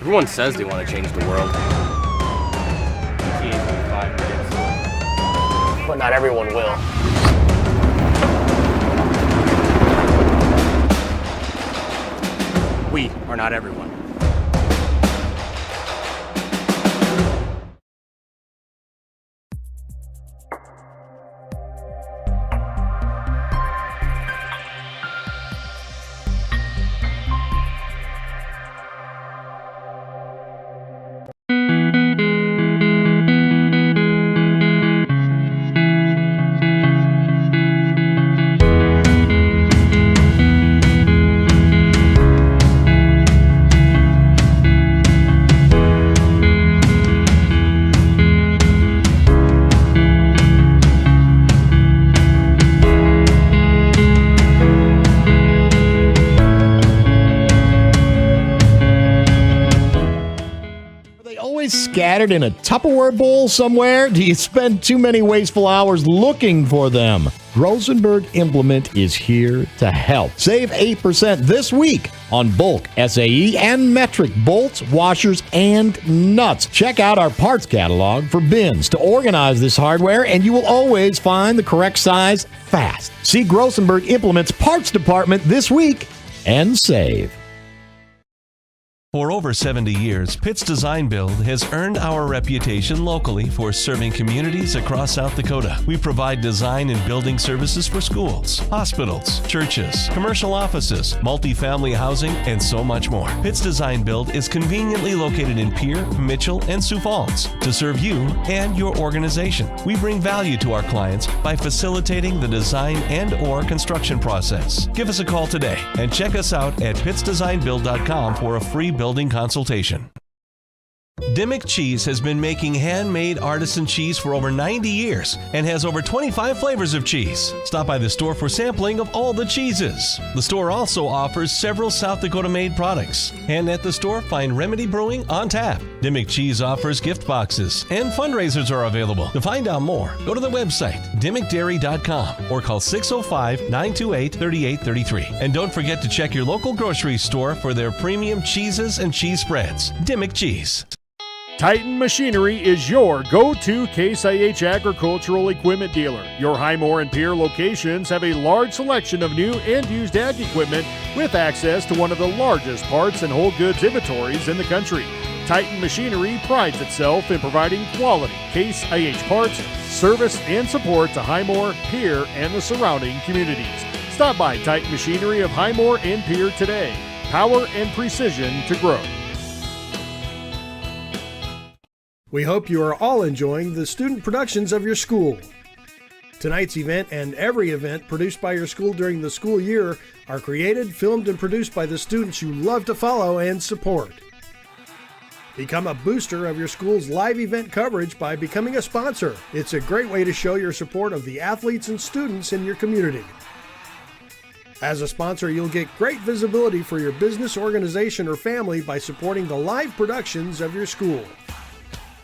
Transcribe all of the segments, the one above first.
Everyone says they want to change the world. But not everyone will. We are not everyone. Scattered in a Tupperware bowl somewhere? Do you spend too many wasteful hours looking for them? Rosenberg Implement is here to help. Save 8% this week on bulk SAE and metric bolts, washers, and nuts. Check out our parts catalog for bins to organize this hardware, and you will always find the correct size fast. See Rosenberg Implement's parts department this week and save. For over 70 years, Pitt's Design Build has earned our reputation locally for serving communities across South Dakota. We provide design and building services for schools, hospitals, churches, commercial offices, multifamily housing, and so much more. Pitt's Design Build is conveniently located in Pierre, Mitchell, and Sioux Falls to serve you and your organization. We bring value to our clients by facilitating the design and/or construction process. Give us a call today and check us out at pittsdesignbuild.com for a free building consultation. Dimmick Cheese has been making handmade artisan cheese for over 90 years and has over 25 flavors of cheese. Stop by the store for sampling of all the cheeses. The store also offers several South Dakota-made products. And at the store, find Remedy Brewing on tap. Dimmick Cheese offers gift boxes and fundraisers are available. To find out more, go to the website, dimmickdairy.com, or call 605-928-3833. And don't forget to check your local grocery store for their premium cheeses and cheese spreads. Dimmick Cheese. Titan Machinery is your go-to Case IH agricultural equipment dealer. Your Highmore and Pierre locations have a large selection of new and used ag equipment with access to one of the largest parts and whole goods inventories in the country. Titan Machinery prides itself in providing quality Case IH parts, service, and support to Highmore, Pierre, and the surrounding communities. Stop by Titan Machinery of Highmore and Pierre today. Power and precision to grow. We hope you are all enjoying the student productions of your school. Tonight's event and every event produced by your school during the school year are created, filmed, and produced by the students you love to follow and support. Become a booster of your school's live event coverage by becoming a sponsor. It's a great way to show your support of the athletes and students in your community. As a sponsor, you'll get great visibility for your business, organization, or family by supporting the live productions of your school.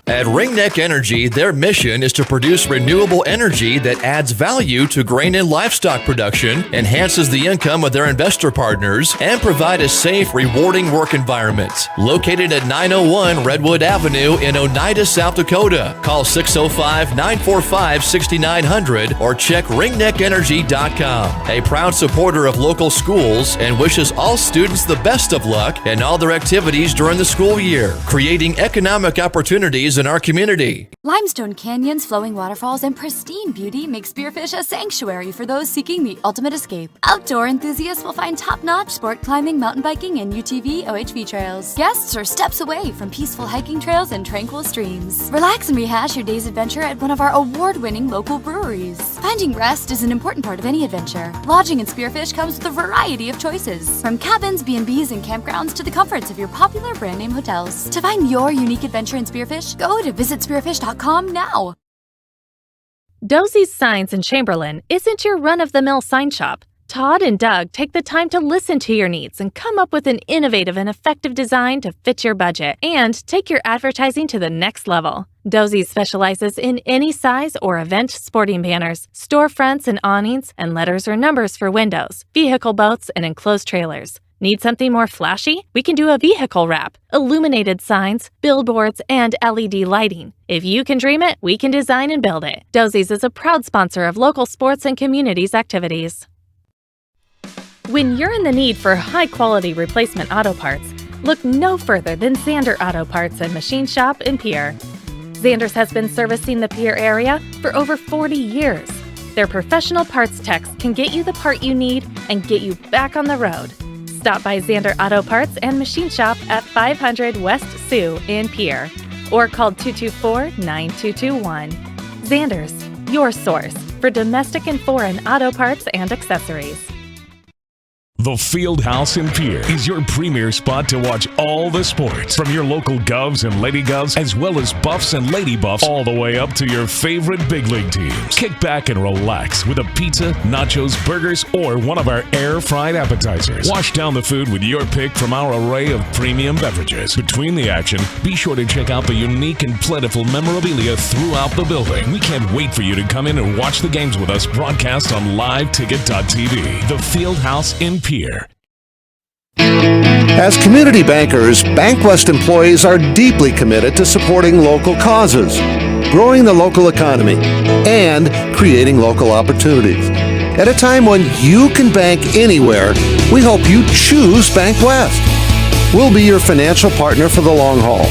At Ringneck Energy, their mission is to produce renewable energy that adds value to grain and livestock production, enhances the income of their investor partners, and provide a safe, rewarding work environment. Located at 901 Redwood Avenue in Oneida, South Dakota. Call 605-945-6900 or check ringneckenergy.com. A proud supporter of local schools and wishes all students the best of luck in all their activities during the school year, creating economic opportunities in our community. Limestone canyons, flowing waterfalls, and pristine beauty make Spearfish a sanctuary for those seeking the ultimate escape. Outdoor enthusiasts will find top-notch sport climbing, mountain biking, and UTV OHV trails. Guests are steps away from peaceful hiking trails and tranquil streams. Relax and rehash your day's adventure at one of our award-winning local breweries. Finding rest is an important part of any adventure. Lodging in Spearfish comes with a variety of choices, from cabins, B&Bs, and campgrounds to the comforts of your popular brand-name hotels. To find your unique adventure in Spearfish, go to visitspearfish.com now. Dosey's Signs in Chamberlain isn't your run-of-the-mill sign shop. Todd and Doug take the time to listen to your needs and come up with an innovative and effective design to fit your budget and take your advertising to the next level. Dosey's specializes in any size or event sporting banners, storefronts and awnings, and letters or numbers for windows, vehicle boats, and enclosed trailers. Need something more flashy? We can do a vehicle wrap, illuminated signs, billboards, and LED lighting. If you can dream it, we can design and build it. Dosey's is a proud sponsor of local sports and communities activities. When you're in the need for high-quality replacement auto parts, look no further than Zander Auto Parts and Machine Shop in Pierre. Zander's has been servicing the Pierre area for over 40 years. Their professional parts techs can get you the part you need and get you back on the road. Stop by Zander Auto Parts and Machine Shop at 500 West Sioux in Pierre or call 224-9221. Zander's, your source for domestic and foreign auto parts and accessories. The Field House in Pierre is your premier spot to watch all the sports, from your local Govs and Lady Govs, as well as Buffs and Lady Buffs, all the way up to your favorite big league teams. Kick back and relax with a pizza, nachos, burgers, or one of our air-fried appetizers. Wash down the food with your pick from our array of premium beverages. Between the action, be sure to check out the unique and plentiful memorabilia throughout the building. We can't wait for you to come in and watch the games with us broadcast on liveticket.tv. The Field House in Pierre. As community bankers, BankWest employees are deeply committed to supporting local causes, growing the local economy, and creating local opportunities. At a time when you can bank anywhere, we hope you choose BankWest. We'll be your financial partner for the long haul,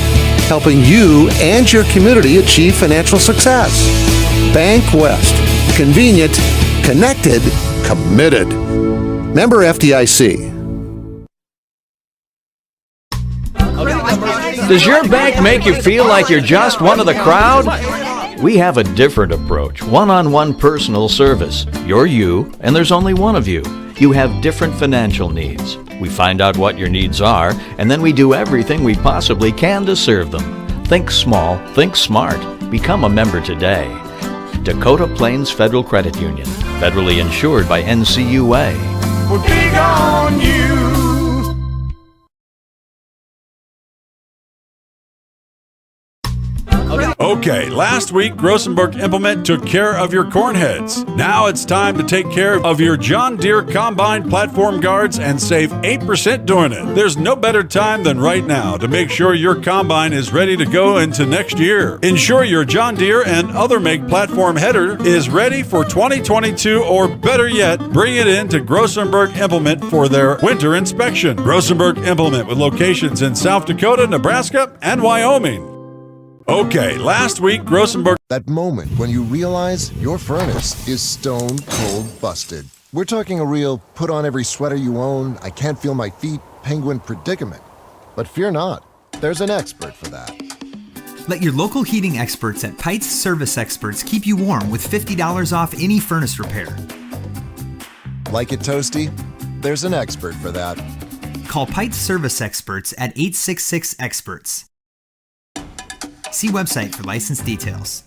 helping you and your community achieve financial success. BankWest. Convenient, connected, committed. Member FDIC. Does your bank make you feel like you're just one of the crowd? We have a different approach, one-on-one personal service. You're you, and there's only one of you. You have different financial needs. We find out what your needs are, and then we do everything we possibly can to serve them. Think small, think smart. Become a member today. Dakota Plains Federal Credit Union, federally insured by NCUA. We're big on you. Okay, last week Grossenberg Implement took care of your corn heads. Now it's time to take care of your John Deere Combine platform guards and save 8% doing it. There's no better time than right now to make sure your combine is ready to go into next year. Ensure your John Deere and other make platform header is ready for 2022, or better yet, bring it in to Grossenberg Implement for their winter inspection. Grossenberg Implement with locations in South Dakota, Nebraska, and Wyoming. Okay, last week, Grossenberg... That moment when you realize your furnace is stone cold busted. We're talking a real put on every sweater you own, I can't feel my feet, penguin predicament. But fear not, there's an expert for that. Let your local heating experts at Pites Service Experts keep you warm with $50 off any furnace repair. Like it toasty? There's an expert for that. Call Pites Service Experts at 866-EXPERTS. See website for license details.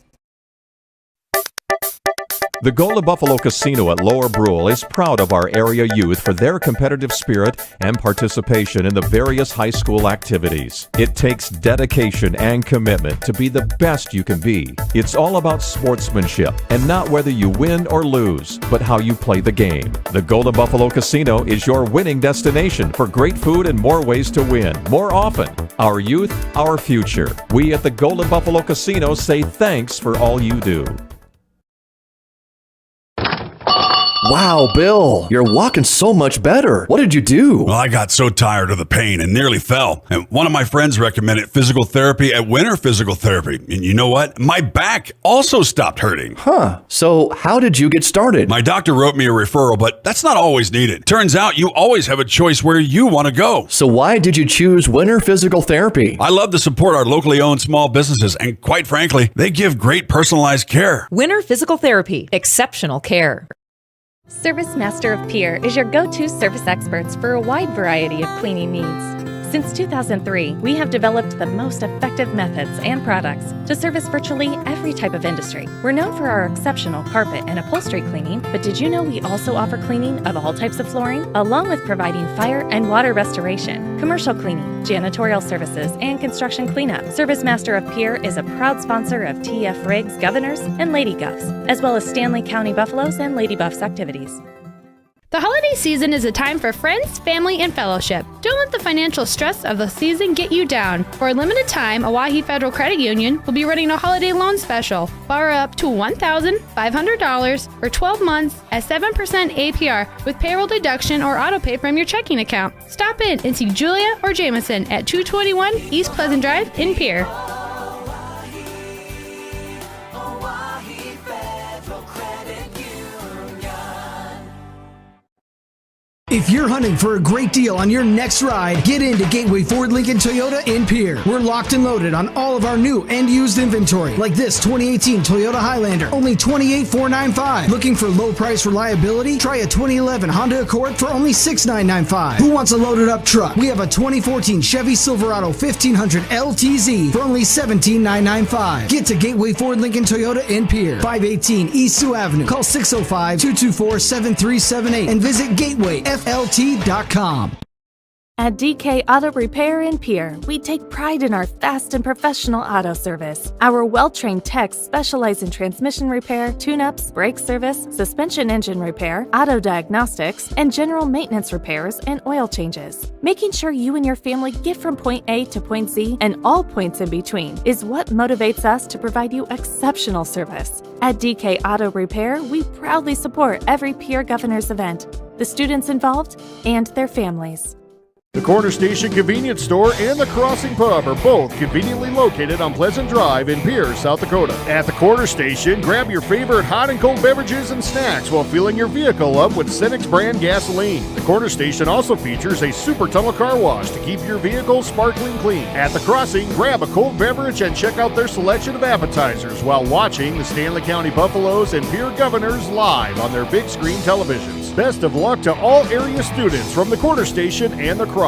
The Golden Buffalo Casino at Lower Brule is proud of our area youth for their competitive spirit and participation in the various high school activities. It takes dedication and commitment to be the best you can be. It's all about sportsmanship, and not whether you win or lose, but how you play the game. The Golden Buffalo Casino is your winning destination for great food and more ways to win, more often. Our youth, our future. We at the Golden Buffalo Casino say thanks for all you do. Wow, Bill, you're walking so much better. What did you do? Well, I got so tired of the pain and nearly fell. And one of my friends recommended physical therapy at Winter Physical Therapy. And you know what? My back also stopped hurting. Huh. So how did you get started? My doctor wrote me a referral, but that's not always needed. Turns out you always have a choice where you want to go. So why did you choose Winter Physical Therapy? I love to support our locally owned small businesses, and quite frankly, they give great personalized care. Winter Physical Therapy. Exceptional care. Service Master of Pierre is your go-to service experts for a wide variety of cleaning needs. Since 2003, we have developed the most effective methods and products to service virtually every type of industry. We're known for our exceptional carpet and upholstery cleaning, but did you know we also offer cleaning of all types of flooring, along with providing fire and water restoration, commercial cleaning, janitorial services, and construction cleanup. Service Master of Pierre is a proud sponsor of TF Riggs Governors and Lady Govs, as well as Stanley County Buffaloes and Lady Buffs activities. The holiday season is a time for friends, family, and fellowship. Don't let the financial stress of the season get you down. For a limited time, Oahe Federal Credit Union will be running a holiday loan special. Borrow up to $1,500 for 12 months at 7% APR with payroll deduction or auto pay from your checking account. Stop in and see Julia or Jameson at 221 East Pleasant Drive in Pierre. If you're hunting for a great deal on your next ride, get into Gateway Ford Lincoln Toyota in Pierre. We're locked and loaded on all of our new and used inventory, like this 2018 Toyota Highlander, only $28,495. Looking for low price reliability? Try a 2011 Honda Accord for only $6,995. Who wants a loaded up truck? We have a 2014 Chevy Silverado 1500 LTZ for only $17,995. Get to Gateway Ford Lincoln Toyota in Pierre, 518 East Sioux Avenue. Call 605-224-7378 and visit GatewayFLT.com. At DK Auto Repair in Pierre, we take pride in our fast and professional auto service. Our well-trained techs specialize in transmission repair, tune-ups, brake service, suspension engine repair, auto diagnostics, and general maintenance repairs and oil changes. Making sure you and your family get from point A to point Z and all points in between is what motivates us to provide you exceptional service. At DK Auto Repair, we proudly support every Pierre Governors event, the students involved, and their families. The Corner Station Convenience Store and the Crossing Pub are both conveniently located on Pleasant Drive in Pierre, South Dakota. At the Corner Station, grab your favorite hot and cold beverages and snacks while filling your vehicle up with Cenex brand gasoline. The Corner Station also features a super tunnel car wash to keep your vehicle sparkling clean. At the Crossing, grab a cold beverage and check out their selection of appetizers while watching the Stanley County Buffaloes and Pierre Governors live on their big screen televisions. Best of luck to all area students from the Corner Station and the Crossing.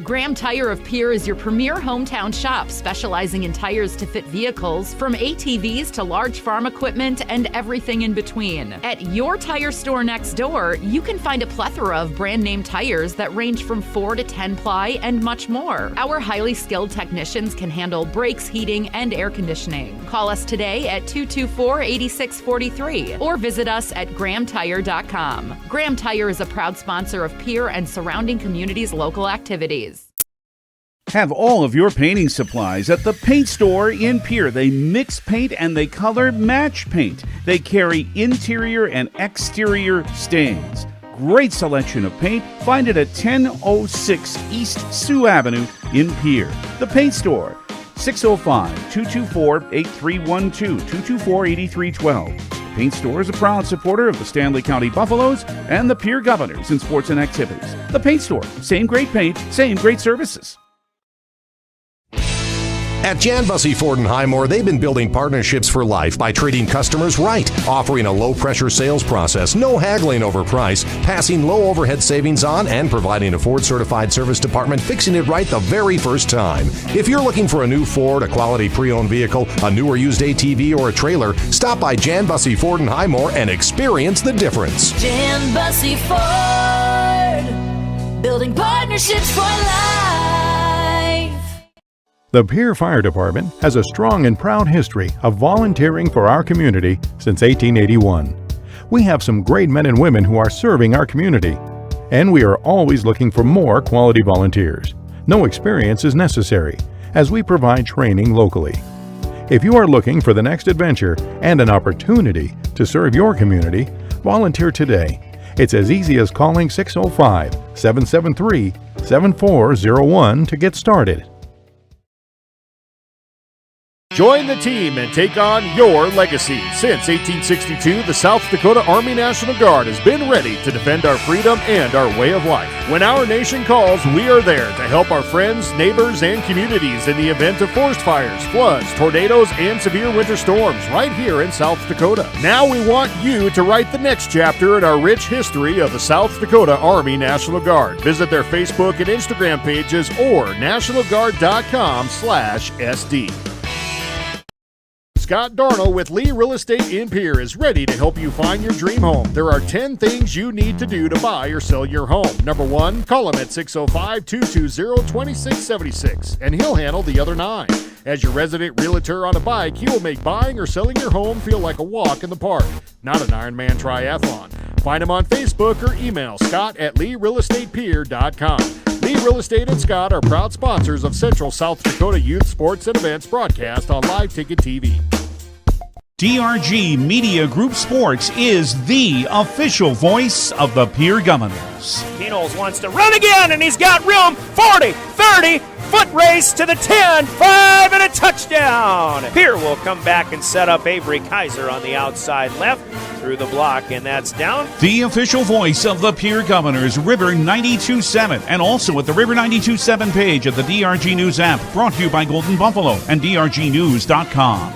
Graham Tire of Pierre is your premier hometown shop, specializing in tires to fit vehicles, from ATVs to large farm equipment and everything in between. At your tire store next door, you can find a plethora of brand name tires that range from 4 to 10 ply and much more. Our highly skilled technicians can handle brakes, heating, and air conditioning. Call us today at 224-8643 or visit us at grahamtire.com. Graham Tire is a proud sponsor of Pierre and surrounding communities' local activities. Have all of your painting supplies at the paint store in Pierre. They mix paint and they color match paint. They carry interior and exterior stains. Great selection of paint. Find it at 1006 East Sioux Avenue in Pierre. The paint store, 605-224-8312, 224-8312. The paint store is a proud supporter of the Stanley County Buffaloes and the Pierre Governors in sports and activities. The paint store, same great paint, same great services. At Jan Bussey Ford and Highmore, they've been building partnerships for life by treating customers right, offering a low-pressure sales process, no haggling over price, passing low overhead savings on, and providing a Ford-certified service department fixing it right the very first time. If you're looking for a new Ford, a quality pre-owned vehicle, a new or used ATV, or a trailer, stop by Jan Bussey Ford and Highmore and experience the difference. Jan Bussey Ford, building partnerships for life. The Pierre Fire Department has a strong and proud history of volunteering for our community since 1881. We have some great men and women who are serving our community, and we are always looking for more quality volunteers. No experience is necessary, as we provide training locally. If you are looking for the next adventure and an opportunity to serve your community, volunteer today. It's as easy as calling 605-773-7401 to get started. Join the team and take on your legacy. Since 1862, the South Dakota Army National Guard has been ready to defend our freedom and our way of life. When our nation calls, we are there to help our friends, neighbors, and communities in the event of forest fires, floods, tornadoes, and severe winter storms right here in South Dakota. Now we want you to write the next chapter in our rich history of the South Dakota Army National Guard. Visit their Facebook and Instagram pages or nationalguard.com/SD. Scott Darnell with Lee Real Estate in Pierre is ready to help you find your dream home. There are 10 things you need to do to buy or sell your home. Number 1, call him at 605-220-2676, and he'll handle the other 9. As your resident realtor on a bike, he will make buying or selling your home feel like a walk in the park, not an Ironman triathlon. Find them on Facebook or email scott@leerealestatepier.com. Lee Real Estate and Scott are proud sponsors of Central South Dakota Youth Sports and Events broadcast on Live Ticket TV. DRG Media Group Sports is the official voice of the Pierre Governors. Knowles wants to run again, and he's got room. 40, 30, foot race to the 10, 5, and a touchdown. Pierre will come back and set up Avery Kaiser on the outside left through the block, and that's down. The official voice of the Pierre Governors, River 92.7, and also at the River 92.7 page of the DRG News app, brought to you by Golden Buffalo and DRGnews.com.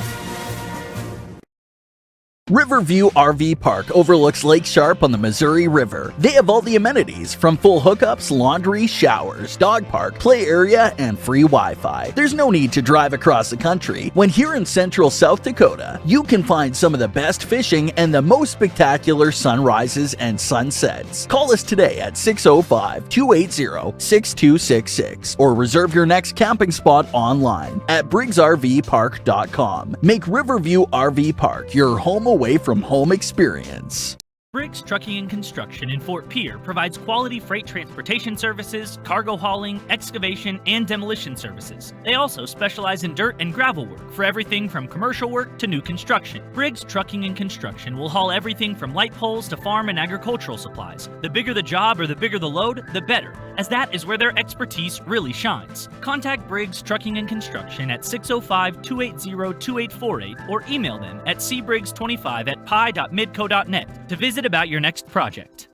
Riverview RV Park overlooks Lake Sharp on the Missouri River. They have all the amenities from full hookups, laundry, showers, dog park, play area, and free Wi-Fi. There's no need to drive across the country. When here in central South Dakota, you can find some of the best fishing and the most spectacular sunrises and sunsets. Call us today at 605-280-6266 or reserve your next camping spot online at briggsrvpark.com. Make Riverview RV Park your home away from home experience. Briggs Trucking and Construction in Fort Pierre provides quality freight transportation services, cargo hauling, excavation, and demolition services. They also specialize in dirt and gravel work for everything from commercial work to new construction. Briggs Trucking and Construction will haul everything from light poles to farm and agricultural supplies. The bigger the job or the bigger the load, the better, as that is where their expertise really shines. Contact Briggs Trucking and Construction at 605-280-2848 or email them at cbriggs25@pi.midco.net to visit about your next project.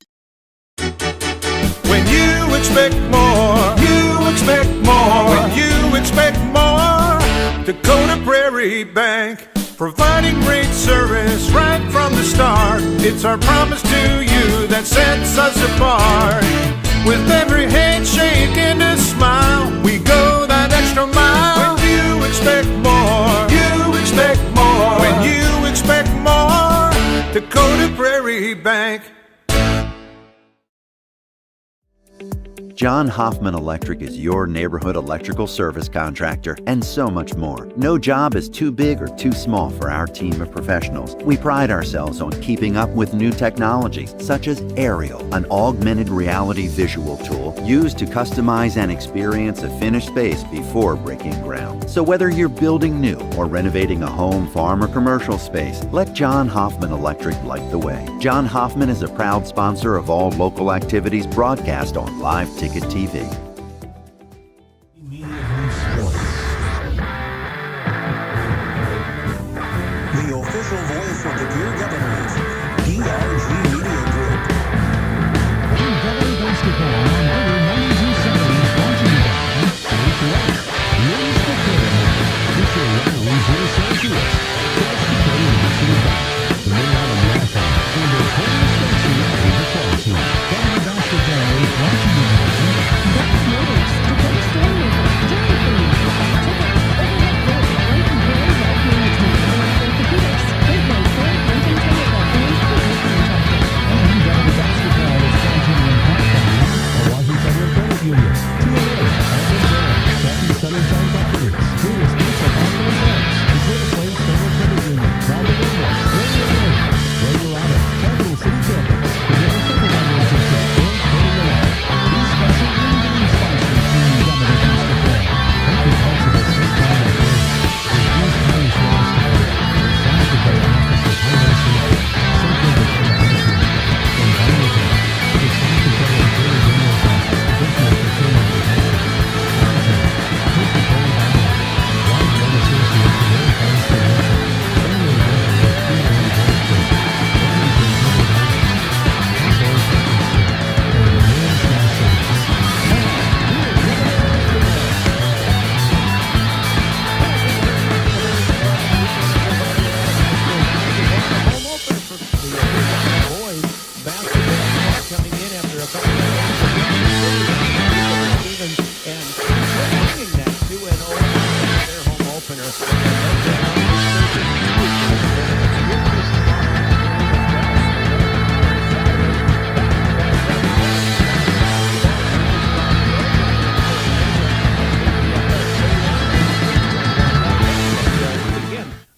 When you expect more, you expect more. When you expect more, Dakota Prairie Bank, providing great service right from the start. It's our promise to you that sets us apart. With every handshake and a smile, we go that extra mile. When you expect more, you expect more. When you expect more, Dakota Prairie Bank. John Hoffman Electric is your neighborhood electrical service contractor, and so much more. No job is too big or too small for our team of professionals. We pride ourselves on keeping up with new technologies, such as Aerial, an augmented reality visual tool used to customize and experience a finished space before breaking ground. So whether you're building new or renovating a home, farm, or commercial space, let John Hoffman Electric light the way. John Hoffman is a proud sponsor of all local activities broadcast on Live Ticket TV. The official voice of the Pierre Governors, DRG Media Group. Governor Basketball on River 92.7 brought to you by Lake Rock, Lewis Dakota, Fisher Rounds in St. Louis, South Dakota National Bank, the Minnesota Marathon, and the Holy Station of the Cross Team. Governor Basketball is brought to you by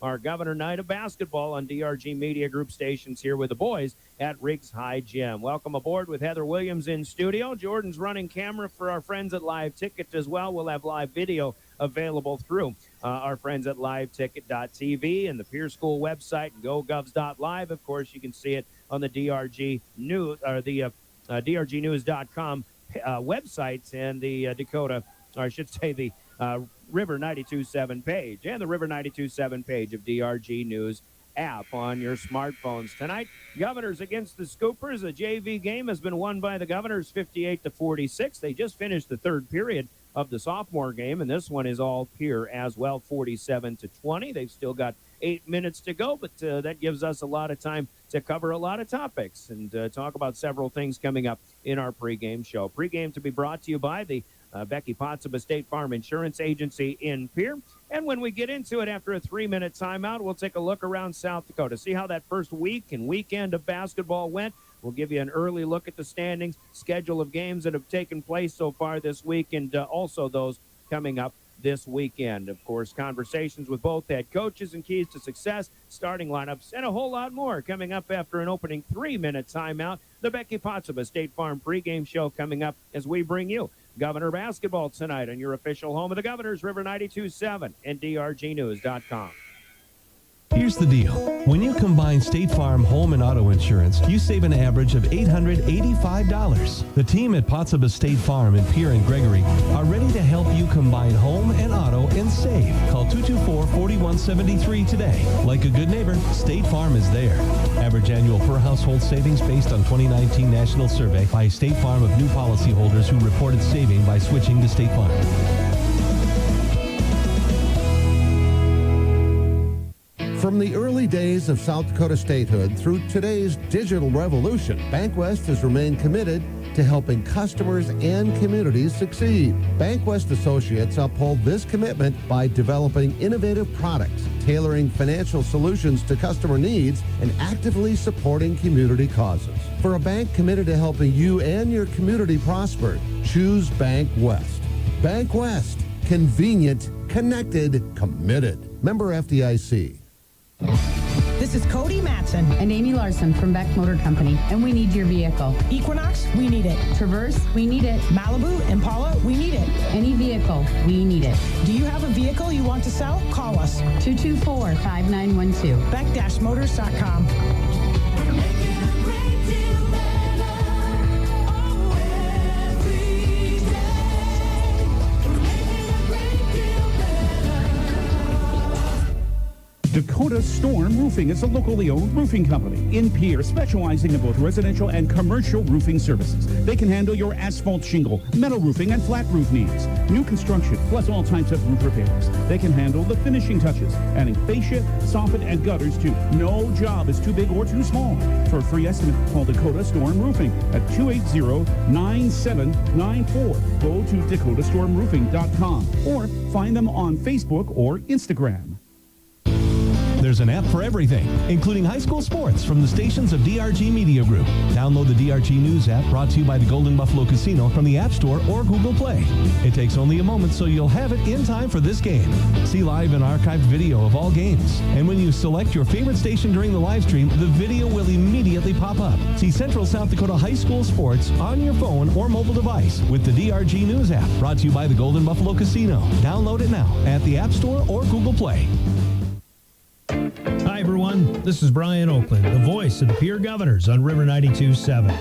our Governor Night of Basketball on DRG Media Group stations here with the boys at Riggs High Gym. Welcome aboard with Heather Williams in studio. Jordan's running camera for our friends at Live Ticket as well. We'll have live video available through our friends at liveticket.tv and the Pierre School website, gogovs.live. Of course, you can see it on the DRG News or the drgnews.com websites and the Dakota, or I should say the River 92.7 page and the River 92.7 page of DRG News app on your smartphones. Tonight, Governors against the Scoopers. The JV game has been won by the Governors 58-46. They just finished the third period of the sophomore game, and this one is all Pierre as well, 47-20. They've still got 8 minutes to go, but that gives us a lot of time to cover a lot of topics and talk about several things coming up in our pregame show. Pregame to be brought to you by the Becky Pottsaba State Farm Insurance Agency in Pierre. And when we get into it after a 3-minute timeout, we'll take a look around South Dakota, see how that first week and weekend of basketball went. We'll give you an early look at the standings, schedule of games that have taken place so far this week, and also those coming up this weekend. Of course, conversations with both head coaches and keys to success, starting lineups, and a whole lot more coming up after an opening 3-minute timeout. The Becky Pottsaba State Farm pregame show coming up as we bring you Governor basketball tonight on your official home of the Governors, River 92.7 and drgnews.com. Here's the deal. When you combine State Farm home and auto insurance, you save an average of $885. The team at Pottsaba State Farm in Pierre and Gregory are ready to help you combine home and auto and save. Call 224-4173 today. Like a good neighbor, State Farm is there. Average annual per household savings based on 2019 national survey by State Farm of new policyholders who reported saving by switching to State Farm. From the early days of South Dakota statehood through today's digital revolution, BankWest has remained committed to helping customers and communities succeed. BankWest Associates uphold this commitment by developing innovative products, tailoring financial solutions to customer needs, and actively supporting community causes. For a bank committed to helping you and your community prosper, choose BankWest. BankWest. Convenient, connected, committed. Member FDIC. This is Cody Matson and Amy Larson from Beck Motor Company, and we need your vehicle. Equinox, we need it. Traverse, we need it. Malibu, Impala, we need it. Any vehicle, we need it. Do you have a vehicle you want to sell? Call us. 224-5912. Beck-motors.com. Dakota Storm Roofing is a locally owned roofing company in Pierre, specializing in both residential and commercial roofing services. They can handle your asphalt shingle, metal roofing, and flat roof needs. New construction, plus all types of roof repairs. They can handle the finishing touches, adding fascia, soffit, and gutters too. No job is too big or too small. For a free estimate, call Dakota Storm Roofing at 280-9794. Go to dakotastormroofing.com or find them on Facebook or Instagram. There's an app for everything, including high school sports from the stations of DRG Media Group. Download the DRG News app brought to you by the Golden Buffalo Casino from the App Store or Google Play. It takes only a moment, so you'll have it in time for this game. See live and archived video of all games. And when you select your favorite station during the live stream, the video will immediately pop up. See Central South Dakota high school sports on your phone or mobile device with the DRG News app brought to you by the Golden Buffalo Casino. Download it now at the App Store or Google Play. Hi, everyone. This is Brian Oakland, the voice of the Pierre Governors on River 92.7.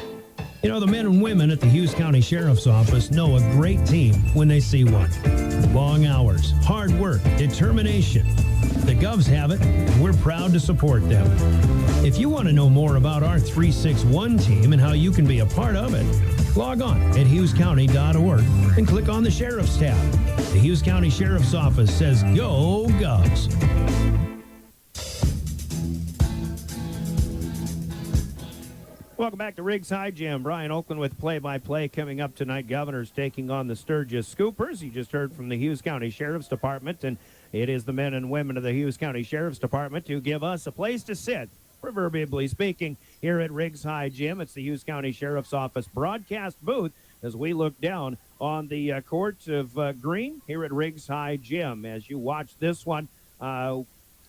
You know, the men and women at the Hughes County Sheriff's Office know a great team when they see one. Long hours, hard work, determination. The Govs have it, and we're proud to support them. If you want to know more about our 361 team and how you can be a part of it, log on at hughescounty.org and click on the Sheriff's tab. The Hughes County Sheriff's Office says, Go Govs! Welcome back to Riggs High Gym. Brian Oakland with play-by-play coming up tonight. Governors taking on the Sturgis Scoopers. You just heard from the Hughes County Sheriff's Department, and it is the men and women of the Hughes County Sheriff's Department who give us a place to sit, proverbially speaking, here at Riggs High Gym. It's the Hughes County Sheriff's Office broadcast booth as we look down on the court of green here at Riggs High Gym. As you watch this one,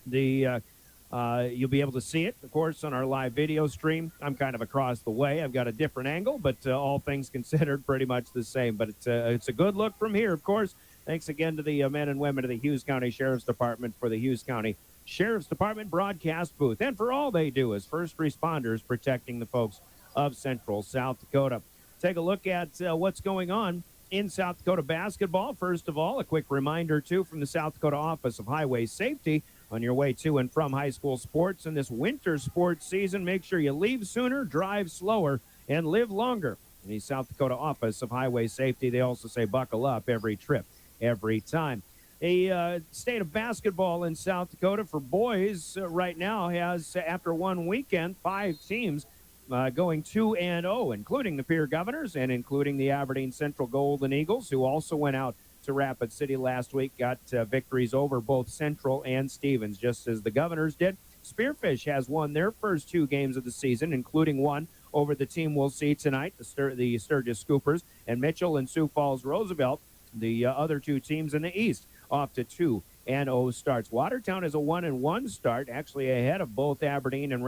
You'll be able to see it, of course, on our live video stream. I'm kind of across the way. I've got a different angle, but all things considered, pretty much the same. But it's a good look from here, of course. Thanks again to the men and women of the Hughes County Sheriff's Department for the Hughes County Sheriff's Department broadcast booth, and for all they do as first responders protecting the folks of Central South Dakota. Take a look at what's going on in South Dakota basketball. First of all, a quick reminder, too, from the South Dakota Office of Highway Safety. On your way to and from high school sports in this winter sports season, make sure you leave sooner, drive slower, and live longer. In the South Dakota Office of Highway Safety, they also say buckle up every trip, every time. The state of basketball in South Dakota for boys right now has, after one weekend, 5 teams going 2-0, including the Pierre Governors and including the Aberdeen Central Golden Eagles, who also went out to Rapid City last week, got victories over both Central and Stevens, just as the Governors did. Spearfish has won their first 2 games of the season, including one over the team we'll see tonight, the Sturgis Scoopers, and Mitchell and Sioux Falls Roosevelt, the other 2 teams in the East, off to 2-0 starts. Watertown is a 1-1 start, actually ahead of both Aberdeen and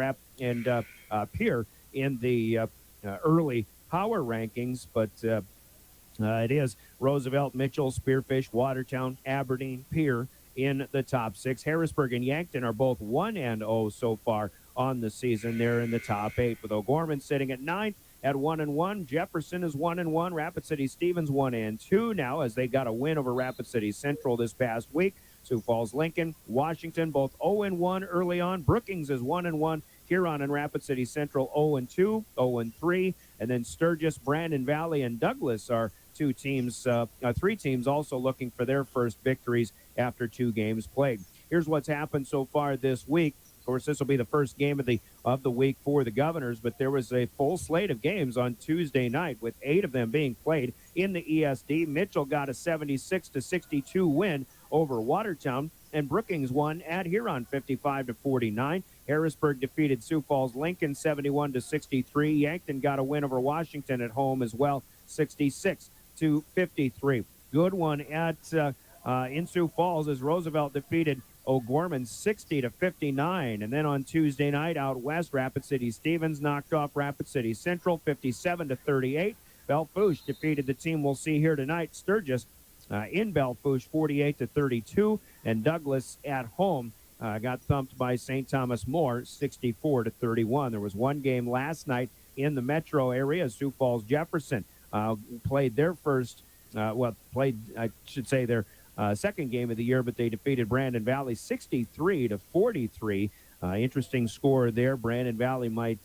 Pierre in the early power rankings, but it is Roosevelt, Mitchell, Spearfish, Watertown, Aberdeen, Pierre in the top 6. Harrisburg and Yankton are both 1-0 so far on the season. They're in the top 8, with O'Gorman sitting at 9th at 1-1. Jefferson is 1-1. Rapid City Stevens 1-2 now, as they got a win over Rapid City Central this past week. Sioux Falls, Lincoln, Washington, both 0-1 early on. Brookings is 1-1. Huron and Rapid City Central 0-2, 0-3. And then Sturgis, Brandon Valley, and Douglas are 3 teams also looking for their first victories after 2 games played. Here's what's happened so far this week. Of course, this will be the first game of the week for the Governors, but there was a full slate of games on Tuesday night, with 8 of them being played in the ESD. Mitchell got a 76-62 win over Watertown, and Brookings won at Huron 55-49. Harrisburg defeated Sioux Falls Lincoln 71-63. Yankton got a win over Washington at home as well, 66-53. Good one at in Sioux Falls as Roosevelt defeated O'Gorman 60-59. And then on Tuesday night out west, Rapid City Stevens knocked off Rapid City Central 57-38. Belfouche defeated the team we'll see here tonight, Sturgis, in Belfouche 48-32. And Douglas at home got thumped by St. Thomas More 64-31. There was one game last night in the metro area. Sioux Falls Jefferson played their second game of the year, but they defeated Brandon Valley 63-43. Interesting score there. Brandon Valley might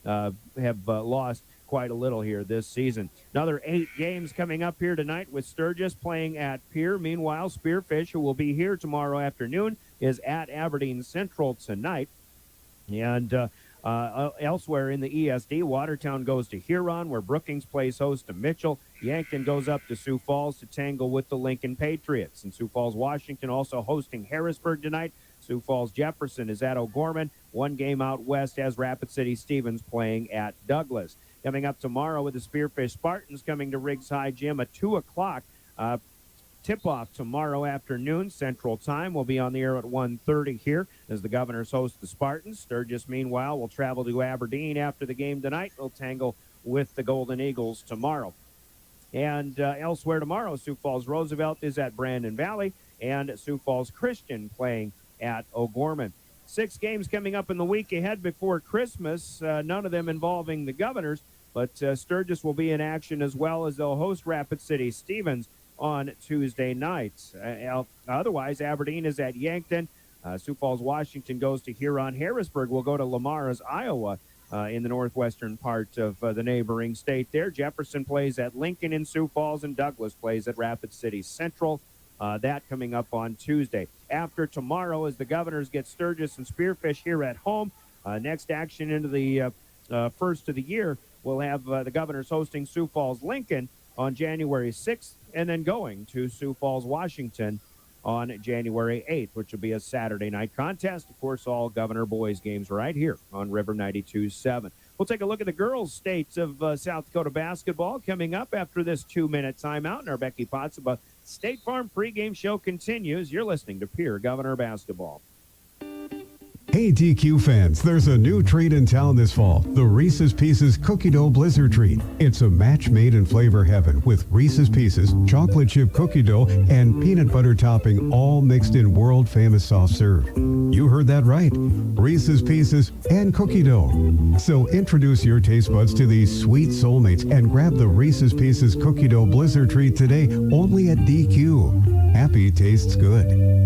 have lost quite a little here this season. Another 8 games coming up here tonight, with Sturgis playing at Pierre. Meanwhile, Spearfish, who will be here tomorrow afternoon, is at Aberdeen Central tonight. And elsewhere in the ESD, Watertown goes to Huron, where Brookings plays host to Mitchell. Yankton goes up to Sioux Falls to tangle with the Lincoln Patriots. And Sioux Falls, Washington also hosting Harrisburg tonight. Sioux Falls Jefferson is at O'Gorman. One game out west has Rapid City Stevens playing at Douglas. Coming up tomorrow with the Spearfish Spartans coming to Riggs High Gym at 2 o'clock. Tip-off tomorrow afternoon, Central Time. We'll be on the air at 1:30 here as the Governors host the Spartans. Sturgis, meanwhile, will travel to Aberdeen after the game tonight. They'll tangle with the Golden Eagles tomorrow. And elsewhere tomorrow, Sioux Falls Roosevelt is at Brandon Valley, and Sioux Falls Christian playing at O'Gorman. 6 games coming up in the week ahead before Christmas, none of them involving the Governors, but Sturgis will be in action as well, as they'll host Rapid City Stevens on Tuesday nights. Otherwise, Aberdeen is at Yankton. Sioux Falls, Washington goes to Huron. Harrisburg will go to Lamar's, Iowa, in the northwestern part of the neighboring state there. Jefferson plays at Lincoln in Sioux Falls, and Douglas plays at Rapid City Central. That coming up on Tuesday. After tomorrow, as the Governors get Sturgis and Spearfish here at home, next action into the first of the year, we'll have the Governors hosting Sioux Falls Lincoln on January 6th, and then going to Sioux Falls, Washington on January 8th, which will be a Saturday night contest. Of course, all Governor boys games right here on River 92.7. We'll take a look at the girls' states of South Dakota basketball coming up after this 2-minute timeout. And our Becky Pottsaba State Farm pregame show continues. You're listening to Pierre Governor Basketball. Hey DQ fans, there's a new treat in town this fall, the Reese's Pieces Cookie Dough Blizzard Treat. It's a match made in flavor heaven with Reese's Pieces, chocolate chip cookie dough, and peanut butter topping all mixed in world famous soft serve. You heard that right, Reese's Pieces and cookie dough. So introduce your taste buds to these sweet soulmates and grab the Reese's Pieces Cookie Dough Blizzard Treat today only at DQ. Happy tastes good.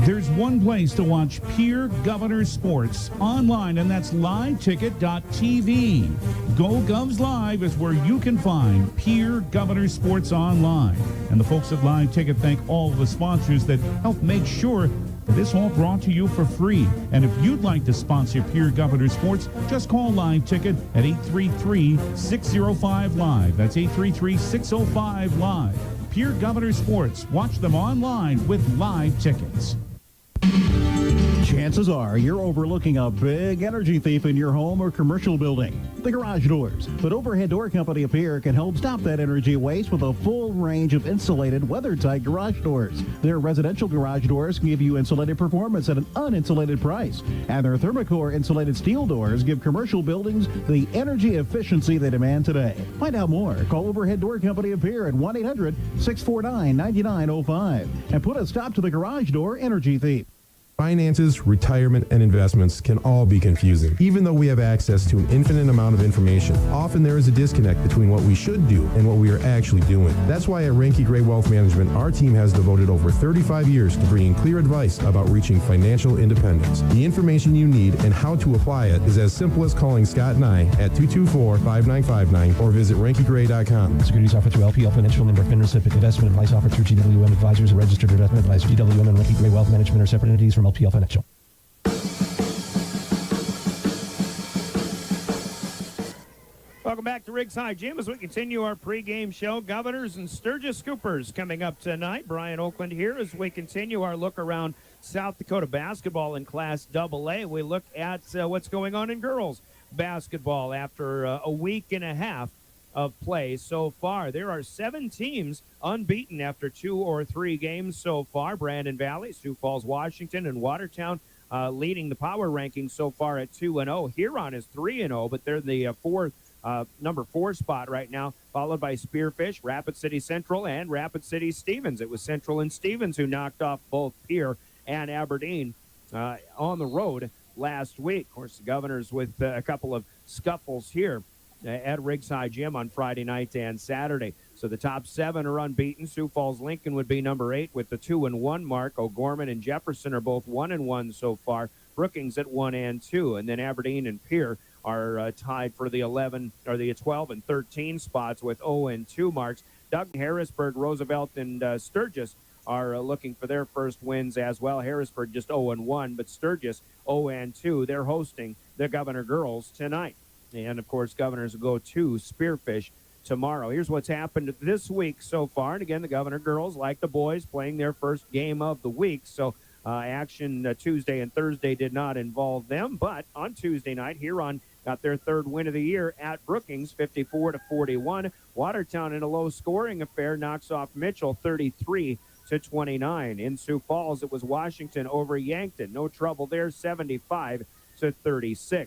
There's one place to watch Pierre Governors sports online, and that's liveticket.tv. Go Govs Live is where you can find Pierre Governors sports online. And the folks at Live Ticket thank all of the sponsors that help make sure that it's all brought to you for free. And if you'd like to sponsor Pierre Governors sports, just call Live Ticket at 833-605-LIVE. That's 833-605-LIVE. Pierre Governors sports. Watch them online with Live Tickets. Chances are you're overlooking a big energy thief in your home or commercial building, the garage doors. But Overhead Door Company of Pierre can help stop that energy waste with a full range of insulated, weather-tight garage doors. Their residential garage doors give you insulated performance at an uninsulated price. And their Thermocore insulated steel doors give commercial buildings the energy efficiency they demand today. Find out more. Call Overhead Door Company of Pierre at 1-800-649-9905 and put a stop to the garage door energy thief. Finances, retirement, and investments can all be confusing. Even though we have access to an infinite amount of information, often there is a disconnect between what we should do and what we are actually doing. That's why at Ranky Gray Wealth Management, our team has devoted over 35 years to bringing clear advice about reaching financial independence. The information you need and how to apply it is as simple as calling Scott and I at 224-5959 or visit rankygray.com. Securities offered through LPL Financial Member FINRA SIPC. Investment advice offered through GWM Advisors, a registered investment advisor. GWM and Ranky Gray Wealth Management are separate entities from LPL Financial. Welcome back to Riggs High Gym as we continue our pregame show. Governors and Sturgis Scoopers coming up tonight. Brian Oakland here as we continue our look around South Dakota basketball in Class AA. We look at what's going on in girls basketball after a week and a half of play so far. There are 7 teams unbeaten after 2 or 3 games so far. Brandon Valley, Sioux Falls, Washington, and Watertown leading the power rankings so far at 2-0. Huron is 3-0, but they're the number 4 spot right now, followed by Spearfish, Rapid City Central, and Rapid City Stevens. It was Central and Stevens who knocked off both Pierre and Aberdeen on the road last week. Of course, the Governors with a couple of scuffles here at Riggs High Gym on Friday night and Saturday. So the top 7 are unbeaten. Sioux Falls Lincoln would be number 8 with the 2-1 mark. O'Gorman and Jefferson are both 1-1 so far. Brookings at 1-2, and then Aberdeen and Pierre are tied for the 12 and 13 spots with 0-2 marks. Doug, Harrisburg, Roosevelt, and Sturgis are looking for their first wins as well. Harrisburg just 0-1, but Sturgis 0-2. They're hosting the Governor girls tonight. And, of course, Governors will go to Spearfish tomorrow. Here's what's happened this week so far. And, again, the Governor girls, like the boys, playing their first game of the week. So action Tuesday and Thursday did not involve them. But on Tuesday night, Huron got their 3rd win of the year at Brookings, 54-41. Watertown, in a low-scoring affair, knocks off Mitchell 33-29. In Sioux Falls, it was Washington over Yankton. No trouble there, 75-36.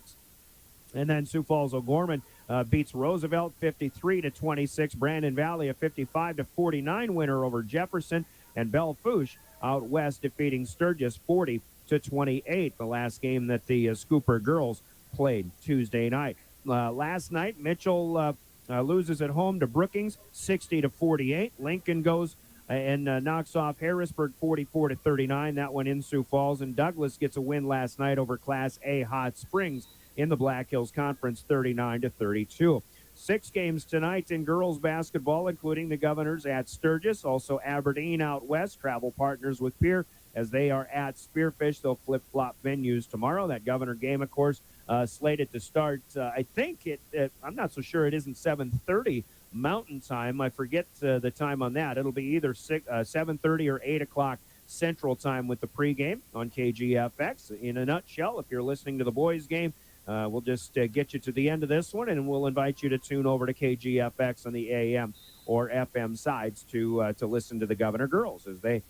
And then Sioux Falls O'Gorman beats Roosevelt 53-26. Brandon Valley a 55-49 winner over Jefferson. And Belle Fourche out west defeating Sturgis 40-28. The last game that the Scooper girls played Tuesday night. Last night, Mitchell loses at home to Brookings 60-48. Lincoln goes and knocks off Harrisburg 44-39. That one in Sioux Falls. And Douglas gets a win last night over Class A Hot Springs in the Black Hills Conference 39-32. 6 games tonight in girls basketball, including the Governors at Sturgis, also Aberdeen out west, travel partners with Pierre as they are at Spearfish. They'll flip-flop venues tomorrow. That Governor game, of course, slated to start, I think I'm not so sure it isn't 7:30 Mountain Time. I forget the time on that. It'll be either 7:30 or 8 o'clock Central Time with the pregame on KGFX. In a nutshell, if you're listening to the boys' game, we'll just get you to the end of this one, and we'll invite you to tune over to KGFX on the AM or FM sides to listen to the Governor girls as they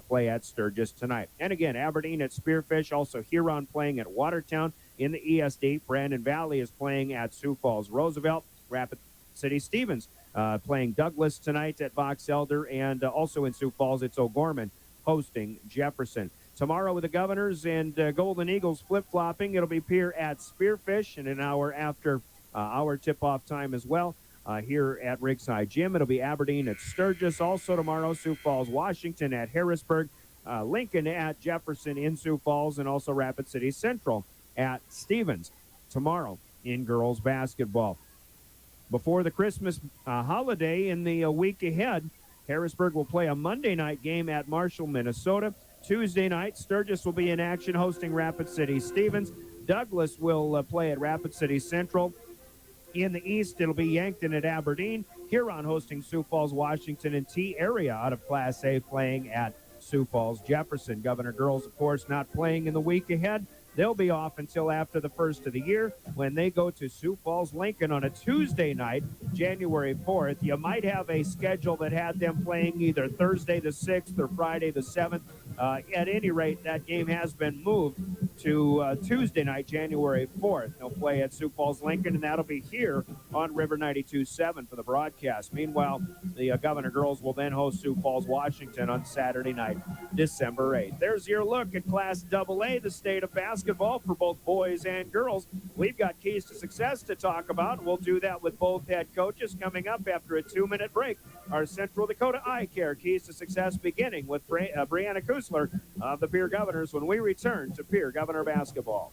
play at Sturgis tonight. And again, Aberdeen at Spearfish, also Huron playing at Watertown. In the ESD, Brandon Valley is playing at Sioux Falls Roosevelt. Rapid City Stevens playing Douglas tonight at Box Elder, and also in Sioux Falls, it's O'Gorman hosting Jefferson. Tomorrow with the Governors and Golden Eagles flip-flopping, it'll be Pierre at Spearfish, and an hour after our tip-off time as well here at Rigside Gym. It'll be Aberdeen at Sturgis. Also tomorrow, Sioux Falls, Washington at Harrisburg, Lincoln at Jefferson in Sioux Falls, and also Rapid City Central at Stevens tomorrow in girls basketball. Before the Christmas holiday in the week ahead, Harrisburg will play a Monday night game at Marshall, Minnesota. Tuesday night, Sturgis will be in action hosting Rapid City Stevens. Douglas will play at Rapid City Central. In the East, it'll be Yankton at Aberdeen. Huron hosting Sioux Falls, Washington, and T-Area out of Class A playing at Sioux Falls, Jefferson. Governor girls, of course, not playing in the week ahead. They'll be off until after the first of the year when they go to Sioux Falls, Lincoln on a Tuesday night, January 4th. You might have a schedule that had them playing either Thursday the 6th or Friday the 7th. At any rate, that game has been moved to Tuesday night, January 4th. They'll play at Sioux Falls, Lincoln, and that'll be here on River 92.7 for the broadcast. Meanwhile, the Governor girls will then host Sioux Falls, Washington on Saturday night, December 8th. There's your look at Class AA, the state of basketball for both boys and girls. We've got keys to success to talk about. We'll do that with both head coaches coming up after a 2-minute break. Our Central Dakota Eye Care keys to success beginning with Brianna Kusler of the Pierre Governors when we return to Pierre Governor basketball.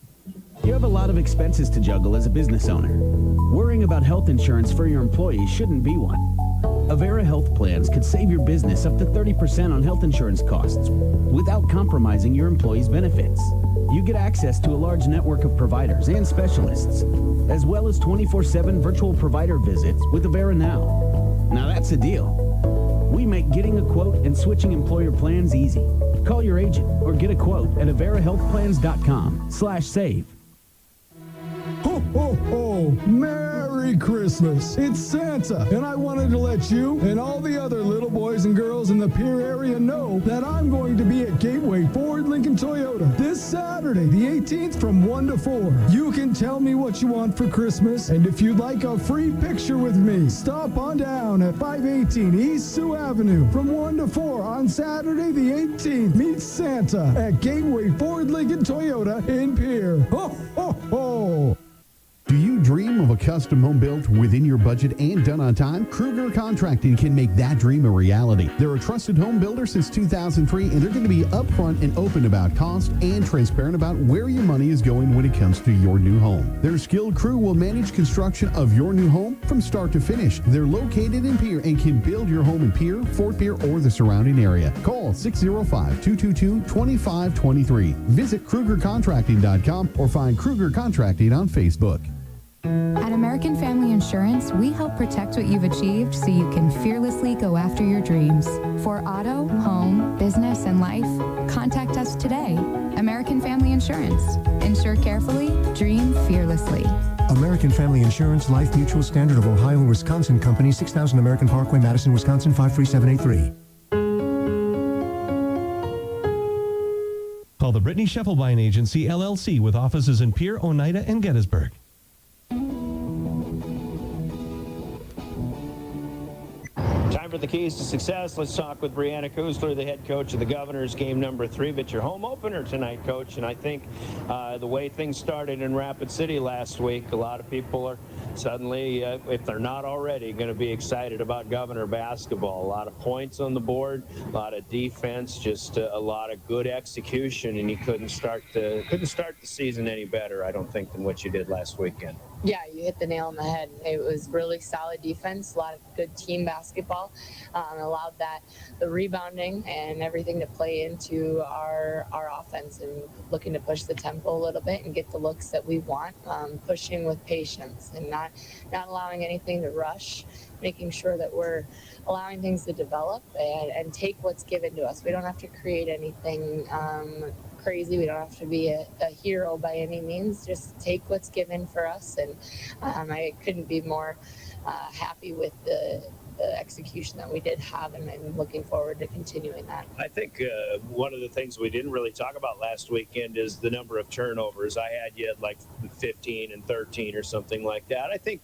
You have a lot of expenses to juggle as a business owner. Worrying about health insurance for your employees shouldn't be one. Avera Health Plans could save your business up to 30% on health insurance costs without compromising your employees' benefits. You get access to a large network of providers and specialists, as well as 24/7 virtual provider visits with Avera Now. Now that's a deal. We make getting a quote and switching employer plans easy. Call your agent or get a quote at averahealthplans.com/save. Ho, ho, ho! Merry Christmas! It's Santa, and I wanted to let you and all the other little boys and girls in the Pierre area know that I'm going to be at Gateway Ford Lincoln Toyota this Saturday, the 18th from 1 to 4. You can tell me what you want for Christmas, and if you'd like a free picture with me, stop on down at 518 East Sioux Avenue from 1 to 4 on Saturday, the 18th. Meet Santa at Gateway Ford Lincoln Toyota in Pierre. Ho, ho, ho! Do you dream of a custom home built within your budget and done on time? Kruger Contracting can make that dream a reality. They're a trusted home builder since 2003, and they're going to be upfront and open about cost and transparent about where your money is going when it comes to your new home. Their skilled crew will manage construction of your new home from start to finish. They're located in Pierre and can build your home in Pierre, Fort Pierre, or the surrounding area. Call 605-222-2523. Visit KrugerContracting.com or find Kruger Contracting on Facebook. At American Family Insurance, we help protect what you've achieved so you can fearlessly go after your dreams. For auto, home, business, and life, contact us today. American Family Insurance. Insure carefully, dream fearlessly. American Family Insurance, Life Mutual, Standard of Ohio and Wisconsin Company, 6000 American Parkway, Madison, Wisconsin, 53783. Call the Brittany Scheffelbein Agency, LLC, with offices in Pierre, Oneida, and Gettysburg. Time for the keys to success. Let's talk with Brianna Kusler, the head coach of the Governors, game number 3. But your home opener tonight, Coach. And I think the way things started in Rapid City last week, a lot of people are suddenly, if they're not already, going to be excited about Governor basketball. A lot of points on the board, a lot of defense, just a lot of good execution. And you couldn't start the season any better, I don't think, than what you did last weekend. Yeah, you hit the nail on the head. It was really solid defense, a lot of good team basketball. Allowed the rebounding and everything to play into our offense and looking to push the tempo a little bit and get the looks that we want, pushing with patience and not allowing anything to rush, making sure that we're allowing things to develop and take what's given to us. We don't have to create anything crazy. We don't have to be a hero by any means. Just take what's given for us. And I couldn't be more happy with the the execution that we did have, and I'm looking forward to continuing that. I think one of the things we didn't really talk about last weekend is the number of turnovers. I had you at like 15 and 13 or something like that. I think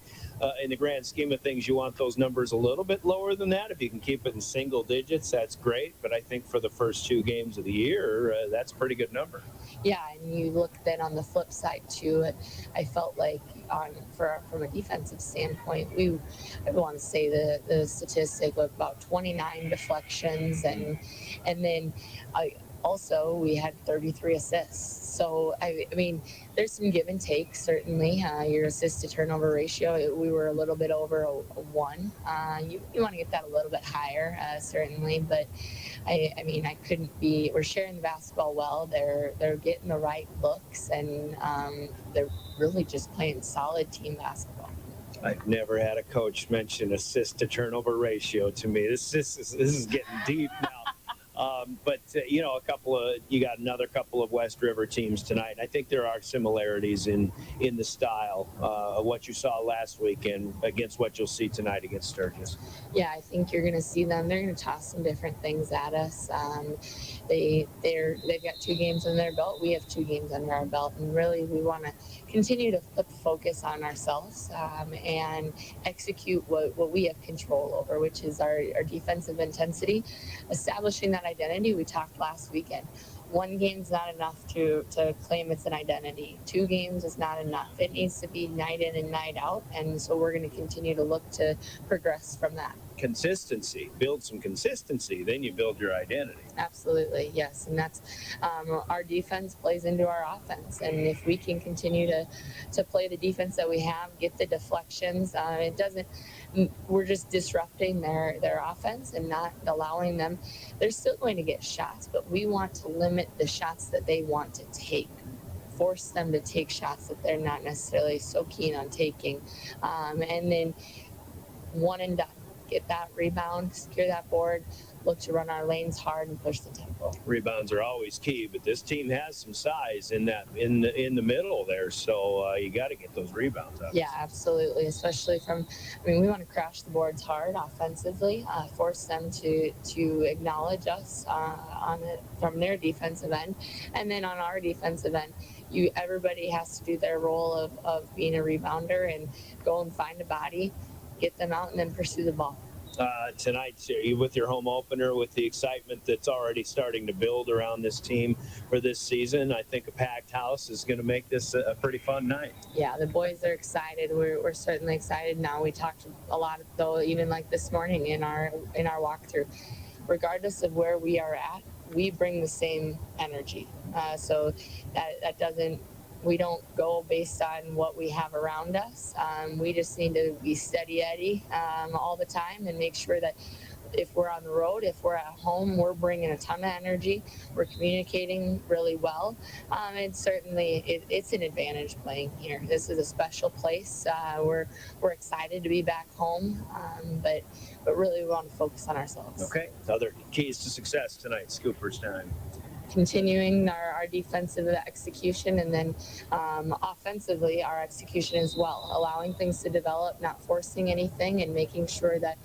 in the grand scheme of things, you want those numbers a little bit lower than that. If you can keep it in single digits, that's great. But I think for the first 2 games of the year, that's a pretty good number. Yeah, and you look then on the flip side too. I felt like from a defensive standpoint, I want to say the statistic of about 29 deflections, and then also we had 33 assists. So I mean, there's some give and take certainly. Your assist to turnover ratio, we were a little bit over a 1. You want to get that a little bit higher, certainly, but I mean, we're sharing the basketball well. They're getting the right looks, and they're really just playing solid team basketball. I've never had a coach mention assist to turnover ratio to me. This is getting deep now. But you got another couple of West River teams tonight. I think there are similarities in the style of what you saw last weekend against what you'll see tonight against Sturgis. Yeah, I think you're going to see them. They're going to toss some different things at us. They've got 2 games under their belt. We have 2 games under our belt, and really we want to continue to put the focus on ourselves and execute what we have control over, which is our defensive intensity, establishing that identity. We talked last weekend. 1 game's not enough to claim it's an identity. 2 games is not enough. It needs to be night in and night out, and so we're going to continue to look to progress from that. Consistency. Build some consistency, then you build your identity. Absolutely, yes, and that's our defense plays into our offense, and if we can continue to play the defense that we have, get the deflections, we're just disrupting their offense and not allowing them. They're still going to get shots, but we want to limit the shots that they want to take. Force them to take shots that they're not necessarily so keen on taking, and then 1 and done. Get that rebound, secure that board, look to run our lanes hard and push the tempo. Rebounds are always key, but this team has some size in the middle there, so you got to get those rebounds out. Yeah, absolutely, especially we want to crash the boards hard offensively, force them to acknowledge us from their defensive end, and then on our defensive end, everybody has to do their role of being a rebounder and go and find a body, get them out, and then pursue the ball. Tonight, with your home opener, with the excitement that's already starting to build around this team for this season, I think a packed house is going to make this a pretty fun night. Yeah, the boys are excited. We're certainly excited now. We talked a lot, though, even like this morning in our walkthrough. Regardless of where we are at, we bring the same energy. So that doesn't. We don't go based on what we have around us. We just need to be steady Eddie all the time and make sure that if we're on the road, if we're at home, we're bringing a ton of energy. We're communicating really well. And certainly it's an advantage playing here. This is a special place. We're excited to be back home, but really we want to focus on ourselves. Okay, other keys to success tonight, Scoopers time. Continuing our defensive execution, and then offensively our execution as well, allowing things to develop, not forcing anything, and making sure that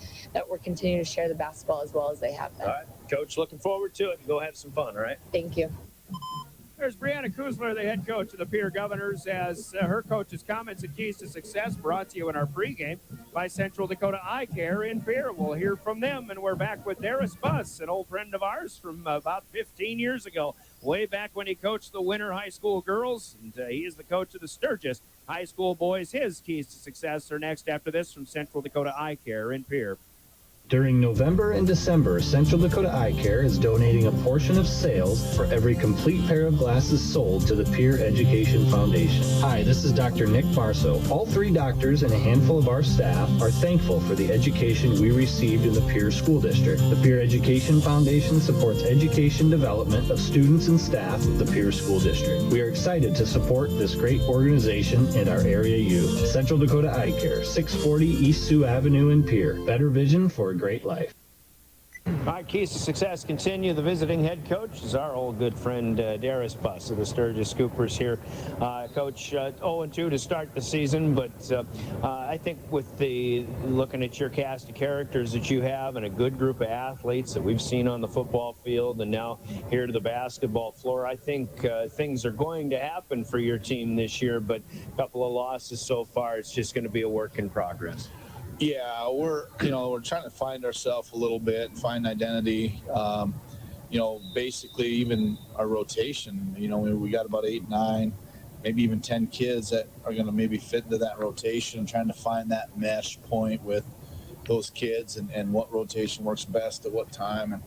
we're continuing to share the basketball as well as they have been. All right, Coach, looking forward to it. Go have some fun, all right? Thank you. There's Brianna Kuzler, the head coach of the Pierre Governors, as her coach's comments and keys to success brought to you in our pregame by Central Dakota Eye Care in Pierre. We'll hear from them, and we're back with Darius Buss, an old friend of ours from about 15 years ago, way back when he coached the Winter High School girls, and he is the coach of the Sturgis High School boys. His keys to success are next after this from Central Dakota Eye Care in Pierre. During November and December, Central Dakota Eye Care is donating a portion of sales for every complete pair of glasses sold to the Pierre Education Foundation. Hi, this is Dr. Nick Barso. All 3 doctors and a handful of our staff are thankful for the education we received in the Pierre School District. The Pierre Education Foundation supports education development of students and staff of the Pierre School District. We are excited to support this great organization and our area youth. Central Dakota Eye Care, 640 East Sioux Avenue in Pierre. Better vision for a great life. All right, keys to success continue. The visiting head coach is our old good friend Darius Buss of the Sturgis Scoopers here. Coach, 0-2 to start the season, but I think with the looking at your cast of characters that you have and a good group of athletes that we've seen on the football field and now here to the basketball floor, I think things are going to happen for your team this year, but a couple of losses so far, it's just going to be a work in progress. Yeah, we're trying to find ourselves a little bit, find identity. Basically even our rotation, we got about 8, 9, maybe even 10 kids that are going to maybe fit into that rotation, trying to find that mesh point with those kids and what rotation works best at what time. And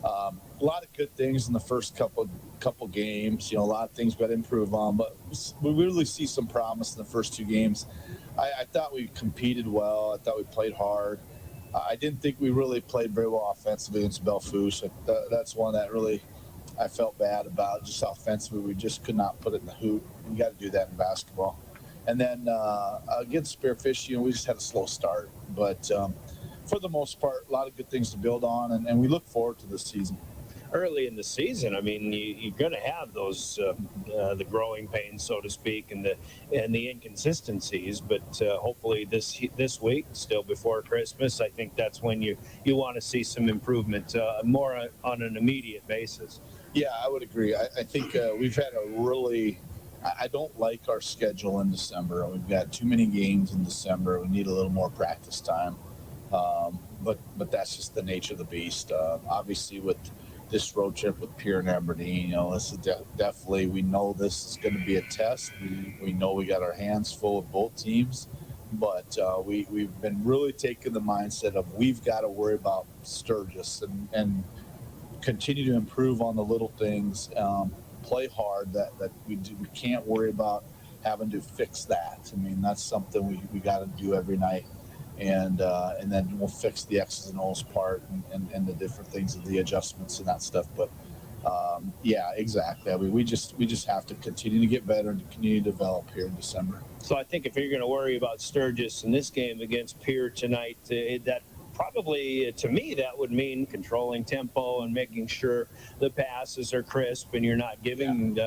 a lot of good things in the first couple games, a lot of things we got to improve on, but we really see some promise in the first 2 games. I thought we competed well. I thought we played hard. I didn't think we really played very well offensively against Belfouche. That's one that really I felt bad about. Just offensively, we just could not put it in the hoop. We got to do that in basketball. And then against Spearfish, we just had a slow start. But for the most part, a lot of good things to build on, and we look forward to this season. Early in the season, I mean, you're going to have those the growing pains, so to speak, and the inconsistencies. But hopefully this week, still before Christmas, I think that's when you want to see some improvement, more on an immediate basis. Yeah, I would agree. I think we've had a really. I don't like our schedule in December. We've got too many games in December. We need a little more practice time. But that's just the nature of the beast. Obviously, with this road trip with Pierre and Aberdeen, this is definitely, we know this is going to be a test. We know we got our hands full with both teams, but we've been really taking the mindset of we've got to worry about Sturgis and continue to improve on the little things, play hard. That we can't worry about having to fix that. I mean, that's something we got to do every night. And then we'll fix the X's and O's part and the different things of the adjustments and that stuff. But yeah, exactly. I mean, we just have to continue to get better and continue to develop here in December. So I think if you're going to worry about Sturgis in this game against Pierre tonight, that probably, to me, that would mean controlling tempo and making sure the passes are crisp and you're not giving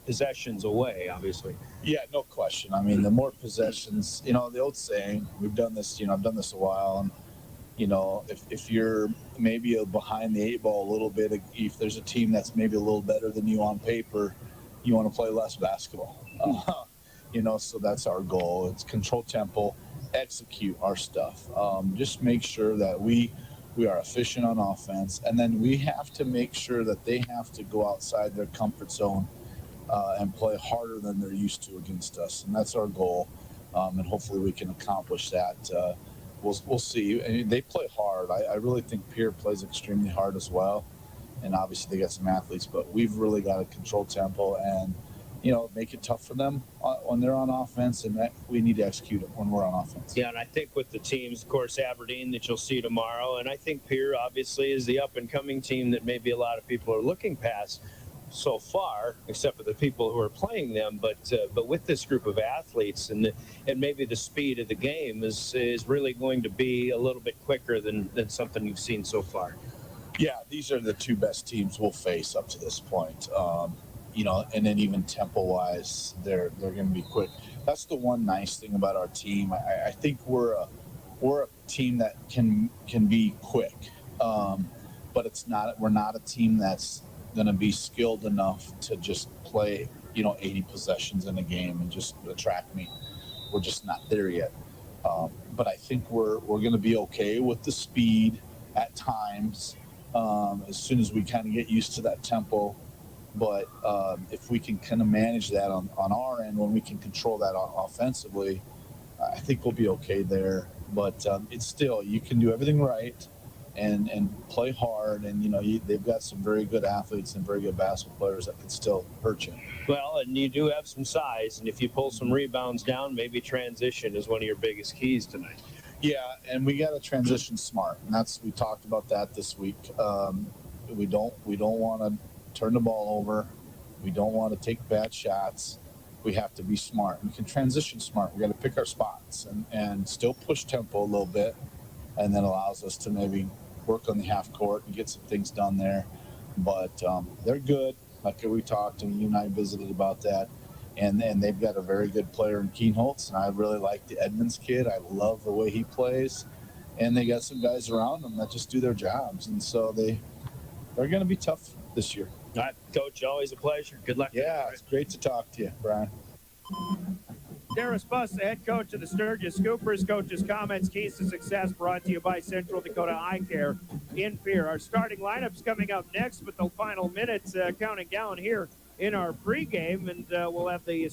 possessions away, obviously. Yeah, no question. I mean, the more possessions, the old saying, we've done this, I've done this a while, and, if you're maybe behind the 8 ball a little bit, if there's a team that's maybe a little better than you on paper, you want to play less basketball. So that's our goal. It's control tempo, execute our stuff. Just make sure that we are efficient on offense, and then we have to make sure that they have to go outside their comfort zone and play harder than they're used to against us, and that's our goal. And hopefully we can accomplish that. We'll see. I mean, they play hard. I really think Pierre plays extremely hard as well, and obviously they got some athletes, but we've really got to control tempo and make it tough for them when they're on offense, and that we need to execute it when we're on offense. Yeah, and I think with the teams, of course, Aberdeen that you'll see tomorrow, and I think Pierre obviously is the up-and-coming team that maybe a lot of people are looking past so far, except for the people who are playing them. But with this group of athletes and maybe the speed of the game is really going to be a little bit quicker than something you've seen so far. Yeah, these are the 2 best teams we'll face up to this point. And then even tempo-wise, they're going to be quick. That's the one nice thing about our team. I think we're a team that can be quick, but we're not a team that's going to be skilled enough to just play 80 possessions in a game and just attract me. We're just not there yet. But I think we're going to be okay with the speed at times as soon as we kind of get used to that tempo. But if we can kind of manage that on our end, when we can control that offensively, I think we'll be okay there. But it's still, you can do everything right and play hard. And, they've got some very good athletes and very good basketball players that can still hurt you. Well, and you do have some size. And if you pull some rebounds down, maybe transition is one of your biggest keys tonight. Yeah, and we got to transition smart. And we talked about that this week. We don't want to turn the ball over. We don't want to take bad shots. We have to be smart. We can transition smart. We got to pick our spots and still push tempo a little bit, and then allows us to maybe work on the half court and get some things done there. But they're good. Like we talked, and you and I visited about that. And they've got a very good player in Keenholz, and I really like the Edmonds kid. I love the way he plays. And they got some guys around them that just do their jobs. And so they're going to be tough this year. All right, Coach, always a pleasure. Good luck. Yeah, it's great to talk to you, Brian. Darius Buss, the head coach of the Sturgis Scoopers. Coach's comments, keys to success, brought to you by Central Dakota Eye Care in Pierre. Our starting lineups coming up next with the final minutes counting down here in our pregame, and we'll have the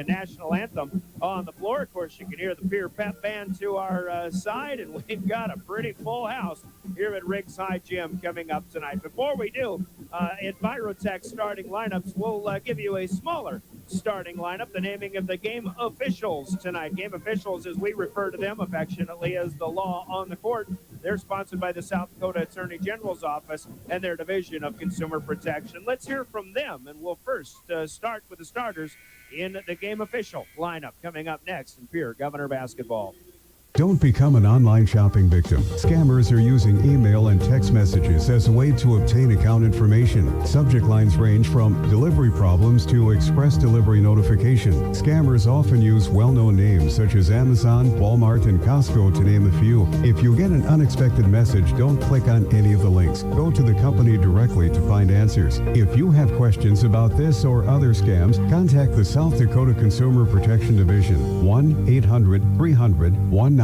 national anthem on the floor. Of course, you can hear the Pierre Pep Band to our side, and we've got a pretty full house here at Riggs High Gym coming up tonight. Before we do, Envirotech starting lineups, we'll give you a smaller starting lineup, the naming of the game officials tonight. Game officials, as we refer to them affectionately, as the law on the court. They're sponsored by the South Dakota Attorney General's Office and their Division of Consumer Protection. Let's hear from them, and we'll first start with the starters in the game official lineup coming up next in Pierre Governor basketball. Don't become an online shopping victim. Scammers are using email and text messages as a way to obtain account information. Subject lines range from delivery problems to express delivery notification. Scammers often use well-known names such as Amazon, Walmart, and Costco to name a few. If you get an unexpected message, don't click on any of the links. Go to the company directly to find answers. If you have questions about this or other scams, contact the South Dakota Consumer Protection Division, 1-800-300-1986.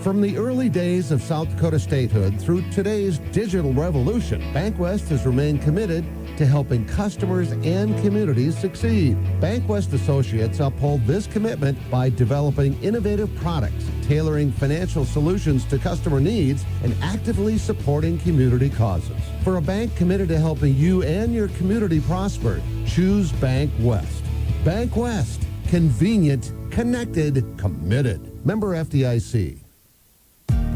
From the early days of South Dakota statehood through today's digital revolution, BankWest has remained committed to helping customers and communities succeed. BankWest Associates uphold this commitment by developing innovative products, tailoring financial solutions to customer needs, and actively supporting community causes. For a bank committed to helping you and your community prosper, choose BankWest. BankWest. Convenient, connected, committed. Member FDIC.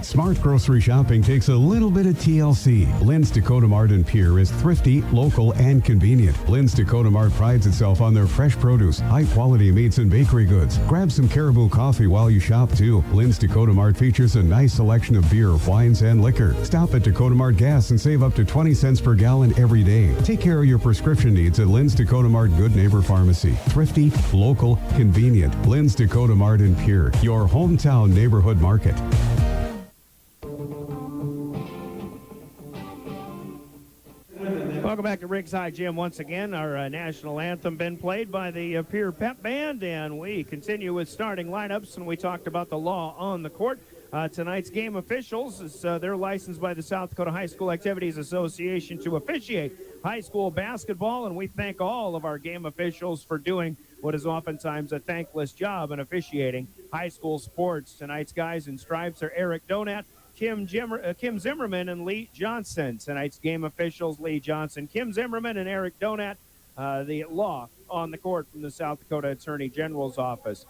Smart grocery shopping takes a little bit of TLC. Lynn's Dakota Mart in Pierre is thrifty, local, and convenient. Lynn's Dakota Mart prides itself on their fresh produce, high-quality meats, and bakery goods. Grab some Caribou coffee while you shop, too. Lynn's Dakota Mart features a nice selection of beer, wines, and liquor. Stop at Dakota Mart Gas and save up to 20 cents per gallon every day. Take care of your prescription needs at Lynn's Dakota Mart Good Neighbor Pharmacy. Thrifty, local, convenient. Lynn's Dakota Mart in Pierre, your hometown neighborhood market. Welcome back to Riggs High Gym once again. Our national anthem been played by the Pierre Pep Band, and we continue with starting lineups, and we talked about the law on the court. Tonight's game officials, is, they're licensed by the South Dakota High School Activities Association to officiate high school basketball, and we thank all of our game officials for doing what is oftentimes a thankless job in officiating high school sports. Tonight's guys in stripes are Eric Donat, Kim Zimmerman, and Lee Johnson. Tonight's game officials, Lee Johnson, Kim Zimmerman, and Eric Donat. The law on the court from the South Dakota Attorney General's Office.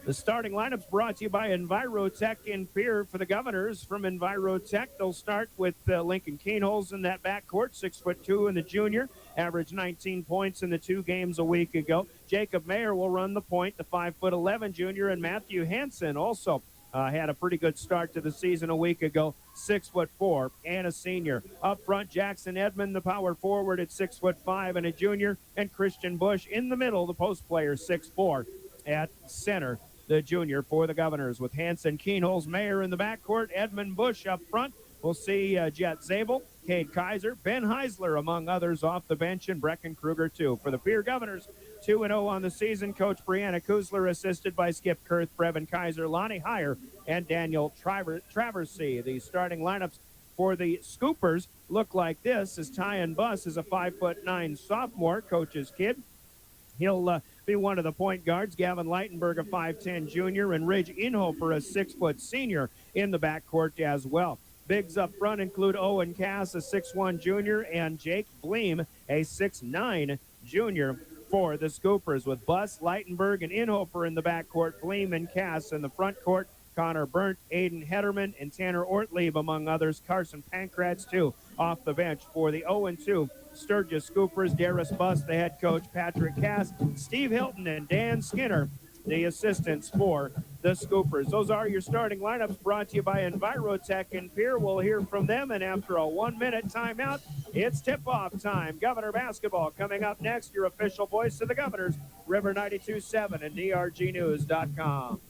The starting lineup's brought to you by Envirotech in Pierre. For the Governors from Envirotech, they'll start with Lincoln Keenholz in that backcourt, 6'2" in the junior, averaged 19 points in the 2 games a week ago. Jacob Mayer will run the point, the 5'11" junior, and Matthew Hansen also had a pretty good start to the season a week ago, 6'4" and a senior. Up front, Jackson Edmond, the power forward at 6'5" and a junior, and Christian Bush in the middle, the post player, 6'4" at center, the junior for the Governors. With Hansen, Keenholz, Mayer in the backcourt, Edmund, Bush up front. We'll see Jet Zabel, Cade Kaiser, Ben Heisler, among others, off the bench, and Brecken Kruger, too. For the Pierre Governors, 2-0 on the season. Coach Brianna Kuzler, assisted by Skip Kurth, Brevin Kaiser, Lonnie Heyer, and Daniel Traversey. The starting lineups for the Scoopers look like this, as Tyan Buss is a 5'9" sophomore, coach's kid. He'll be one of the point guards. Gavin Leitenberg, a 5'10" junior, and Ridge Inhofer, a 6' senior, in the backcourt as well. Bigs up front include Owen Cass, a 6'1" junior, and Jake Bleem, a 6'9" junior for the Scoopers. With Buss, Leitenberg, and Inhofer in the backcourt, Bleem and Cass in the front court, Connor Burnt, Aiden Hederman, and Tanner Ortlieb, among others. Carson Pankratz, too, off the bench for the 0-2 Sturgis Scoopers. Darius Buss, the head coach, Patrick Cass, Steve Hilton, and Dan Skinner the assistants for the Scoopers. Those are your starting lineups, brought to you by Envirotech and Pierre. We'll hear from them, and after a 1-minute timeout, it's tip-off time. Governor basketball coming up next. Your official voice of the Governors, River 92.7 and DRGnews.com.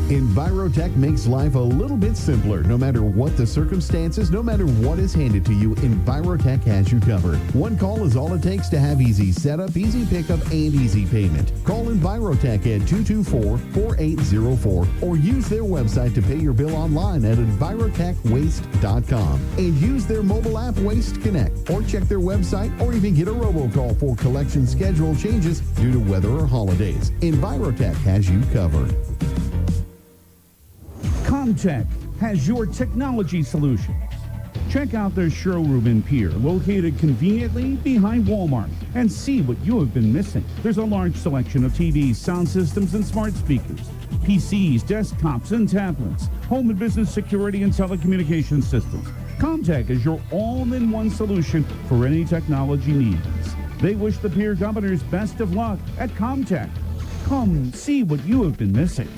Envirotech makes life a little bit simpler. No matter what the circumstances, no matter what is handed to you, Envirotech has you covered. One call is all it takes to have easy setup, easy pickup, and easy payment. Call Envirotech at 224-4804 or use their website to pay your bill online at envirotechwaste.com. And use their mobile app Waste Connect, or check their website, or even get a robocall for collection schedule changes due to weather or holidays. Envirotech has you covered. Comtech has your technology solutions. Check out their showroom in Pierre, located conveniently behind Walmart, and see what you have been missing. There's a large selection of TVs, sound systems, and smart speakers, PCs, desktops, and tablets, home and business security and telecommunications systems. Comtech is your all-in-one solution for any technology needs. They wish the Pierre Governors best of luck at Comtech. Come see what you have been missing.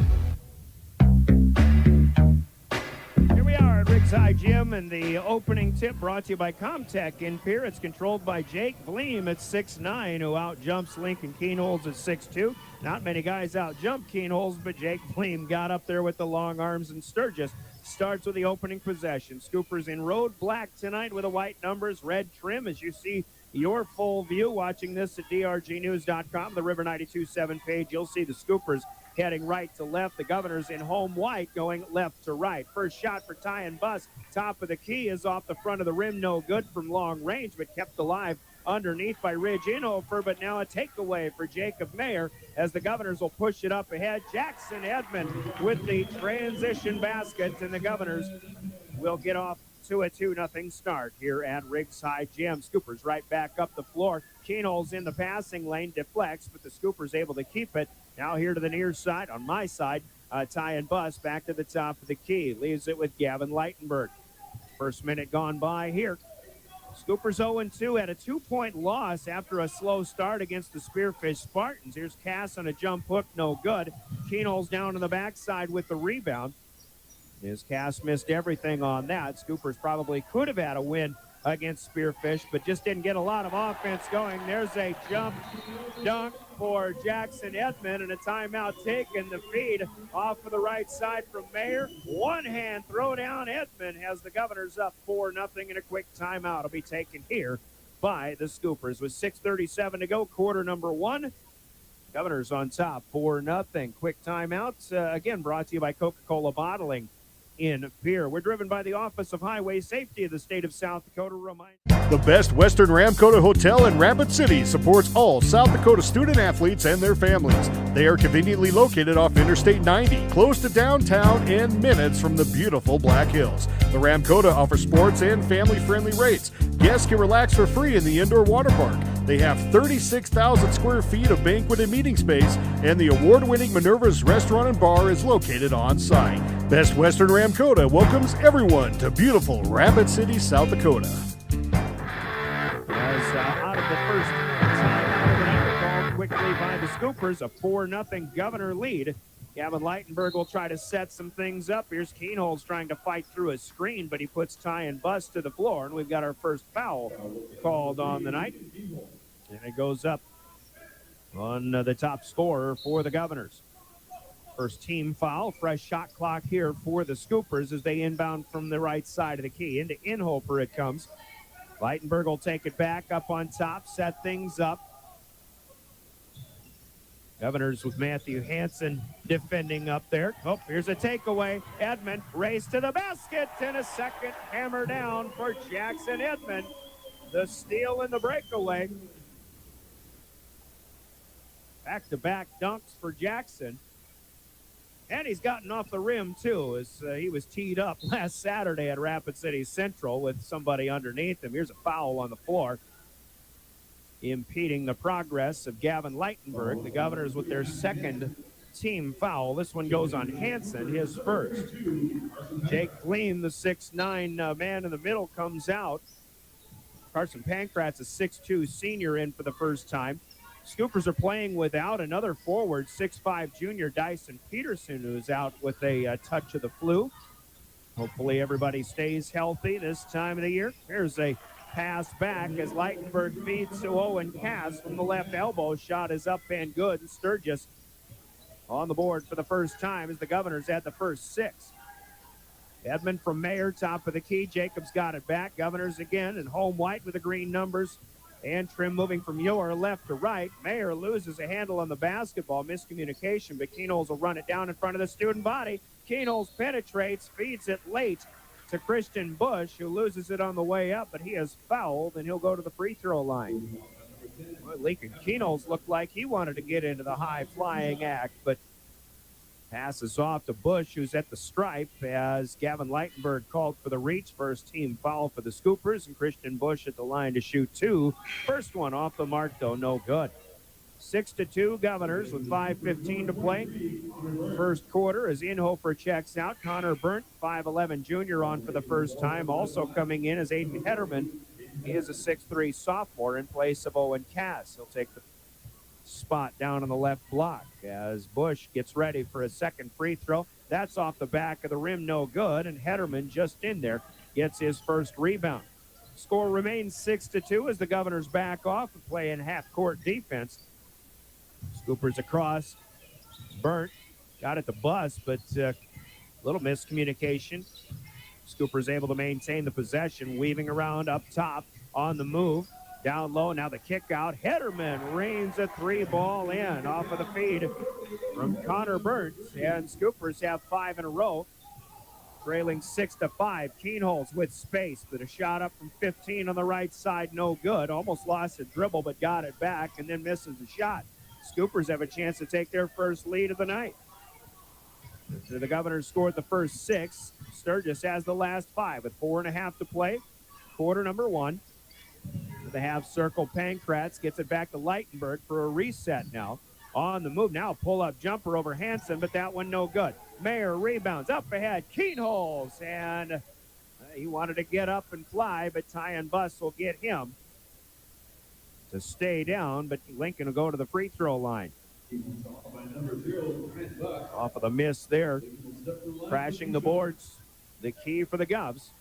Riggs High Gym, and the opening tip brought to you by Comtech in Pierre. It's controlled by Jake Vleem at 6'9", who out-jumps Lincoln Keenholz at 6'2". Not many guys out-jump Keenholz, but Jake Vleem got up there with the long arms, and Sturgis starts with the opening possession. Scoopers in road black tonight with the white numbers, red trim, as you see your full view watching this at drgnews.com, the River 92.7 page. You'll see the Scoopers heading right to left. The Governors in home white going left to right. First shot for Ty and Bus. Top of the key is off the front of the rim. No good from long range, but kept alive underneath by Ridge Inhofer. But now a takeaway for Jacob Mayer as the Governors will push it up ahead. Jackson Edmond with the transition basket, and the Governors will get off to a 2-0 start here at Riggs High Gym. Scoopers right back up the floor. Keenholz in the passing lane, deflects, but the Scoopers able to keep it. Now here to the near side, on my side, Ty and Bus back to the top of the key. Leaves it with Gavin Leitenberg. First minute gone by here. Scoopers 0-2 had a 2-point loss after a slow start against the Spearfish Spartans. Here's Cass on a jump hook, no good. Keenholz down on the backside with the rebound. As Cass missed everything on that. Scoopers probably could have had a win against Spearfish, but just didn't get a lot of offense going. There's a jump dunk for Jackson Edmond, and a timeout taken. The feed off of the right side from Mayer. One hand throw down. Edmond has the Governors up 4-0, and a quick timeout will be taken here by the Scoopers with 6:37 to go, quarter number one. Governors on top 4-0. Quick timeouts, again brought to you by Coca-Cola Bottling in Pierre. We're driven by the Office of Highway Safety of the state of South Dakota. The Best Western Ramkota Hotel in Rapid City supports all South Dakota student athletes and their families. They are conveniently located off Interstate 90, close to downtown and minutes from the beautiful Black Hills. The Ramkota offers sports and family-friendly rates. Guests can relax for free in the indoor water park. They have 36,000 square feet of banquet and meeting space, and the award-winning Minerva's Restaurant and Bar is located on site. Best Western Ramkota welcomes everyone to beautiful Rapid City, South Dakota. As out of the first timeout of the night, called quickly by the Scoopers, a 4-0 Governor lead. Gavin Leitenberg will try to set some things up. Here's Keenholz trying to fight through a screen, but he puts Ty and Bus to the floor, and we've got our first foul called on the night. And it goes up on the top scorer for the Governors. First team foul, fresh shot clock here for the Scoopers as they inbound from the right side of the key. Into Inhofer it comes. Leitenberg will take it back up on top, set things up. Governors with Matthew Hansen defending up there. Oh, here's a takeaway. Edmond race to the basket, and a second hammer down for Jackson Edmond. The steal and the breakaway. Back-to-back dunks for Jackson. And he's gotten off the rim, too, as he was teed up last Saturday at Rapid City Central with somebody underneath him. Here's a foul on the floor, impeding the progress of Gavin Leitenberg. The Governors with their second team foul. This one goes on Hansen, his first. Jake Vleem, the 6'9" man in the middle, comes out. Carson Pankratz, a 6'2" senior, in for the first time. Scoopers are playing without another forward, 6'5" junior Dyson Peterson, who's out with a touch of the flu. Hopefully everybody stays healthy this time of the year. Here's a pass back as Leitenberg feeds to Owen Cass from the left elbow. Shot is up and good. And Sturgis on the board for the first time as the Governors had the first 6. Edmond from Mayer, top of the key. Jacobs got it back. Governors again, and home white with the green numbers. And Trim moving from Muir left to right. Mayer loses a handle on the basketball. Miscommunication, but Keenholz will run it down in front of the student body. Keenholz penetrates, feeds it late to Christian Bush, who loses it on the way up, but he is fouled, and he'll go to the free throw line. Well, Lincoln Keenholz looked like he wanted to get into the high-flying act, but passes off to Bush, who's at the stripe, as Gavin Leitenberg called for the reach. First team foul for the Scoopers, and Christian Bush at the line to shoot 2. First one off the mark, though, no good. 6-2 Governors with 5:15 to play. First quarter as Inhofer checks out. Connor Burnt, 5'11" junior, on for the first time. Also coming in is Aiden Hederman. He is a 6'3" sophomore in place of Owen Cass. He'll take the spot down on the left block as Bush gets ready for a second free throw. That's off the back of the rim, no good, and Hederman just in there gets his first rebound. Score remains 6-2 as the Governors back off and play in half-court defense. Scoopers across. Burnt got at the bus, but a little miscommunication. Scoopers able to maintain the possession, weaving around up top on the move. Down low, now the kick out. Hederman reigns a 3-ball in off of the feed from Connor Burnt, and Scoopers have 5 in a row, trailing 6-5. Keenholz with space, but a shot up from 15 on the right side, no good. Almost lost a dribble, but got it back, and then misses the shot. Scoopers have a chance to take their first lead of the night. So the Governors scored the first 6. Sturgis has the last 5 with 4.5 to play. Quarter number 1. The half circle, Pankratz gets it back to Leitenberg for a reset now. On the move now, pull-up jumper over Hansen, but that one no good. Mayer rebounds up ahead, Keenholz, and he wanted to get up and fly, but Ty and Buss will get him to stay down, but Lincoln will go to the free throw line. Off of the miss there, crashing the boards, the key for the Govs.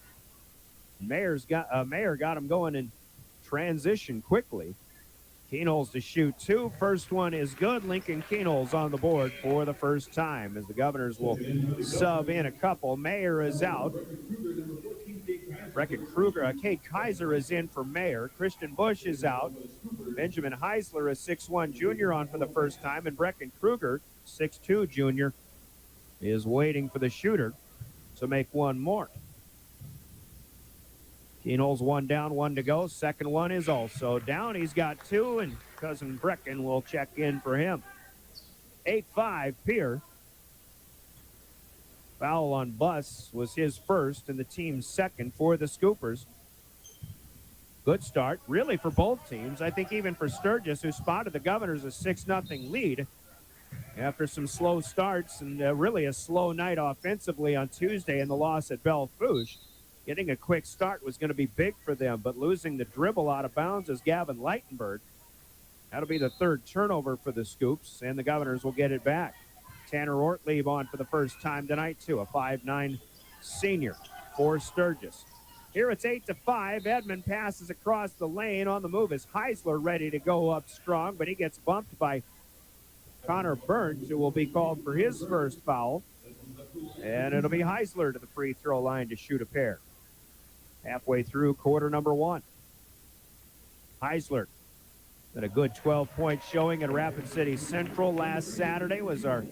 Mayer got him going in transition quickly. Keenholz to shoot 2. First one is good. Lincoln Keenholz on the board for the first time as the Governors will sub in a couple. Mayer is out. Brecken Kruger, Cade Kaiser is in for Mayer. Christian Bush is out. Benjamin Heisler, a 6'1" junior, on for the first time, and Brecken Kruger, 6'2" junior, is waiting for the shooter to make one more. Keenholz 1 down, 1 to go. Second one is also down. He's got 2, and cousin Brecken will check in for him. 8-5 Pierre. Foul on Buss was his first and the team's second for the Scoopers. Good start, really, for both teams. I think even for Sturgis, who spotted the Governors a 6-0 lead after some slow starts and really a slow night offensively on Tuesday in the loss at Belle-Fourche. Getting a quick start was going to be big for them, but losing the dribble out of bounds is Gavin Leitenberg. That'll be the third turnover for the Scoops, and the Governors will get it back. Tanner Ortlieb on for the first time tonight, too, a 5'9" senior for Sturgis. Here it's 8-5. Edmond passes across the lane. On the move is Heisler, ready to go up strong, but he gets bumped by Connor Burnt, who will be called for his first foul. And it'll be Heisler to the free throw line to shoot a pair. Halfway through quarter number 1. Heisler had a good 12-point showing at Rapid City Central last Saturday, was our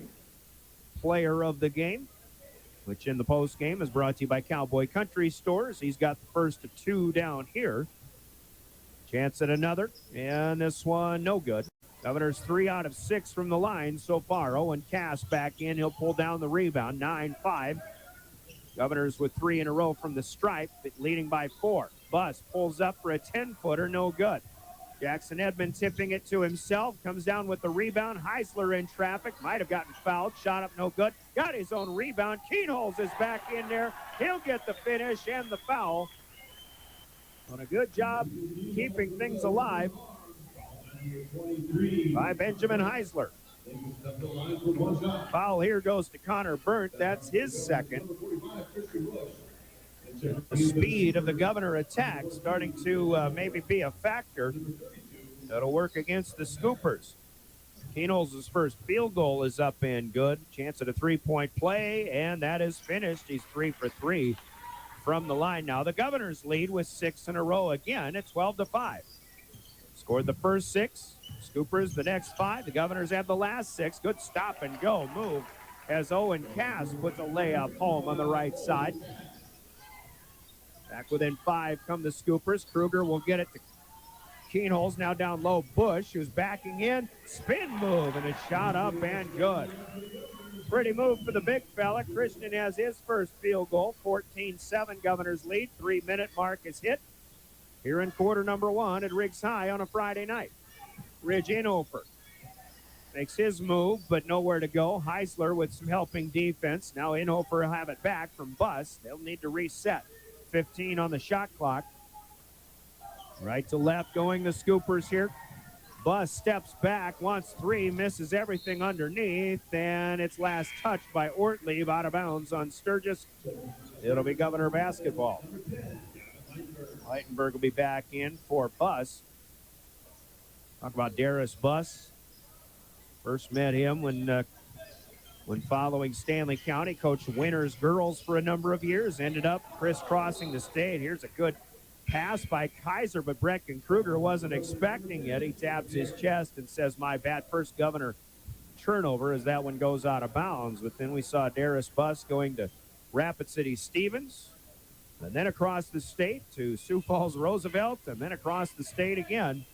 player of the game, which in the post game is brought to you by Cowboy Country Stores. He's got the first of 2 down here. Chance at another, and this one no good. Governors 3 out of 6 from the line so far. Owen Cass back in. He'll pull down the rebound. 9-5. Governors with 3 in a row from the stripe, leading by 4. Buss pulls up for a 10-footer. No good. Jackson Edmond tipping it to himself. Comes down with the rebound. Heisler in traffic. Might have gotten fouled. Shot up no good. Got his own rebound. Keenholz is back in there. He'll get the finish and the foul. On a good job keeping things alive. by Benjamin Heisler. Foul here goes to Connor Burnt. That's his second. The speed of the Governor attack starting to maybe be a factor that'll work against the Scoopers. Keenholz' first field goal is up and good. Chance at a three-point play, and that is finished. He's 3 for 3 from the line now. The Governors lead with 6 in a row again at 12-5. Scored the first 6. Scoopers the next 5. The Governors have the last 6. Good stop-and-go move as Owen Cass puts a layup home on the right side. Back within 5 come the Scoopers. Kruger will get it to Keenholz, now down low. Bush, who's backing in. Spin move, and a shot up and good. Pretty move for the big fella. Christian has his first field goal. 14-7 Governors lead. 3-minute mark is hit here in quarter number 1 at Riggs High on a Friday night. Ridge Inhofer makes his move, but nowhere to go. Heisler with some helping defense. Now Inhofer will have it back from Buss. They'll need to reset. 15 on the shot clock. Right to left going the Scoopers here. Buss steps back, wants 3, misses everything underneath, and it's last touched by Ortlieb out of bounds on Sturgis. It'll be Governor basketball. Leitenberg will be back in for Buss. Talk about Darius Buss. First met him when following Stanley County. Coached Winners girls for a number of years. Ended up crisscrossing the state. Here's a good pass by Kaiser, but Brecken Kruger wasn't expecting it. He taps his chest and says, my bad. First Governor turnover as that one goes out of bounds. But then we saw Darius Buss going to Rapid City Stevens, and then across the state to Sioux Falls Roosevelt, and then across the state again.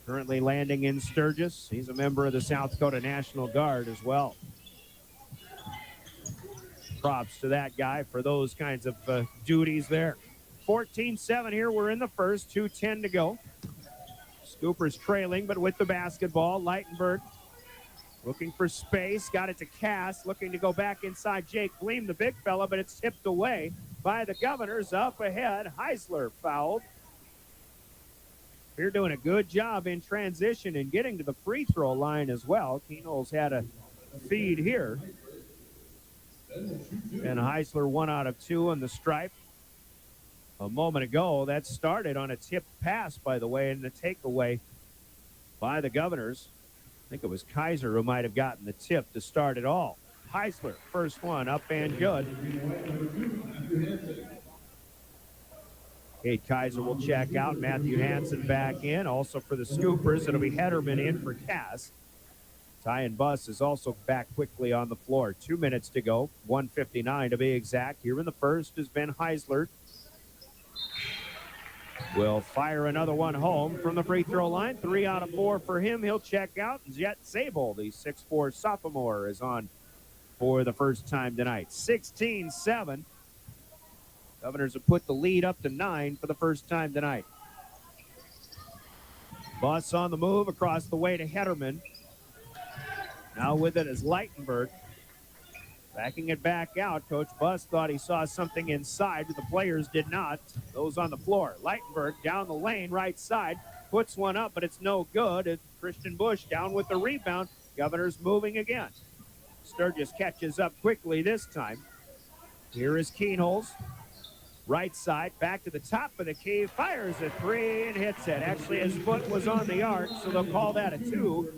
Currently landing in Sturgis. He's a member of the South Dakota National Guard as well. Props to that guy for those kinds of duties there. 14-7 here. We're in the first. 2:10 to go. Scoopers trailing, but with the basketball. Leitenberg looking for space. Got it to Cass. Looking to go back inside Jake Bleem, the big fella, but it's tipped away by the Governors. Up ahead, Heisler fouled. They're doing a good job in transition and getting to the free throw line as well. Keenholz had a feed here. And Heisler 1 out of 2 on the stripe. A moment ago, that started on a tipped pass, by the way, and the takeaway by the Governors. I think it was Kaiser who might have gotten the tip to start it all. Heisler, first one, up and good. Kate Kaiser will check out. Matthew Hansen back in. Also for the Scoopers, it'll be Hederman in for Cass. Tyan Buss is also back quickly on the floor. 2 minutes to go. 1:59 to be exact. Here in the first has been Heisler. Will fire another one home from the free throw line. 3 out of 4 for him. He'll check out. Jet Zabel, the 6'4 sophomore, is on for the first time tonight. 16-7. Governors have put the lead up to 9 for the first time tonight. Buss on the move across the way to Hederman. Now with it is Leitenberg. Backing it back out. Coach Buss thought he saw something inside, but the players did not. Those on the floor. Leitenberg down the lane, right side. Puts one up, but it's no good. It's Christian Bush down with the rebound. Governors moving again. Sturgis catches up quickly this time. Here is Keenholz. Right side, back to the top of the key, fires a 3 and hits it. Actually, his foot was on the arc, so they'll call that a 2.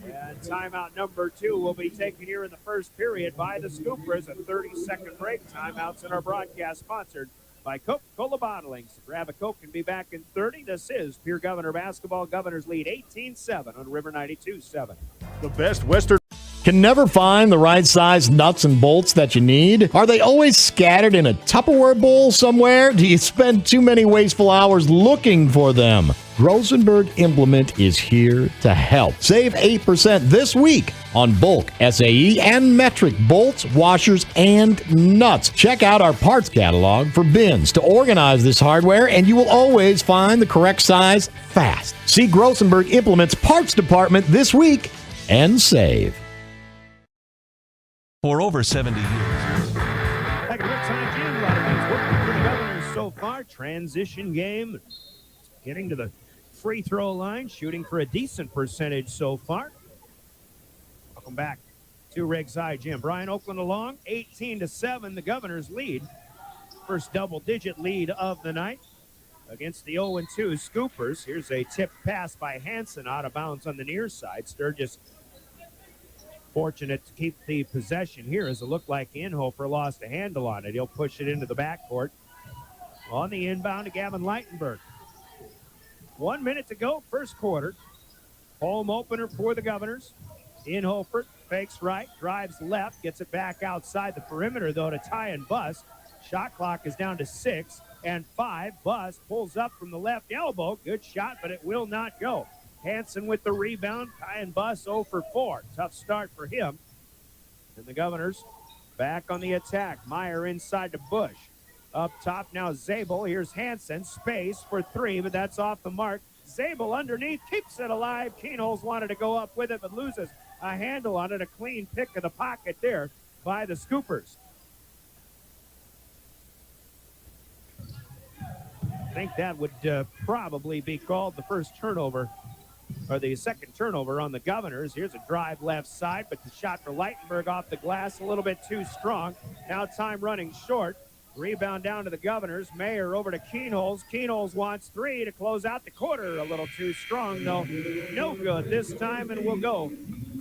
And timeout number 2 will be taken here in the first period by the Scoopers. A 30-second break. Timeouts in our broadcast sponsored by Coca-Cola Bottling. So grab a Coke and be back in 30. This is Pierre Governor basketball. Governors lead 18-7 on River 92.7. The best Western. Can never find the right size nuts and bolts that you need? Are they always scattered in a Tupperware bowl somewhere? Do you spend too many wasteful hours looking for them? Rosenberg Implement is here to help. Save 8% this week on bulk SAE and metric bolts, washers, and nuts. Check out our parts catalog for bins to organize this hardware, and you will always find the correct size fast. See Rosenberg Implement's parts department this week and save. For over 70 years. Back at time, Jim, a lot of things working for the Governors so far. Transition game. Getting to the free throw line, shooting for a decent percentage so far. Welcome back to Riggs High Gym. Brian Oakland along, 18-7, the Governors lead. First double-digit lead of the night against the 0-2 Scoopers. Here's a tipped pass by Hansen out of bounds on the near side. Sturgis fortunate to keep the possession here as it looked like Inhofer lost a handle on it. He'll push it into the backcourt. On the inbound to Gavin Leitenberg. 1 minute to go, first quarter. Home opener for the Governors. Inhofer fakes right, drives left, gets it back outside the perimeter, though, to Tyan Buss. Shot clock is down to 6 and 5. Buss pulls up from the left elbow. Good shot, but it will not go. Hansen with the rebound. Tyan Buss 0 for 4. Tough start for him. And the Governors back on the attack. Meyer inside to Bush. Up top now Zabel. Here's Hansen. Space for 3, but that's off the mark. Zabel underneath, keeps it alive. Keenholz wanted to go up with it, but loses a handle on it. A clean pick of the pocket there by the Scoopers. I think that would probably be called the first turnover, or the second turnover on the Governors. Here's a drive left side, but the shot for Leitenberg off the glass a little bit too strong. Now time running short. Rebound down to the Governors. Mayer over to Keenholz. Keenholz wants 3 to close out the quarter. A little too strong, though. No good this time, and we'll go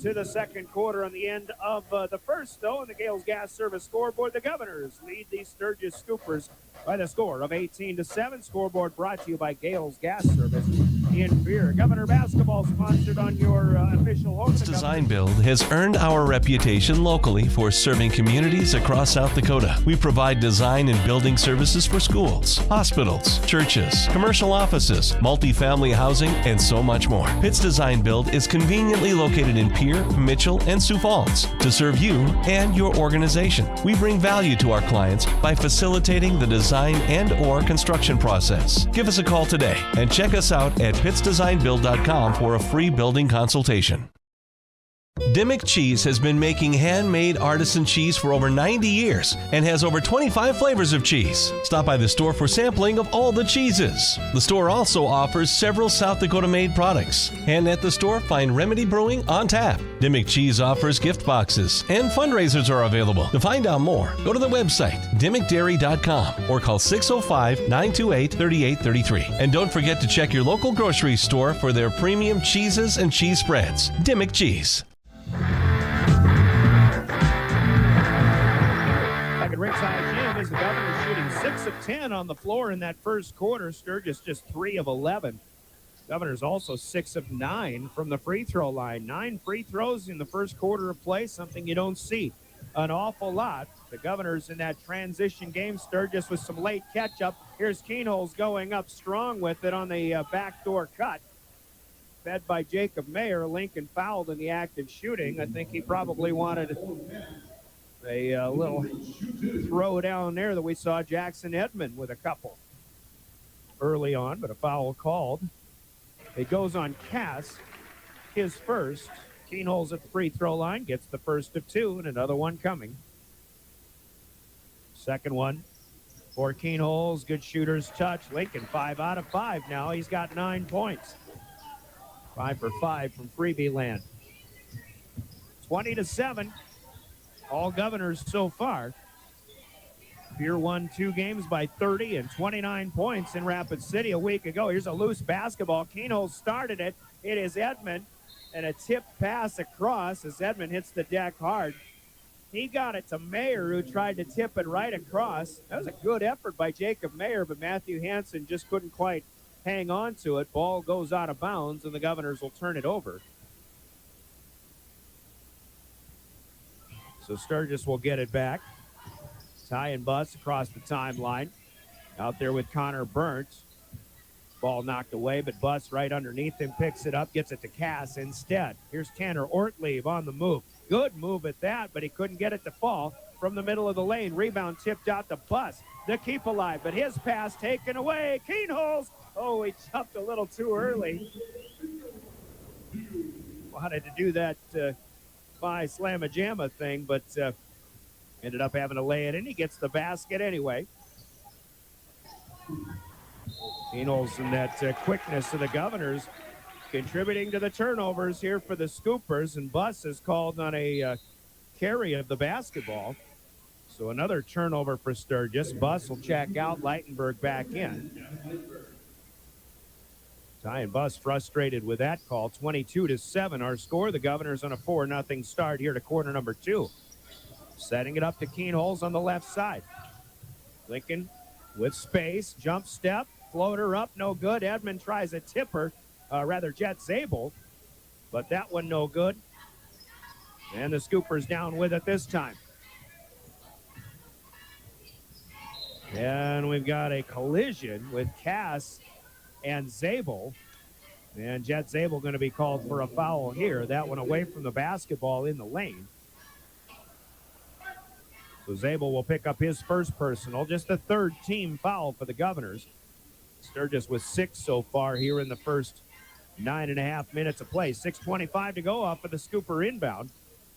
to the second quarter on the end of the first, though. On the Gales Gas Service scoreboard, the Governors lead the Sturgis Scoopers by the score of 18-7. Scoreboard brought to you by Gales Gas Service in Pierre. Governor basketball sponsored on your official home. Design Build has earned our reputation locally for serving communities across South Dakota. We provide design and building services for schools, hospitals, churches, commercial offices, multifamily housing, and so much more. Pitts Design Build is conveniently located in Pierre, Mitchell, and Sioux Falls to serve you and your organization. We bring value to our clients by facilitating the design and/or construction process. Give us a call today and check us out at pittsdesignbuild.com for a free building consultation. Dimmick Cheese has been making handmade artisan cheese for over 90 years and has over 25 flavors of cheese. Stop by the store for sampling of all the cheeses. The store also offers several South Dakota-made products. And at the store, find Remedy Brewing on tap. Dimmick Cheese offers gift boxes, and fundraisers are available. To find out more, go to the website, dimmickdairy.com, or call 605-928-3833. And don't forget to check your local grocery store for their premium cheeses and cheese spreads. Dimmick Cheese. Back at Riggs High Gym as the Governors shooting 6 of 10 on the floor in that first quarter. Sturgis just 3 of 11. Governors also 6 of 9 from the free throw line. 9 free throws in the first quarter of play, something you don't see an awful lot. The Governors in that transition game. Sturgis with some late catch-up. Here's Keenholz going up strong with it on the backdoor cut. Fed by Jacob Mayer. Lincoln fouled in the act of shooting. I think he probably wanted a little throw down there that we saw Jackson Edmond with a couple early on, but a foul called. It goes on Cass, his first. Keenholz at the free throw line, gets the first of 2, and another one coming. Second one for Keenholz. Good shooter's touch. Lincoln 5 out of 5 now. He's got 9 points. 5 for 5 from freebie land. 20-7. All Governors so far. Pierre won 2 games by 30 and 29 points in Rapid City a week ago. Here's a loose basketball. Keenholz started it. It is Edmond, and a tip pass across as Edmond hits the deck hard. He got it to Mayer, who tried to tip it right across. That was a good effort by Jacob Mayer, but Matthew Hansen just couldn't quite hang on to it. Ball goes out of bounds, and the Governors will turn it over. So Sturgis will get it back. Tyan Buss across the timeline. Out there with Connor Burns. Ball knocked away, but Buss right underneath him picks it up, gets it to Cass instead. Here's Tanner Ortlieb on the move. Good move at that, but he couldn't get it to fall from the middle of the lane. Rebound tipped out to Buss. The keep alive, but his pass taken away. Keenholz. Oh, he jumped a little too early. Wanted to do that by slam-a-jamma thing, but ended up having to lay it in. He gets the basket anyway. Enos and that quickness of the Governors contributing to the turnovers here for the Scoopers, and Buss is called on a carry of the basketball. So another turnover for Sturgis. Buss will check out, Leitenberg back in. Ty and Buss frustrated with that call. 22-7 our score. The Governors on a 4-0 start here to quarter number 2. Setting it up to Keenholz on the left side. Lincoln with space, jump step, floater up, no good. Edmond tries a tipper, Jet Zabel, but that one no good. And the Scoopers down with it this time. And we've got a collision with Cass and Zabel. And Jet Zabel going to be called for a foul here. That one away from the basketball in the lane. So Zabel will pick up his first personal, just the third team foul for the Governors. Sturgis with 6 so far here in the first 9.5 minutes of play. 6:25 to go off of the Scooper inbound.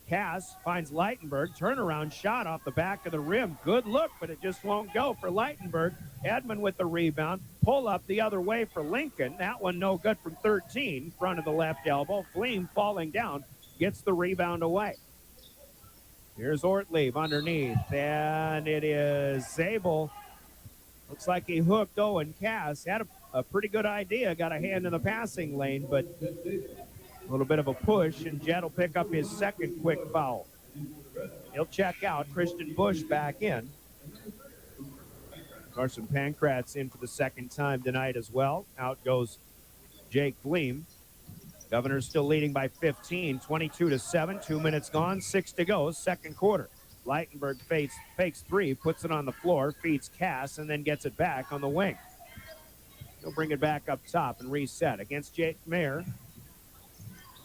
Cass finds Leitenberg, turnaround shot off the back of the rim. Good look, but it just won't go for Leitenberg. Edmond with the rebound. Pull up the other way for Lincoln. That one no good from 13, front of the left elbow. Fleem falling down, gets the rebound away. Here's Ortlieb underneath, and it is Zabel. Looks like he hooked Owen Cass. Had a pretty good idea, got a hand in the passing lane, but a little bit of a push, and Jet will pick up his second quick foul. He'll check out. Christian Bush back in. Carson Pankratz in for the second time tonight as well. Out goes Jake Fleem. Governors still leading by 15, 22-7. 2 minutes gone, 6 to go, second quarter. Leitenberg fakes 3, puts it on the floor, feeds Cass, and then gets it back on the wing. He'll bring it back up top and reset against Jake Mayer.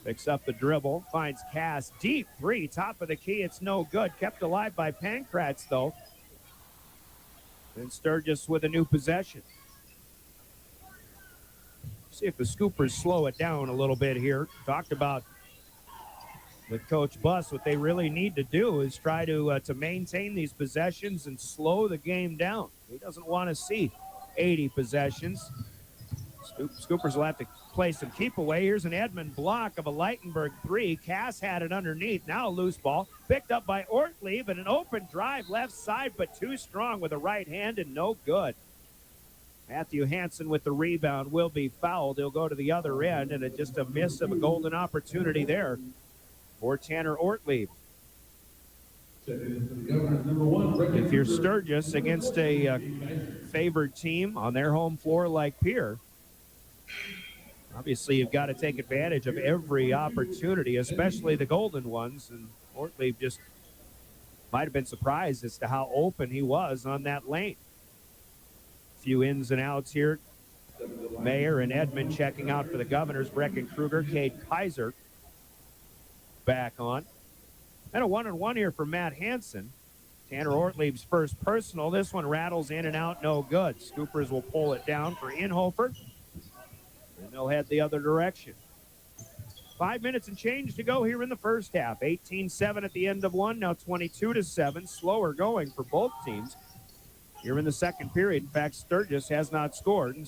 Picks up the dribble, finds Cass, deep 3, top of the key, it's no good. Kept alive by Pankratz, though. And Sturgis with a new possession. See if the Scoopers slow it down a little bit here. Talked about with Coach Buss, what they really need to do is try to maintain these possessions and slow the game down. He doesn't want to see 80 possessions. Scoopers will have to play some keep away. Here's an Edmond block of a Leitenberg 3. Cass had it underneath. Now a loose ball picked up by Ortlieb, and an open drive left side, but too strong with a right hand and no good. Matthew Hansen with the rebound will be fouled. He'll go to the other end, and it's just a miss of a golden opportunity there for Tanner Ortlieb. If you're Sturgis against a favored team on their home floor like Pierre, obviously you've got to take advantage of every opportunity, especially the golden ones, and Ortlieb just might have been surprised as to how open he was on that lane. Few ins and outs here. Mayer and Edmond checking out for the Governors. Brecken Kruger, Cade Kaiser back on. And a 1-on-1 here for Matt Hansen. Tanner Ortlieb's first personal. This one rattles in and out, no good. Scoopers will pull it down for Inhofer, and they'll head the other direction. 5 minutes and change to go here in the first half. 18-7 at the end of one, now 22-7. Slower going for both teams here in the second period. In fact, Sturgis has not scored in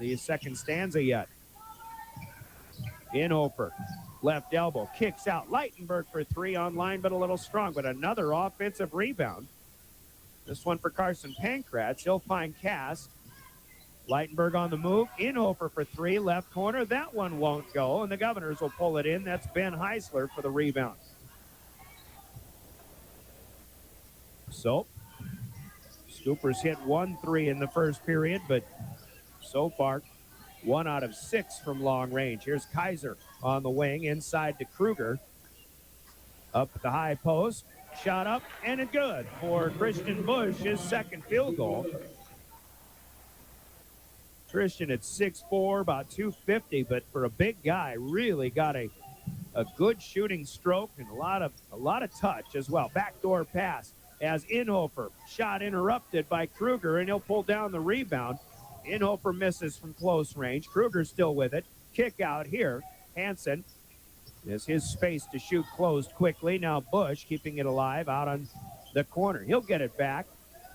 the second stanza yet. Inhofer, left elbow, kicks out. Leitenberg for 3 on line, but a little strong. But another offensive rebound. This one for Carson Pankratz. He'll find Cass. Leitenberg on the move. Inhofer for 3, left corner. That one won't go, and the Governors will pull it in. That's Ben Heisler for the rebound. So, Scoopers hit 1 3 in the first period, but so far, 1 out of 6 from long range. Here's Kaiser on the wing, inside to Kruger. Up at the high post, shot up, and it's good for Christian Bush, his second field goal. Christian at 6'4", about 250, but for a big guy, really got a good shooting stroke and a lot of touch as well. Backdoor pass as Inhofer, shot interrupted by Kruger, and he'll pull down the rebound. Inhofer misses from close range. Kruger still with it. Kick out here. Hansen is his space to shoot closed quickly. Now Bush keeping it alive out on the corner. He'll get it back.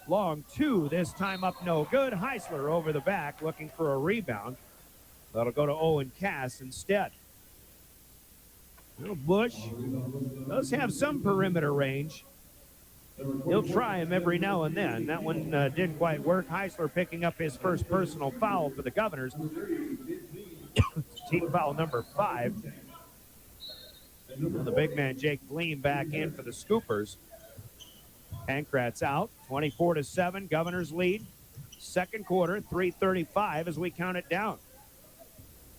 Long two, this time up no good. Heisler over the back looking for a rebound. That'll go to Owen Cass instead. Little Bush does have some perimeter range. He'll try him every now and then. That one didn't quite work. Heisler picking up his first personal foul for the Governors. Team foul number 5. And the big man Jake Gleam back in for the Scoopers. Pankratz out, 24-7. Governors lead. Second quarter, 3:35 as we count it down.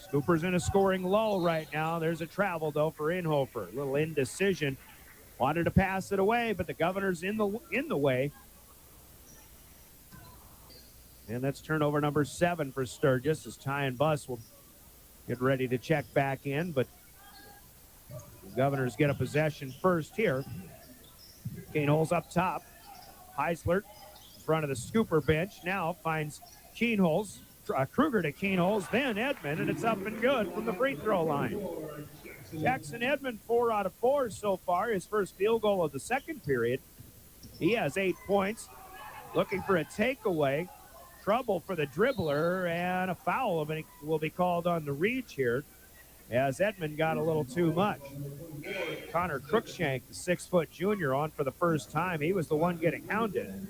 Scoopers in a scoring lull right now. There's a travel, though, for Inhofer. A little indecision. Wanted to pass it away, but the Governors in the way. And that's turnover number 7 for Sturgis as Ty and Buss will get ready to check back in, but the Governors get a possession first here. Keenholz up top. Heisler in front of the Scooper bench. Now finds Keenholz. Kruger to Keenholz, then Edmond, and it's up and good from the free throw line. Jackson Edmond, 4 out of 4 so far. His first field goal of the second period. He has 8 points. Looking for a takeaway. Trouble for the dribbler, and a foul will be called on the reach here as Edmond got a little too much. Connor Cruikshank, the 6-foot junior, on for the first time. He was the one getting hounded.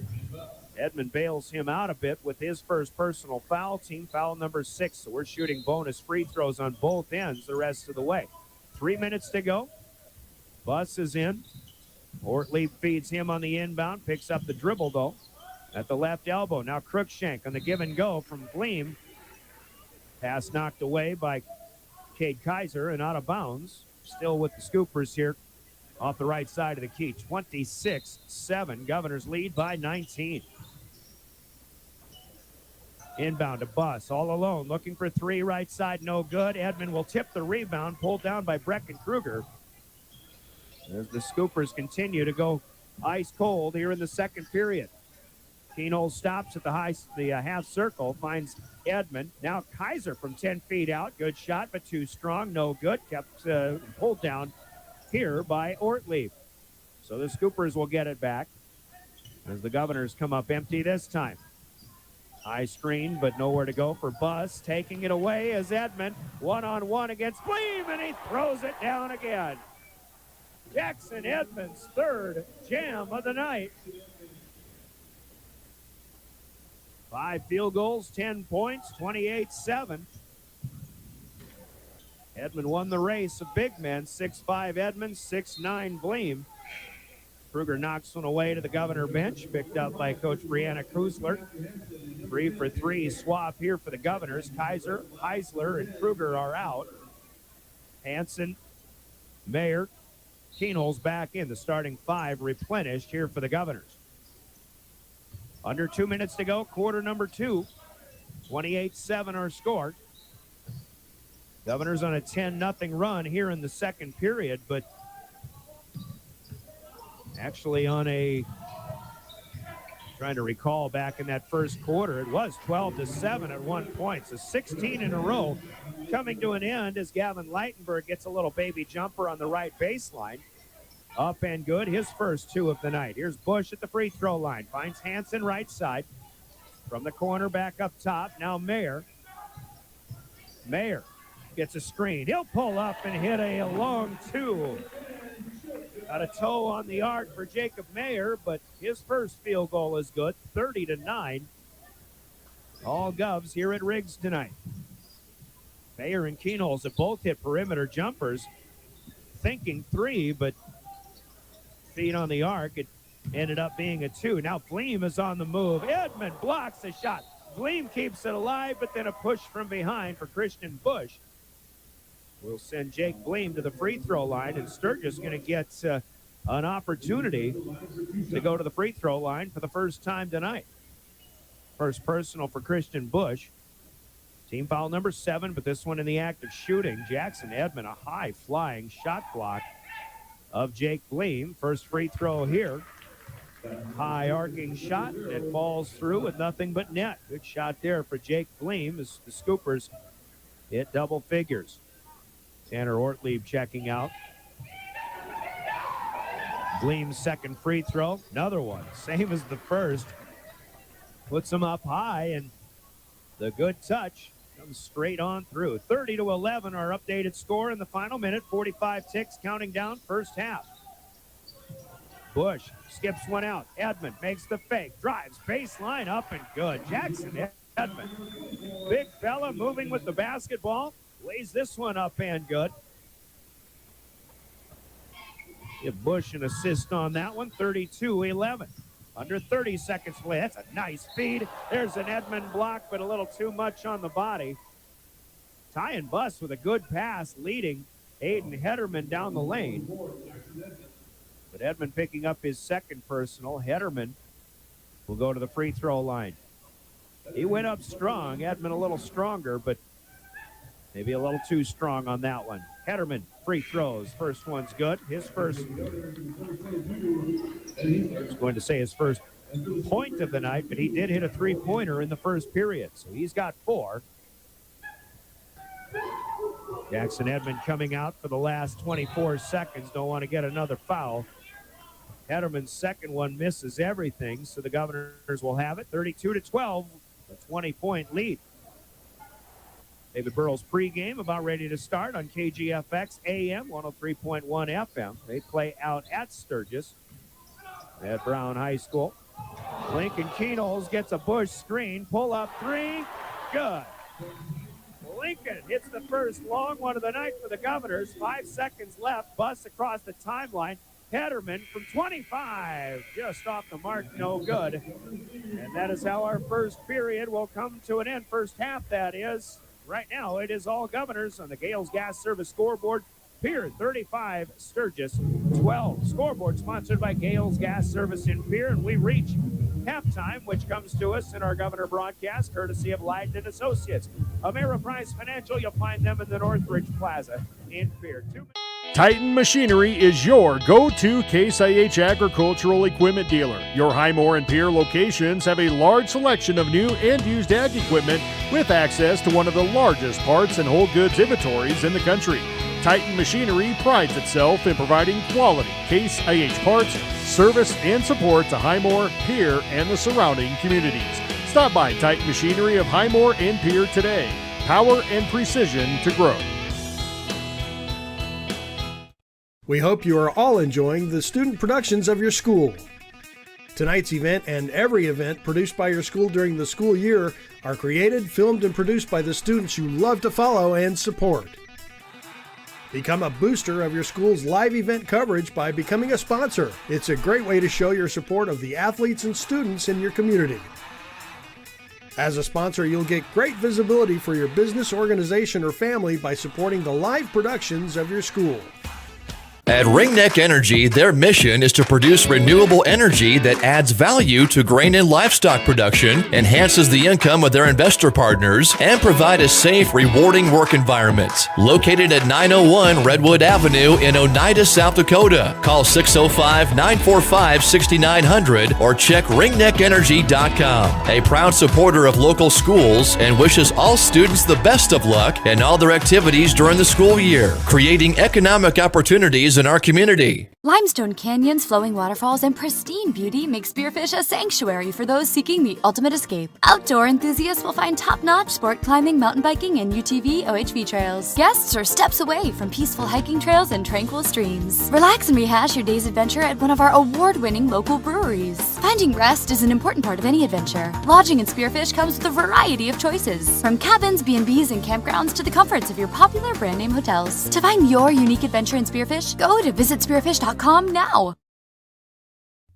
Edmond bails him out a bit with his first personal foul, team foul number 6. So we're shooting bonus free throws on both ends the rest of the way. 3 minutes to go. Buss is in. Ortlieb feeds him on the inbound, picks up the dribble, though, at the left elbow. Now Cruikshank on the give and go from Gleam. Pass knocked away by Cade Kaiser and out of bounds. Still with the Scoopers here off the right side of the key. 26-7. Governors lead by 19. Inbound to Buss, all alone, looking for 3, right side, no good. Edmond will tip the rebound, pulled down by Brecken Kruger. As the Scoopers continue to go ice cold here in the second period. Keenholz stops at the half circle, finds Edmond. Now Kaiser from 10 feet out. Good shot, but too strong, no good. Kept pulled down here by Ortlieb. So the Scoopers will get it back as the Governors come up empty this time. High screen, but nowhere to go for Buss. Taking it away is Edmond. One-on-one against Gleam, and he throws it down again. Jackson Edmond's third jam of the night. 5 field goals, 10 points, 28-7. Edmond won the race of big men. 6'5" Edmond, 6'9" Gleam. Kruger knocks one away to the Governor bench, picked up by Coach Brianna Kusler. 3 for 3 swap here for the Governors. Kaiser, Heisler, and Kruger are out. Hansen, Mayer, Keenholz back in. The starting 5 replenished here for the Governors. Under 2 minutes to go, quarter number 2. 28-7 our score. Governors on a 10-0 run here in the second period, but actually on a, trying to recall back in that first quarter, it was 12-7 at one point. So 16 in a row coming to an end as Gavin Leitenberg gets a little baby jumper on the right baseline. Up and good, his first 2 of the night. Here's Bush at the free throw line. Finds Hansen right side. From the corner back up top. Now Mayer. Mayer gets a screen. He'll pull up and hit a long 2. Got a toe on the arc for Jacob Mayer, but his first field goal is good. 30-9. All Govs here at Riggs tonight. Mayer and Keenholz have both hit perimeter jumpers. Thinking 3, but feet on the arc. It ended up being a 2. Now Gleam is on the move. Edmond blocks the shot. Gleam keeps it alive, but then a push from behind for Christian Bush. We'll send Jake Gleam to the free throw line, and Sturgis going to get an opportunity to go to the free throw line for the first time tonight. First personal for Christian Bush. Team foul number 7, but this one in the act of shooting. Jackson Edmond, a high-flying shot block of Jake Gleam. First free throw here. High arcing shot that falls through with nothing but net. Good shot there for Jake Gleam as the Scoopers hit double figures. Tanner Ortlieb checking out. Gleam's second free throw. Another one. Same as the first. puts them up high, and the good touch comes straight on through. 30-11, our updated score in the final minute. 45 ticks counting down first half. Bush skips one out. Edmond makes the fake, drives baseline up and good. Jackson Edmond, big fella moving with the basketball, lays this one up and good. Give Bush an assist on that one. 32-11. Under 30 seconds to play. That's a nice feed. There's an Edmond block, but a little too much on the body. Ty and Buss with a good pass, leading Aiden Hederman down the lane. But Edmond picking up his second personal. Hederman will go to the free throw line. He went up strong. Edmond a little stronger, but maybe a little too strong on that one. Hederman, free throws. First one's good. His first, I was going to say his first point of the night, but he did hit a three-pointer in the first period, so he's got 4. Jackson Edmond coming out for the last 24 seconds. Don't want to get another foul. Hederman's second one misses everything, so the Governors will have it. 32-12, a 20-point lead. David Burrell's pregame about ready to start on KGFX AM 103.1 FM. They play out at Sturgis at Brown High School. Lincoln Keenholz gets a Bush screen. Pull up 3. Good. Lincoln hits the first long one of the night for the Governors. 5 seconds left. Bus across the timeline. Hederman from 25. Just off the mark. No good. And that is how our first period will come to an end. First half, that is. Right now, it is all Governors on the Gales Gas Service scoreboard. Pierre 35, Sturgis 12. Scoreboard sponsored by Gales Gas Service in Pierre, and we reach halftime, which comes to us in our Governor broadcast, courtesy of Leiden & Associates. Ameriprise Financial, you'll find them in the Northridge Plaza in Pierre. Titan Machinery is your go-to Case IH agricultural equipment dealer. Your Highmore and Pierre locations have a large selection of new and used ag equipment with access to one of the largest parts and whole goods inventories in the country. Titan Machinery prides itself in providing quality Case IH parts, service, and support to Highmore, Pierre, and the surrounding communities. Stop by Titan Machinery of Highmore and Pierre today. Power and precision to grow. We hope you are all enjoying the student productions of your school. Tonight's event and every event produced by your school during the school year are created, filmed, and produced by the students you love to follow and support. Become a booster of your school's live event coverage by becoming a sponsor. It's a great way to show your support of the athletes and students in your community. As a sponsor, you'll get great visibility for your business, organization, or family by supporting the live productions of your school. At Ringneck Energy, their mission is to produce renewable energy that adds value to grain and livestock production, enhances the income of their investor partners, and provide a safe, rewarding work environment. Located at 901 Redwood Avenue in Oneida, South Dakota. Call 605-945-6900 or check ringneckenergy.com. A proud supporter of local schools and wishes all students the best of luck in all their activities during the school year, creating economic opportunities in our community. Limestone canyons, flowing waterfalls, and pristine beauty make Spearfish a sanctuary for those seeking the ultimate escape. Outdoor enthusiasts will find top-notch sport climbing, mountain biking, and UTV OHV trails. Guests are steps away from peaceful hiking trails and tranquil streams. Relax and rehash your day's adventure at one of our award-winning local breweries. Finding rest is an important part of any adventure. Lodging in Spearfish comes with a variety of choices, from cabins, B&Bs, and campgrounds to the comforts of your popular brand-name hotels. To find your unique adventure in Spearfish, go to visitspearfish.com now.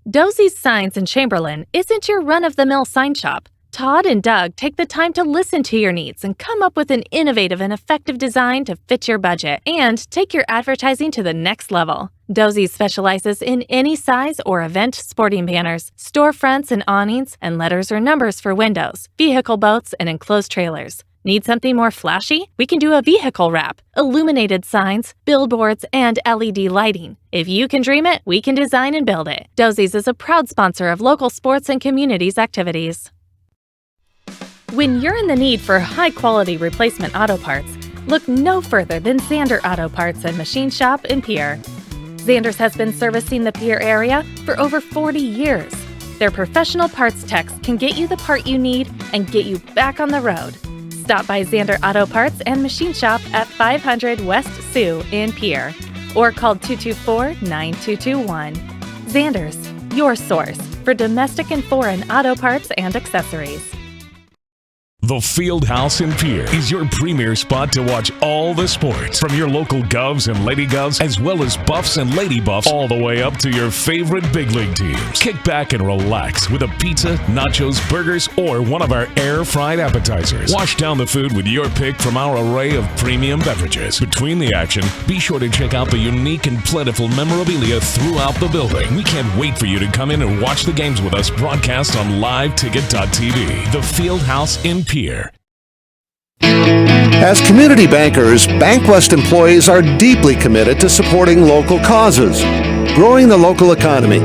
Dosey's Signs in Chamberlain isn't your run-of-the-mill sign shop. Todd and Doug take the time to listen to your needs and come up with an innovative and effective design to fit your budget and take your advertising to the next level. Dosey specializes in any size or event sporting banners, storefronts and awnings, and letters or numbers for windows, vehicle boats, and enclosed trailers. Need something more flashy? We can do a vehicle wrap, illuminated signs, billboards, and LED lighting. If you can dream it, we can design and build it. Dosey's is a proud sponsor of local sports and communities activities. When you're in the need for high-quality replacement auto parts, look no further than Zander Auto Parts and Machine Shop in Pierre. Zander's has been servicing the Pierre area for over 40 years. Their professional parts techs can get you the part you need and get you back on the road. Stop by Zander Auto Parts and Machine Shop at 500 West Sioux in Pierre or call 224-9221. Zander's, your source for domestic and foreign auto parts and accessories. The Fieldhouse in Pierre is your premier spot to watch all the sports, from your local Govs and Lady Govs, as well as Buffs and Lady Buffs, all the way up to your favorite big league teams. Kick back and relax with a pizza, nachos, burgers, or one of our air-fried appetizers. Wash down the food with your pick from our array of premium beverages. Between the action, be sure to check out the unique and plentiful memorabilia throughout the building. We can't wait for you to come in and watch the games with us broadcast on liveticket.tv. The Fieldhouse in Pierre. As community bankers, BankWest employees are deeply committed to supporting local causes, growing the local economy,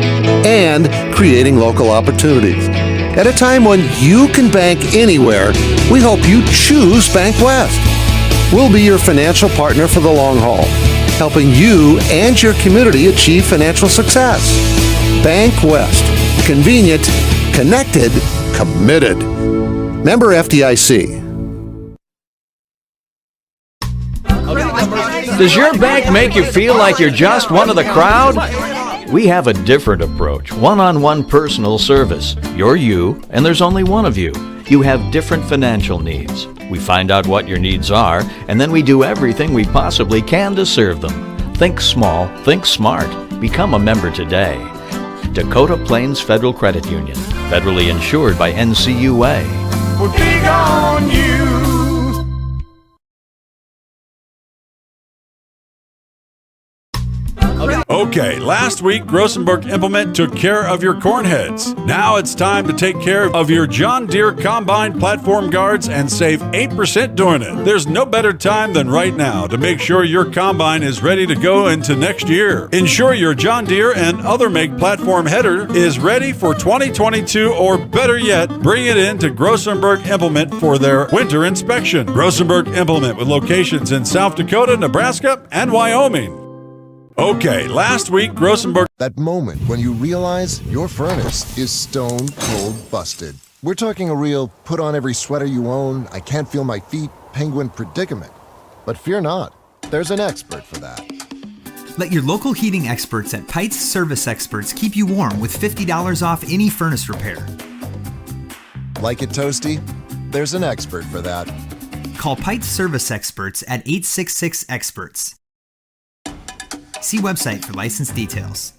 and creating local opportunities. At a time when you can bank anywhere, we hope you choose BankWest. We'll be your financial partner for the long haul, helping you and your community achieve financial success. BankWest. Convenient, connected, committed. Member FDIC. Does your bank make you feel like you're just one of the crowd? We have a different approach, one-on-one personal service. You're you, and there's only one of you. You have different financial needs. We find out what your needs are, and then we do everything we possibly can to serve them. Think small, think smart. Become a member today. Dakota Plains Federal Credit Union, federally insured by NCUA. We're big on you. Okay, last week Grossenberg Implement took care of your corn heads. Now it's time to take care of your John Deere Combine platform guards and save 8% doing it. There's no better time than right now to make sure your combine is ready to go into next year. Ensure your John Deere and other make platform header is ready for 2022, or better yet, bring it in to Grossenberg Implement for their winter inspection. Grossenberg Implement with locations in South Dakota, Nebraska, and Wyoming. Okay, last week, Grossenberg... That moment when you realize your furnace is stone cold busted. We're talking a real put on every sweater you own, I can't feel my feet, penguin predicament. But fear not, there's an expert for that. Let your local heating experts at Pites Service Experts keep you warm with $50 off any furnace repair. Like it toasty? There's an expert for that. Call Pites Service Experts at 866-EXPERTS. See website for license details.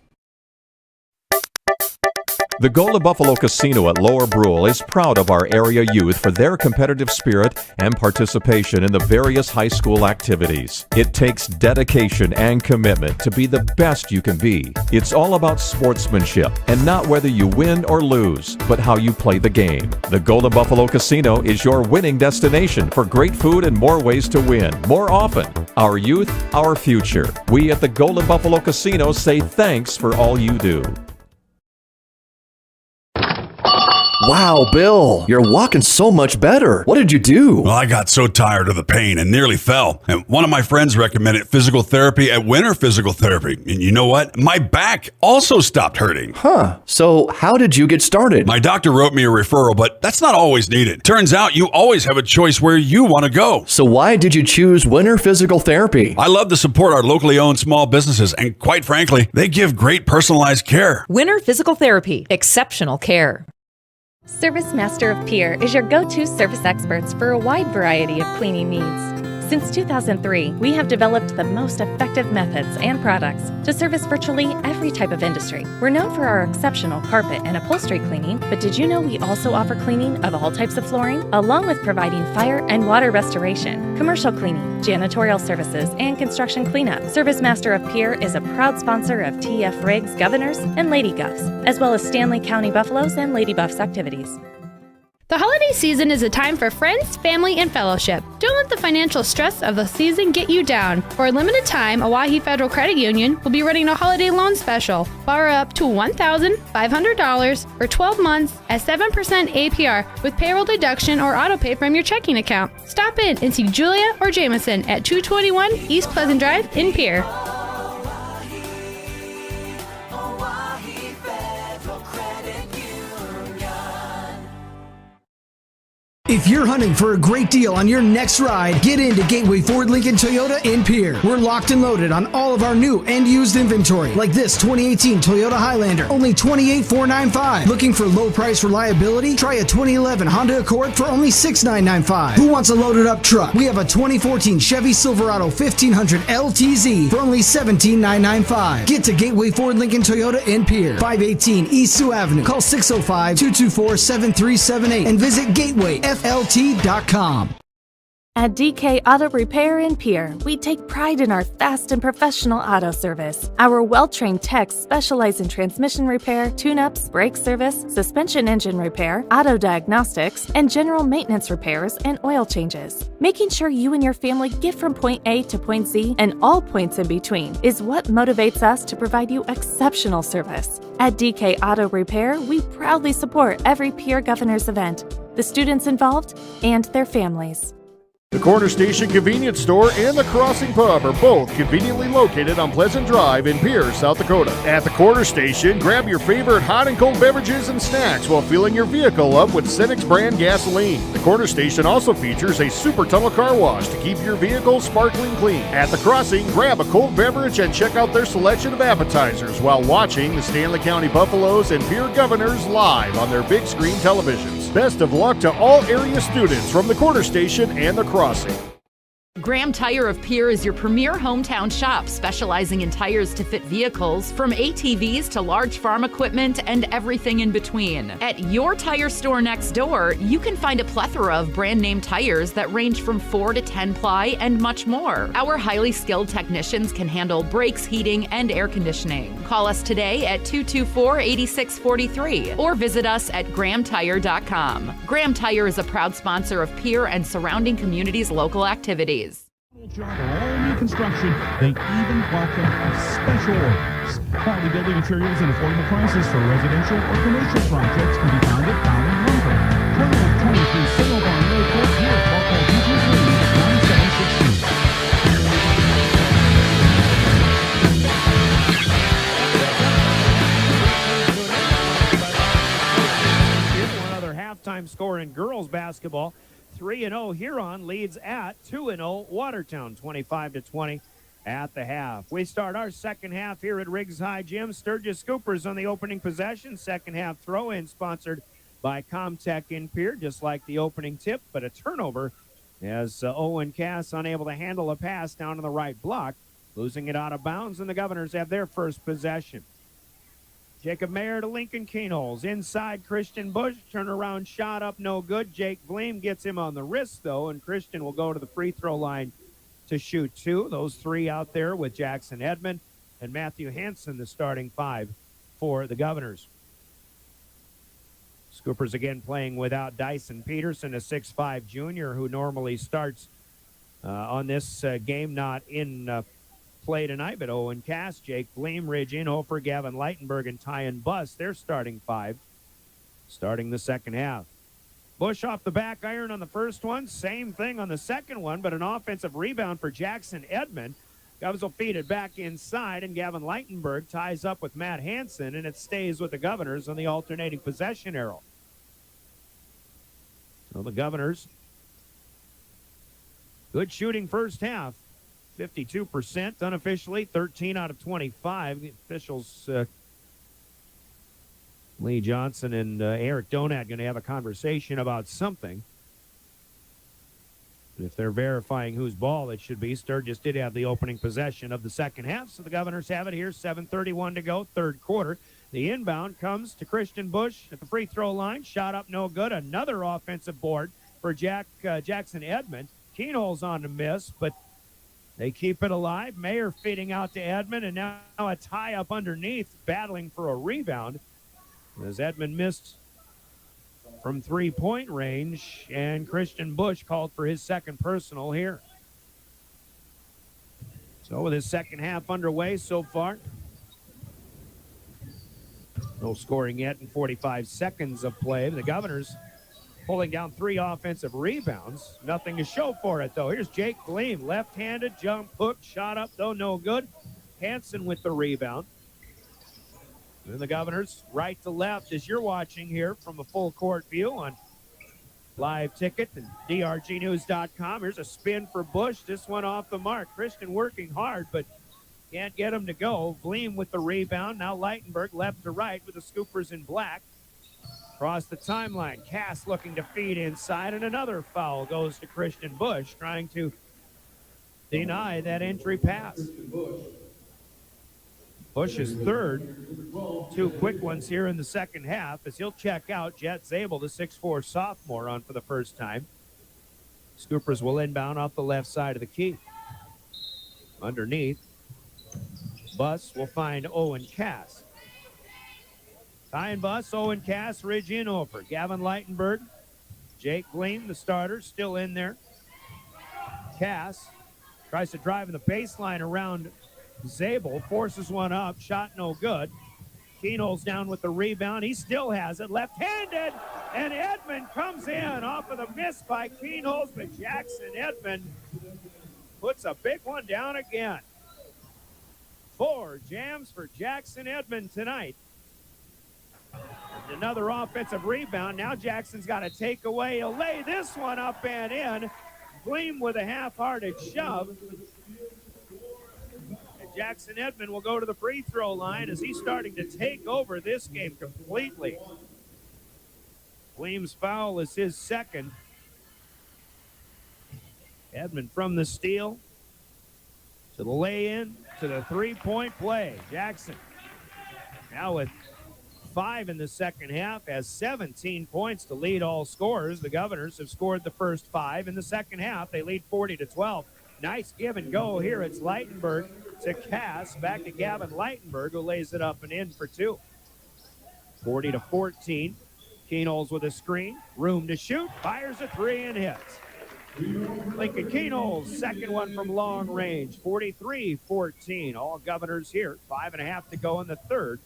The Golden Buffalo Casino at Lower Brule is proud of our area youth for their competitive spirit and participation in the various high school activities. It takes dedication and commitment to be the best you can be. It's all about sportsmanship, and not whether you win or lose, but how you play the game. The Golden Buffalo Casino is your winning destination for great food and more ways to win, more often. Our youth, our future. We at the Golden Buffalo Casino say thanks for all you do. Wow, Bill, you're walking so much better. What did you do? Well, I got so tired of the pain and nearly fell. And one of my friends recommended physical therapy at Winter Physical Therapy. And you know what? My back also stopped hurting. Huh. So how did you get started? My doctor wrote me a referral, but that's not always needed. Turns out you always have a choice where you want to go. So why did you choose Winter Physical Therapy? I love to support our locally owned small businesses, and quite frankly, they give great personalized care. Winter Physical Therapy. Exceptional care. Service Master of Pierre is your go-to service experts for a wide variety of cleaning needs. Since 2003, we have developed the most effective methods and products to service virtually every type of industry. We're known for our exceptional carpet and upholstery cleaning, but did you know we also offer cleaning of all types of flooring, along with providing fire and water restoration, commercial cleaning, janitorial services, and construction cleanup. Service Master of Pierre is a proud sponsor of TF Riggs Governors and Lady Govs, as well as Stanley County Buffaloes and Lady Buffs activities. The holiday season is a time for friends, family, and fellowship. Don't let the financial stress of the season get you down. For a limited time, Oahe Federal Credit Union will be running a holiday loan special. Borrow up to $1,500 for 12 months at 7% APR with payroll deduction or auto pay from your checking account. Stop in and see Julia or Jameson at 221 East Pleasant Drive in Pierre. If you're hunting for a great deal on your next ride, get into Gateway Ford Lincoln Toyota in Pierre. We're locked and loaded on all of our new and used inventory, like this 2018 Toyota Highlander, only $28,495. Looking for low price reliability? Try a 2011 Honda Accord for only $6,995. Who wants a loaded up truck? We have a 2014 Chevy Silverado 1500 LTZ for only $17,995. Get to Gateway Ford Lincoln Toyota in Pierre, 518 East Sioux Avenue. Call 605-224-7378 and visit gatewayflt.com. At DK Auto Repair in Pierre, we take pride in our fast and professional auto service. Our well-trained techs specialize in transmission repair, tune-ups, brake service, suspension engine repair, auto diagnostics, and general maintenance repairs and oil changes. Making sure you and your family get from point A to point Z and all points in between is what motivates us to provide you exceptional service. At DK Auto Repair, we proudly support every Pierre Governors event, the students involved, and their families. The Corner Station Convenience Store and the Crossing Pub are both conveniently located on Pleasant Drive in Pierre, South Dakota. At the Corner Station, grab your favorite hot and cold beverages and snacks while filling your vehicle up with Cenex brand gasoline. The Corner Station also features a super tunnel car wash to keep your vehicle sparkling clean. At the Crossing, grab a cold beverage and check out their selection of appetizers while watching the Stanley County Buffaloes and Pierre Governors live on their big screen televisions. Best of luck to all area students from the Corner Station and the Crossing. Graham Tire of Pierre is your premier hometown shop, specializing in tires to fit vehicles, from ATVs to large farm equipment and everything in between. At your tire store next door, you can find a plethora of brand name tires that range from 4 to 10 ply and much more. Our highly skilled technicians can handle brakes, heating, and air conditioning. Call us today at 224-8643 or visit us at grahamtire.com. Graham Tire is a proud sponsor of Pierre and surrounding communities' local activities. All new construction, they even welcome special orders. Quality building materials and affordable prices for residential or commercial projects can be found at Fallon Lumber. 1223 Sale Barn Road, Fort Pierre. Call 223-9716. One other halftime score in girls basketball. 3-0 Huron leads at 2-0 Watertown, 25-20 at the half. We start our second half here at Riggs High Gym. Sturgis Scoopers on the opening possession. Second half throw-in sponsored by Comtech in Pierre, just like the opening tip, but a turnover as Owen Cass unable to handle a pass down to the right block, losing it out of bounds, and the Governors have their first possession. Jacob Mayer to Lincoln Keenholz. Inside, Christian Bush. Turnaround shot up, no good. Jake Vleem gets him on the wrist, though, and Christian will go to the free throw line to shoot two. Those three out there with Jackson Edmond and Matthew Hansen, the starting five for the Governors. Scoopers again playing without Dyson Peterson, a 6'5 junior who normally starts on this game, not in play tonight, but Owen Cass, Jake Vleem, Ridge Inhofer, Gavin Leitenberg, and Tyan Buss, their starting five, starting the second half. Bush off the back iron on the first one, same thing on the second one, but an offensive rebound for Jackson Edmond. Govs will feed it back inside, and Gavin Leitenberg ties up with Matt Hansen, and it stays with the Governors on the alternating possession arrow. So the Governors, good shooting first half. 52% unofficially, 13 out of 25. The officials, Lee Johnson and Eric Donat, going to have a conversation about something. If they're verifying whose ball it should be, Sturgis did have the opening possession of the second half, so the Governors have it here, 7:31 to go, third quarter. The inbound comes to Christian Bush at the free throw line. Shot up, no good. Another offensive board for Jackson Edmond. Keenholz on to miss, but they keep it alive. Mayer feeding out to Edmond, and now a tie up underneath, battling for a rebound. As Edmond missed from three-point range, and Christian Bush called for his second personal here. So with his second half underway so far, no scoring yet in 45 seconds of play. The Governors pulling down three offensive rebounds. Nothing to show for it, though. Here's Jake Vleem, left-handed, jump hook, shot up, though no good. Hansen with the rebound. And the Governors right to left, as you're watching here from a full court view on live ticket and drgnews.com. Here's a spin for Bush. This one off the mark. Christian working hard, but can't get him to go. Vleem with the rebound. Now Leitenberg left to right with the Scoopers in black. Across the timeline. Cass looking to feed inside, and another foul goes to Christian Bush, trying to deny that entry pass. Bush's third. Two quick ones here in the second half as he'll check out. Jet Zabel, the 6'4 sophomore, on for the first time. Scoopers will inbound off the left side of the key. Underneath, Bus will find Owen Cass. Ty and Bus, Owen Cass, Ridge in over. Gavin Leitenberg, Jake Vleem, the starter, still in there. Cass tries to drive in the baseline around Zabel, forces one up, shot no good. Keenholz down with the rebound. He still has it, left-handed, and Edmond comes in off of the miss by Keenholz, but Jackson Edmond puts a big one down again. 4 jams for Jackson Edmond tonight. And another offensive rebound. Now Jackson's got a takeaway. He'll lay this one up and in. Vleem with a half-hearted shove. Jackson Edmond will go to the free throw line as he's starting to take over this game completely. Vleem's foul is his second. Edmond from the steal to the lay-in to the three-point play. Jackson now with 5 in the second half has 17 points to lead all scorers. The Governors have scored the first 5 in the second half. They lead 40-12. Nice give and go here. It's Leitenberg to Cass. Back to Gavin Leitenberg, who lays it up and in for 2. 40-14. Keenholz with a screen. Room to shoot. Fires a 3 and hits. Lincoln Keenholz, second one from long range. 43-14. All Governors here. 5.5 to go in the third.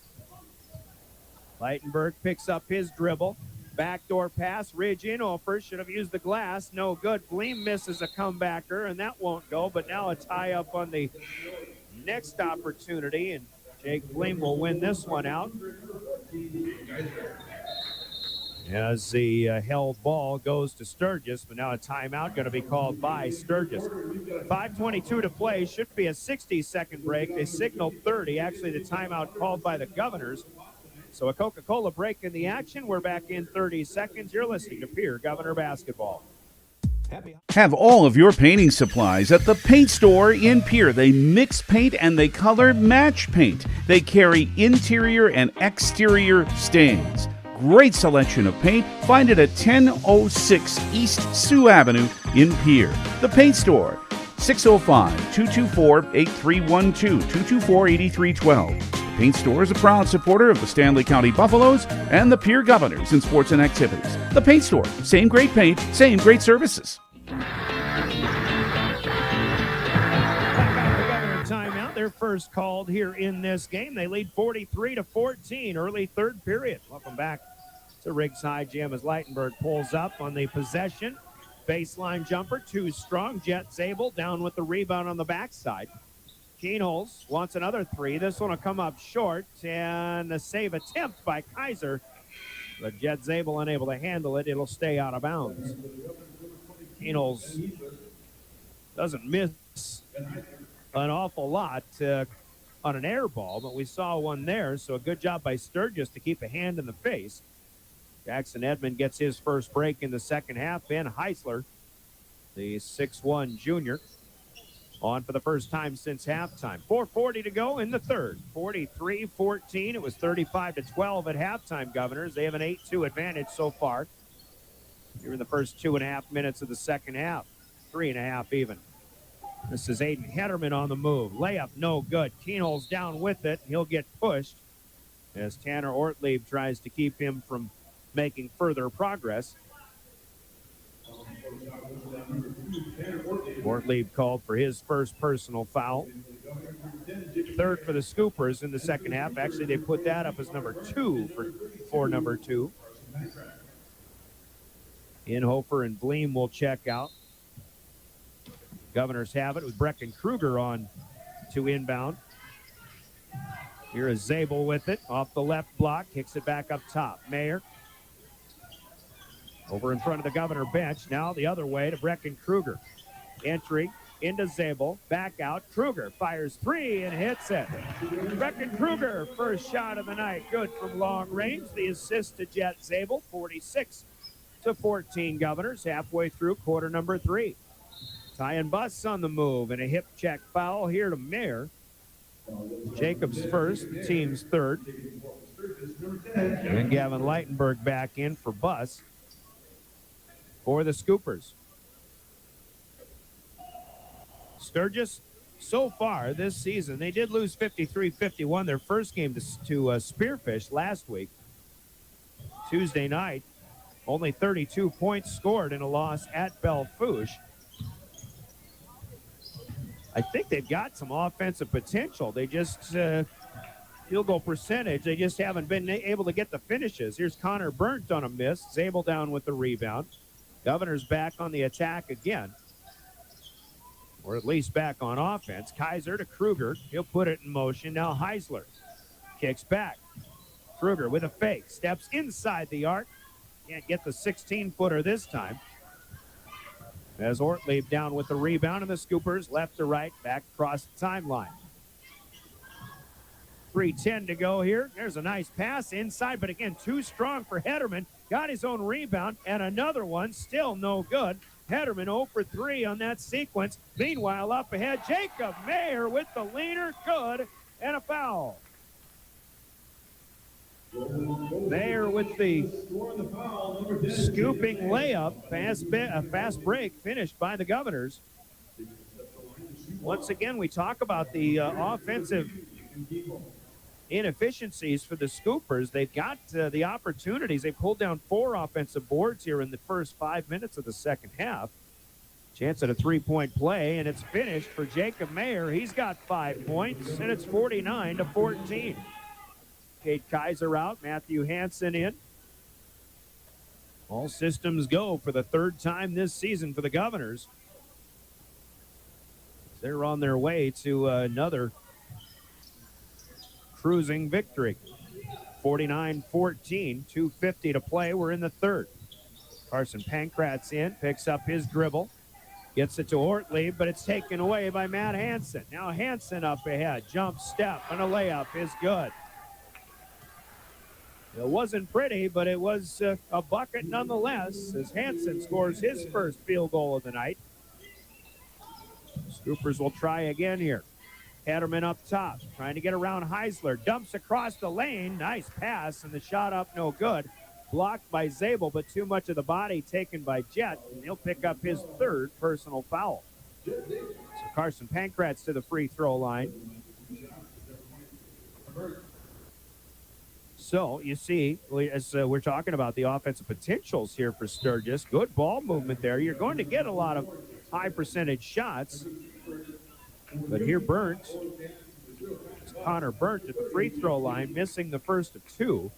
Leitenberg picks up his dribble. Backdoor pass, Ridge in over, should have used the glass, no good. Vleem misses a comebacker, and that won't go, but now a tie-up on the next opportunity, and Jake Vleem will win this one out. As the held ball goes to Sturgis, but now a timeout going to be called by Sturgis. 5:22 to play, should be a 60-second break. They signaled 30, actually the timeout called by the Governors. So a Coca-Cola break in the action. We're back in 30 seconds. You're listening to Pierre Governor Basketball. Have all of your painting supplies at the paint store in Pierre. They mix paint and they color match paint. They carry interior and exterior stains. Great selection of paint. Find it at 1006 East Sioux Avenue in Pierre. The paint store, 605-224-8312, 224-8312. Paint Store is a proud supporter of the Stanley County Buffaloes and the Pierre Governors in sports and activities. The Paint Store, same great paint, same great services. Timeout, their first called here in this game. They lead 43-14, early third period. Welcome back to Riggs High Gym as Leitenberg pulls up on the possession. Baseline jumper, too strong. Jet Zabel down with the rebound on the backside. Keenholz wants another 3. This one will come up short, and a save attempt by Kaiser. But Jet Zabel unable to handle it. It'll stay out of bounds. Keenholz doesn't miss an awful lot on an air ball, but we saw one there, so a good job by Sturgis to keep a hand in the face. Jackson Edmond gets his first break in the second half. Ben Heisler, the 6'1 junior, on for the first time since halftime. 4:40 to go in the third. 43-14. It was 35-12 at halftime, Governors. They have an 8-2 advantage so far here in the first 2.5 minutes of the second half. 3.5 even. This is Aiden Hederman on the move. Layup no good. Keenholz down with it. He'll get pushed as Tanner Ortlieb tries to keep him from making further progress. Ortlieb called for his first personal foul. Third for the Scoopers in the second half. Actually, they put that up as number 2 for number 2. Inhofer and Vleem will check out. Governors have it with Brecken Kruger on to inbound. Here is Zabel with it off the left block. Kicks it back up top. Mayer Over in front of the Governor bench. Now the other way to Brecken Kruger. Entry into Zabel. Back out. Kruger fires three and hits it. Brecken Kruger, first shot of the night. Good from long range. The assist to Jet Zabel. 46-14 Governors. Halfway through quarter number 3. Ty and Buss on the move. And a hip check foul here to Mayer. Jacobs first. The team's third. And Gavin Leitenberg back in for Buss. For the Scoopers. Sturgis, so far this season, they did lose 53-51 their first game to Spearfish last week. Tuesday night, only 32 points scored in a loss at Belfouche. I think they've got some offensive potential. They just, field goal percentage, they just haven't been able to get the finishes. Here's Connor Burnt on a miss. Zabel down with the rebound. Governors back on the attack again. Or at least back on offense. Kaiser to Kruger. He'll put it in motion. Now Heisler kicks back. Kruger with a fake. Steps inside the arc. Can't get the 16-footer this time. As Ortlieb down with the rebound, and the Scoopers left to right, back across the timeline. 3:10 to go here. There's a nice pass inside, but again, too strong for Hederman. Got his own rebound, and another one, still no good. Hederman 0 for 3 on that sequence. Meanwhile, up ahead, Jacob Mayer with the leaner, good, and a foul. Mayer with the scooping layup. Fast break finished by the Governors. Once again, we talk about the offensive inefficiencies for the Scoopers. They've got the opportunities. They pulled down 4 offensive boards here in the first 5 minutes of the second half. Chance at a three-point play, and it's finished for Jacob Mayer. He's got 5 points, and it's 49-14. Kate Kaiser out, Matthew Hansen in. All systems go for the third time this season for the Governors. They're on their way to another cruising victory. 49-14, 2:50 to play. We're in the third. Carson Pankratz in, picks up his dribble, gets it to Ortlieb, but it's taken away by Matt Hansen. Now Hansen up ahead, jump step, and a layup is good. It wasn't pretty, but it was a bucket nonetheless, as Hansen scores his first field goal of the night. Scoopers will try again here. Hederman up top, trying to get around Heisler. Dumps across the lane. Nice pass, and the shot up no good. Blocked by Zabel, but too much of the body taken by Jet, and he'll pick up his third personal foul. So Carson Pankratz to the free throw line. So you see, as we're talking about the offensive potentials here for Sturgis, good ball movement there. You're going to get a lot of high percentage shots. But here Burnt, Connor Burnt at the free throw line, missing the first of 2.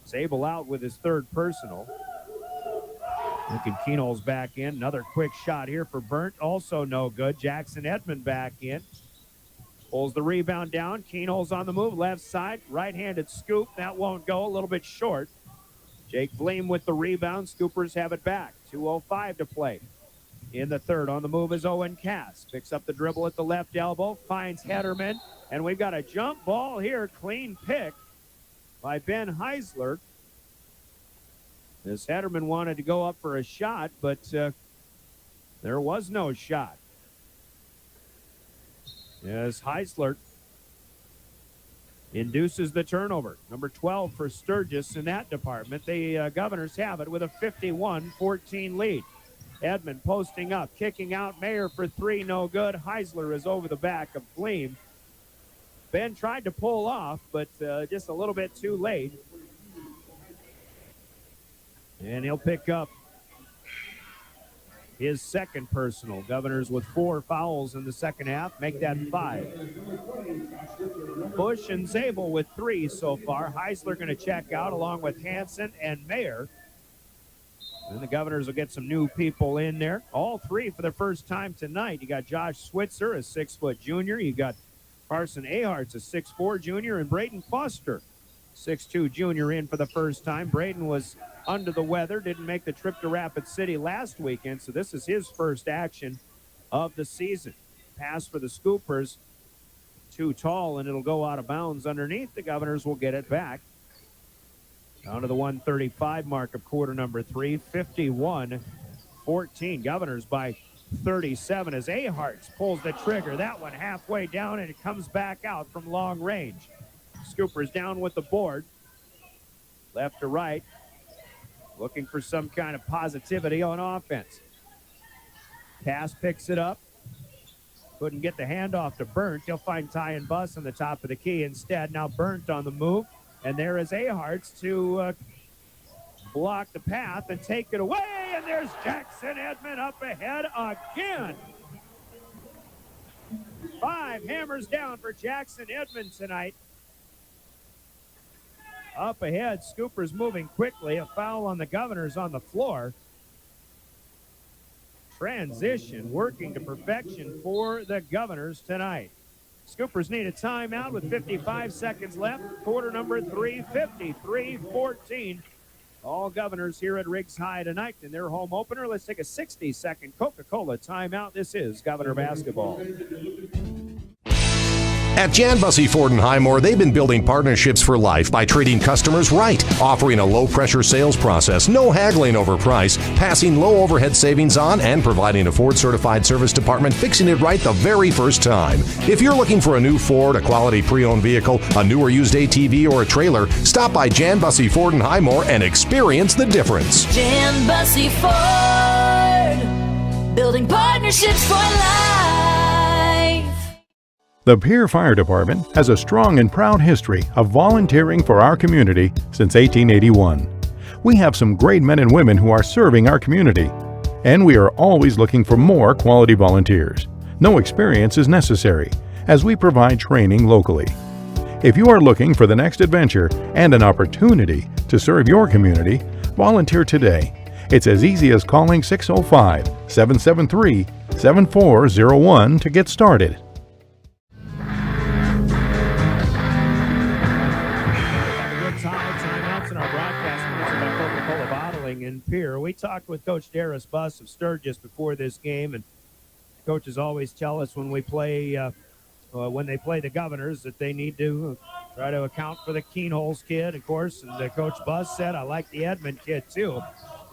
Zabel out with his third personal. Lincoln Keenol's back in. Another quick shot here for Burnt, also no good. Jackson Edmond back in. Pulls the rebound down. Keenol's on the move, left side, right-handed scoop. That won't go, a little bit short. Jake Vleem with the rebound. Scoopers have it back. 2:05 to play. In the third, on the move is Owen Cass. Picks up the dribble at the left elbow, finds Hederman, and we've got a jump ball here. Clean pick by Ben Heisler. As Hederman wanted to go up for a shot, but there was no shot. As Heisler induces the turnover. Number 12 for Sturgis in that department. The Governors have it with a 51-14 lead. Edmond posting up, kicking out. Mayer for 3, no good. Heisler is over the back of Vleem. Ben tried to pull off, but just a little bit too late. And he'll pick up his second personal. Governors with 4 fouls in the second half, make that 5. Bush and Zabel with 3 so far. Heisler going to check out along with Hansen and Mayer. And the Governors will get some new people in there. All 3 for the first time tonight. You got Josh Switzer, a 6-foot junior. You got Carson Ahart's a 6'4 junior, and Braden Foster, 6'2" junior in for the first time. Braden was under the weather, didn't make the trip to Rapid City last weekend, so this is his first action of the season. Pass for the Scoopers, too tall, and it'll go out of bounds underneath. The Governors will get it back. Down to the 135 mark of quarter number 3, 51-14. Governors by 37 as Aharts pulls the trigger. That one halfway down, and it comes back out from long range. Scoopers down with the board. Left to right. Looking for some kind of positivity on offense. Pass picks it up. Couldn't get the handoff to Burnt. He'll find Ty and Buss on the top of the key instead. Now Burnt on the move. And there is Aharts to block the path and take it away. And there's Jackson Edmond up ahead again. 5 hammers down for Jackson Edmond tonight. Up ahead, Scoopers moving quickly. A foul on the Governors on the floor. Transition working to perfection for the Governors tonight. Scoopers need a timeout with 55 seconds left. Quarter number 3, 53-14. All Governors here at Riggs High tonight in their home opener. Let's take a 60-second Coca-Cola timeout. This is Governor basketball. At Jan Bussey Ford & Highmore, they've been building partnerships for life by treating customers right, offering a low-pressure sales process, no haggling over price, passing low overhead savings on, and providing a Ford-certified service department fixing it right the very first time. If you're looking for a new Ford, a quality pre-owned vehicle, a new or used ATV, or a trailer, stop by Jan Bussey Ford & Highmore and experience the difference. Jan Bussey Ford, building partnerships for life. The Pierre Fire Department has a strong and proud history of volunteering for our community since 1881. We have some great men and women who are serving our community, and we are always looking for more quality volunteers. No experience is necessary, as we provide training locally. If you are looking for the next adventure and an opportunity to serve your community, volunteer today. It's as easy as calling 605-773-7401 to get started. In Pierre. We talked with Coach Darris Buss of Sturgis before this game, and coaches always tell us when they play the Governors that they need to try to account for the Keenholz kid, of course. And Coach Buss said, I like the Edmond kid too.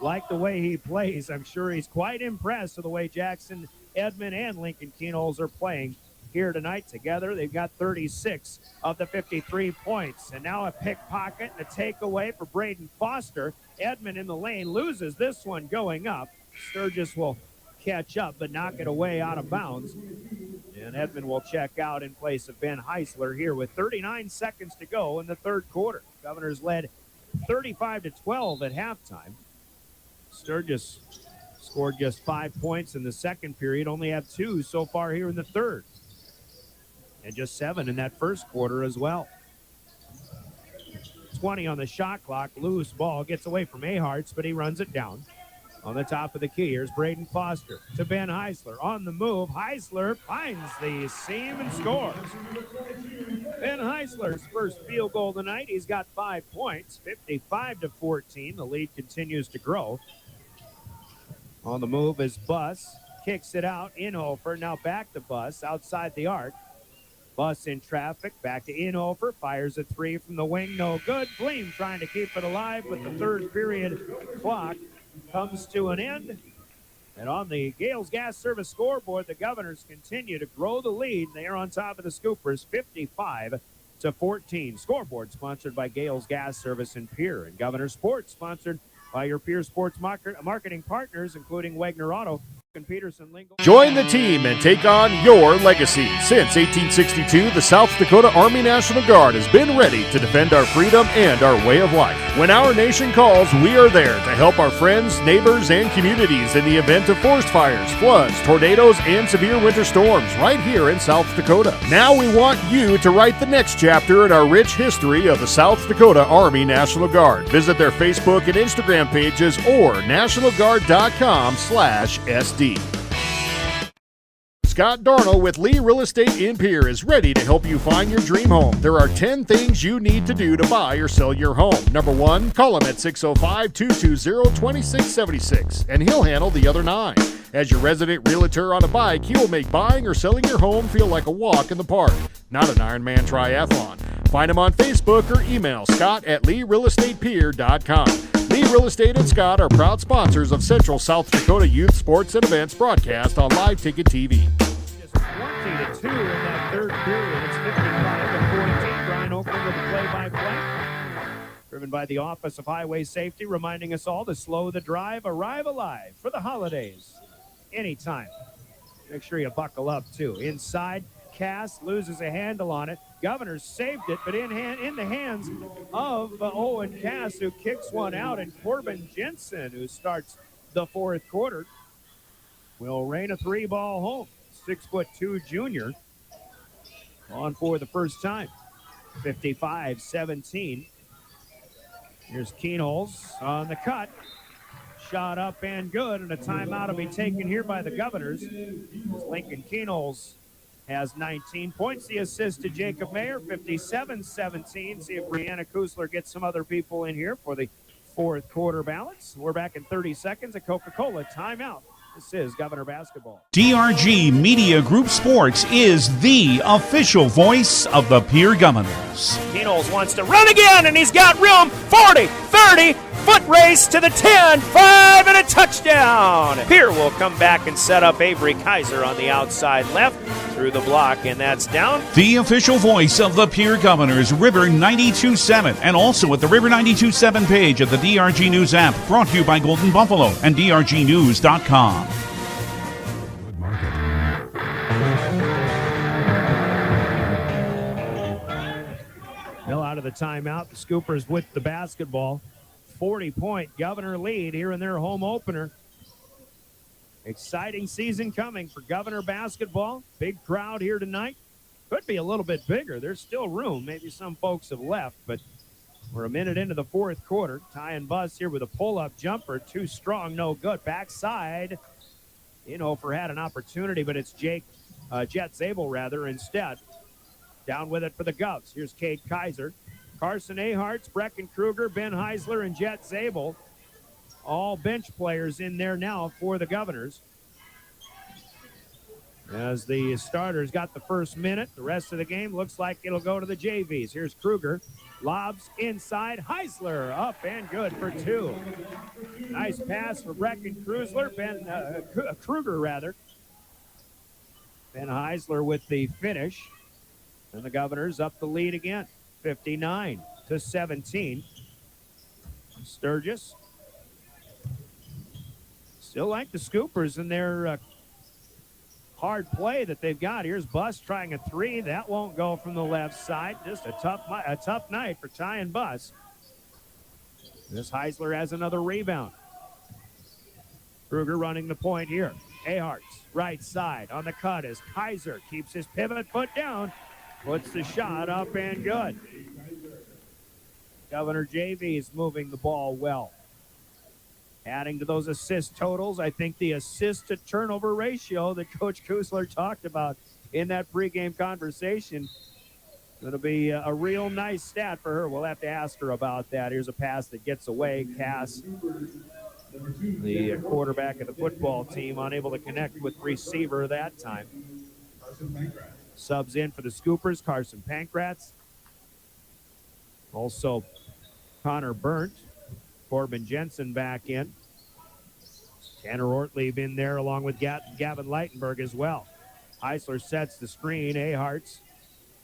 Like the way he plays. I'm sure he's quite impressed with the way Jackson Edmond and Lincoln Keenholz are playing here tonight together. They've got 36 of the 53 points. And now a pickpocket and a takeaway for Braden Foster. Edmond in the lane loses this one going up. Sturgis will catch up but knock it away out of bounds. And Edmond will check out in place of Ben Heisler here with 39 seconds to go in the third quarter. Governors led 35-12 at halftime. Sturgis scored just 5 points in the second period, only have 2 so far here in the third. And just 7 in that first quarter as well. 20 on the shot clock. Loose ball gets away from Aharts, but he runs it down. On the top of the key, here's Braden Foster to Ben Heisler. On the move, Heisler finds the seam and scores. Ben Heisler's first field goal tonight. He's got 5 points, 55-14. The lead continues to grow. On the move is Buss. Kicks it out. Inhofer now back to Buss outside the arc. Buss in traffic, back to Inhofer, fires a 3 from the wing, no good. Gleam trying to keep it alive, but the third period clock comes to an end. And on the Gales Gas Service scoreboard, the Governors continue to grow the lead. They are on top of the Scoopers, 55-14. Scoreboard sponsored by Gales Gas Service in Pierre. And Governor Sports sponsored by your Pierre Sports marketing partners, including Wagner Auto. Join the team and take on your legacy. Since 1862, the South Dakota Army National Guard has been ready to defend our freedom and our way of life. When our nation calls, we are there to help our friends, neighbors, and communities in the event of forest fires, floods, tornadoes, and severe winter storms right here in South Dakota. Now we want you to write the next chapter in our rich history of the South Dakota Army National Guard. Visit their Facebook and Instagram pages or nationalguard.com/SD. Scott Darnell with Lee Real Estate in Pierre is ready to help you find your dream home. There are 10 things you need to do to buy or sell your home. Number 1, call him at 605-220-2676, and he'll handle the other 9. As your resident realtor on a bike, he will make buying or selling your home feel like a walk in the park, not an Ironman triathlon. Find him on Facebook or email scott@LeeRealEstatePierre.com. Lee Real Estate and Scott are proud sponsors of Central South Dakota Youth Sports and Events broadcast on Live Ticket TV. Just 20-2 in that third period. It's 55-14. Brian Oakland with the play-by-play. Driven by the Office of Highway Safety, reminding us all to slow the drive, arrive alive for the holidays. Anytime. Make sure you buckle up, too. Inside, Cass loses a handle on it. Governors saved it, but in the hands of Owen Cass, who kicks one out, and Corbin Jensen, who starts the fourth quarter, will rain a 3-ball home. 6'2" junior on for the first time. 55-17. Here's Keenholz on the cut. Shot up and good, and a timeout will be taken here by the Governors. Lincoln Keenholz has 19 points. The assist to Jacob Mayer, 57-17. See if Brianna Kusler gets some other people in here for the fourth quarter balance. We're back in 30 seconds. A Coca-Cola timeout. This is Governor Basketball. DRG Media Group Sports is the official voice of the Pierre Governors. Keenholz wants to run again, and he's got room. 40, 30, foot race to the 10, 5, and a touchdown. Pierre will come back and set up Avery Kaiser on the outside left through the block, and that's down. The official voice of the Pierre Governors, River 92.7, and also at the River 92.7 page of the DRG News app, brought to you by Golden Buffalo and DRGnews.com. Bill out of the timeout. The Scoopers with the basketball. 40-point Governor lead here in their home opener. Exciting season coming for Governor basketball. Big crowd here tonight. Could be a little bit bigger. There's still room. Maybe some folks have left, but we're a minute into the fourth quarter. Ty and Bus here with a pull-up jumper. Too strong, no good. Backside. Inhofer had an opportunity, but it's Jet Zabel, rather, instead. Down with it for the Govs. Here's Cade Kaiser. Carson Aharts, Brecken Kruger, Ben Heisler, and Jet Zabel. All bench players in there now for the Governors. As the starters got the first minute, the rest of the game looks like it'll go to the JVs. Here's Kruger. Lobs inside. Heisler up and good for 2. Nice pass for Brecken Kruger, rather. Ben Heisler with the finish. And the Governors up the lead again, 59-17. Sturgis. Still like the Scoopers in their hard play that they've got. Here's Bus trying a 3. That won't go from the left side. Just a tough night for Ty and Bus. This Heisler has another rebound. Kruger running the point here. Aharts, right side on the cut as Kaiser keeps his pivot foot down. Puts the shot up and good. Governor JV is moving the ball well. Adding to those assist totals, I think the assist-to-turnover ratio that Coach Kusler talked about in that pregame conversation, it'll be a real nice stat for her. We'll have to ask her about that. Here's a pass that gets away. Cass, the quarterback of the football team, unable to connect with receiver that time. Subs in for the Scoopers, Carson Pankratz. Also, Connor Burnt. Corbin Jensen back in. Tanner Ortlieb in there along with Gavin Leitenberg as well. Heisler sets the screen. Aharts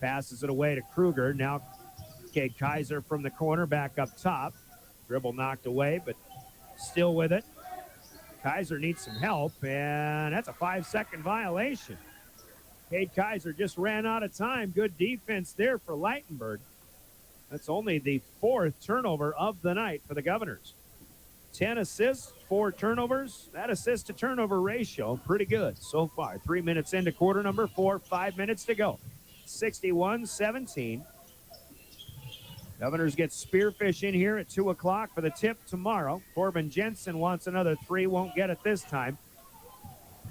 passes it away to Kruger. Now Cade Kaiser from the corner back up top. Dribble knocked away, but still with it. Kaiser needs some help, and that's a 5-second violation. Cade Kaiser just ran out of time. Good defense there for Leitenberg. That's only the 4th turnover of the night for the Governors. 10 assists, 4 turnovers. That assist-to-turnover ratio, pretty good so far. 3 minutes into quarter number 4, 5 minutes to go. 61-17. Governors get Spearfish in here at 2 o'clock for the tip tomorrow. Corbin Jensen wants another 3, won't get it this time.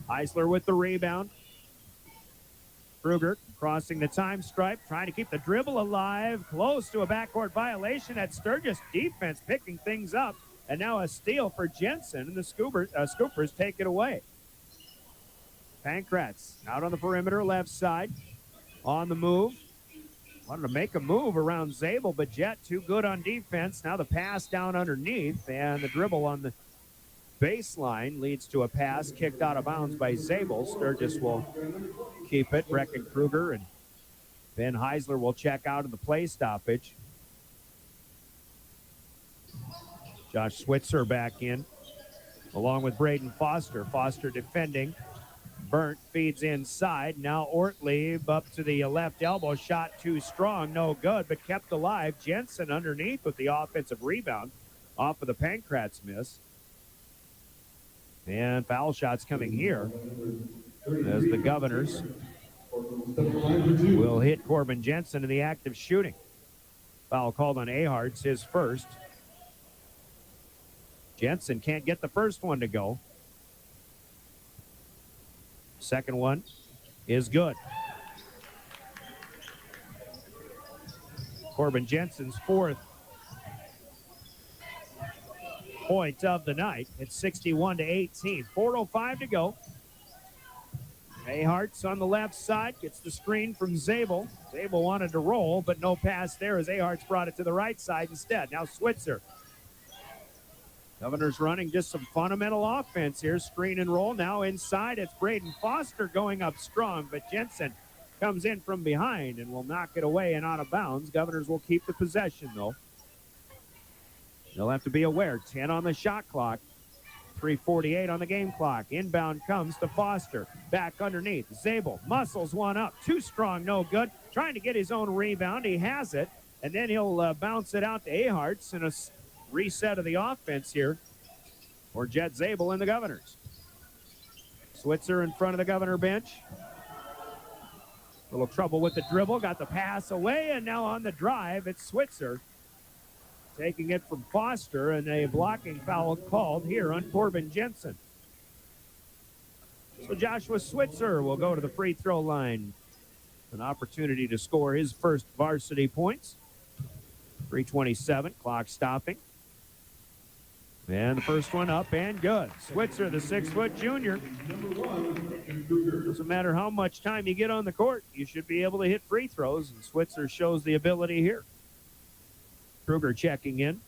Heisler with the rebound. Kruger crossing the time stripe, trying to keep the dribble alive, close to a backcourt violation at Sturgis. Defense picking things up, and now a steal for Jensen, and the Scoopers take it away. Pankratz out on the perimeter, left side, on the move. Wanted to make a move around Zabel, but Jet too good on defense. Now the pass down underneath, and the dribble on the baseline leads to a pass kicked out of bounds by Zabel. Sturgis will keep it. Brecken Kruger and Ben Heisler will check out of the play stoppage. Josh Switzer back in, along with Braden Foster. Foster defending. Burnt feeds inside. Now Ortlieb up to the left elbow. Shot too strong. No good, but kept alive. Jensen underneath with the offensive rebound off of the Pankratz miss. And foul shots coming here as the Governors will hit Corbin Jensen in the act of shooting. Foul called on Ahart's, his first. Jensen can't get the first one to go. Second one is good. Corbin Jensen's fourth point of the night. It's 61-18. 4:05 to go. Ahart's on the left side, gets the screen from Zabel. Zabel wanted to roll, but no pass there as Ahart's brought it to the right side instead. Now Switzer. Governors running just some fundamental offense here. Screen and roll. Now inside, it's Braden Foster going up strong, but Jensen comes in from behind and will knock it away and out of bounds. Governors will keep the possession, though. They'll have to be aware. 10 on the shot clock. 3:48 on the game clock. Inbound comes to Foster. Back underneath. Zabel muscles one up. Too strong, no good. Trying to get his own rebound. He has it, and then he'll bounce it out to Ahart's in a reset of the offense here for Jet Zabel and the Governors. Switzer in front of the Governor bench. A little trouble with the dribble. Got the pass away, and now on the drive, it's Switzer taking it from Foster, and a blocking foul called here on Corbin Jensen. So Joshua Switzer will go to the free throw line. An opportunity to score his first varsity points. 3:27, clock stopping. And the first one up and good. Switzer, the 6-foot junior. Doesn't matter how much time you get on the court, you should be able to hit free throws, and Switzer shows the ability here. Kruger checking in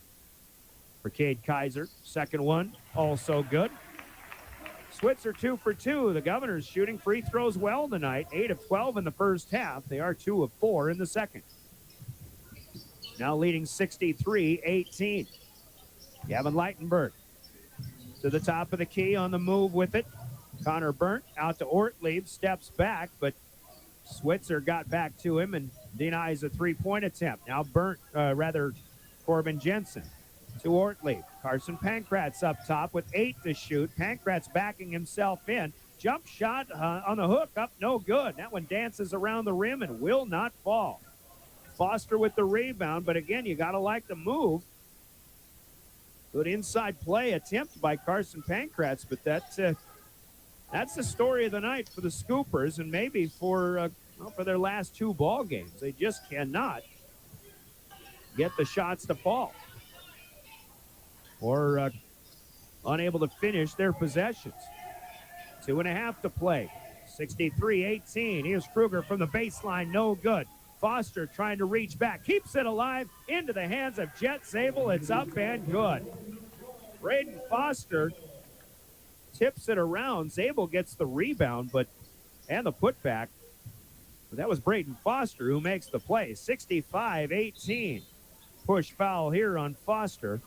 for Cade Kaiser. Second one, also good. Switzer 2 for 2. The Governors shooting free throws well tonight. 8 of 12 in the first half. They are 2 of 4 in the second. Now leading 63-18. Gavin Leitenberg to the top of the key on the move with it. Connor Burnt out to Ortlieb, steps back, but Switzer got back to him and denies a three-point attempt. Now Corbin Jensen to Ortlieb. Carson Pankratz up top with 8 to shoot. Pankratz backing himself in. Jump shot on the hook, up no good. That one dances around the rim and will not fall. Foster with the rebound, but again, you got to like the move. Good inside play attempt by Carson Pankratz, but that's the story of the night for the Scoopers, and maybe for their last 2 ball games. They just cannot get the shots to fall, or unable to finish their possessions. 2.5 to play. 63-18. Here's Kruger from the baseline, no good. Foster trying to reach back, keeps it alive, into the hands of Jet Zabel. It's up and good. Braden Foster tips it around. Zabel gets the rebound and the putback. But that was Braden Foster who makes the play. 65-18. Push foul here on Foster.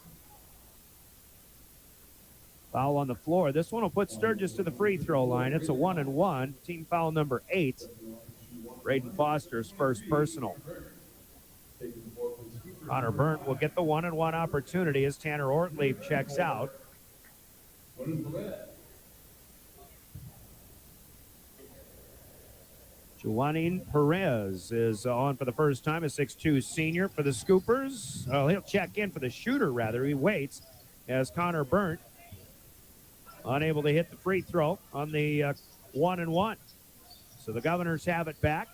Foul on the floor. This one will put Sturgis to the free throw line. It's a 1-and-1. Team foul number 8. Braden Foster's first personal. Connor Burnt will get the 1-and-1 opportunity as Tanner Ortlieb checks out. Juanin Perez is on for the first time, a 6'2 senior for the Scoopers. He'll check in for the shooter, rather. He waits as Connor Burnt unable to hit the free throw on the 1-and-1. So the Governors have it back.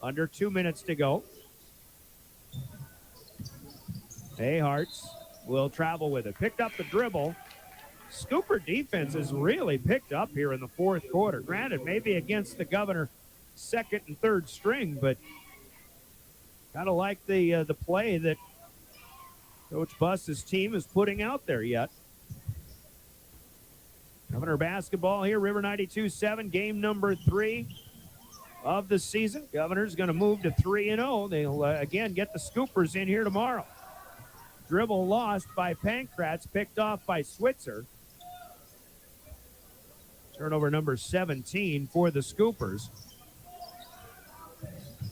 Under 2 minutes to go. Hartz will travel with it. Picked up the dribble. Scooper defense has really picked up here in the fourth quarter. Granted, maybe against the Governor second and third string, but kind of like the play that Coach Buss's team is putting out there yet. Governor basketball here, River 92-7, game number 3 of the season. Governor's going to move to 3-0. They'll again get the Scoopers in here tomorrow. Dribble lost by Pankratz, picked off by Switzer. Turnover number 17 for the Scoopers.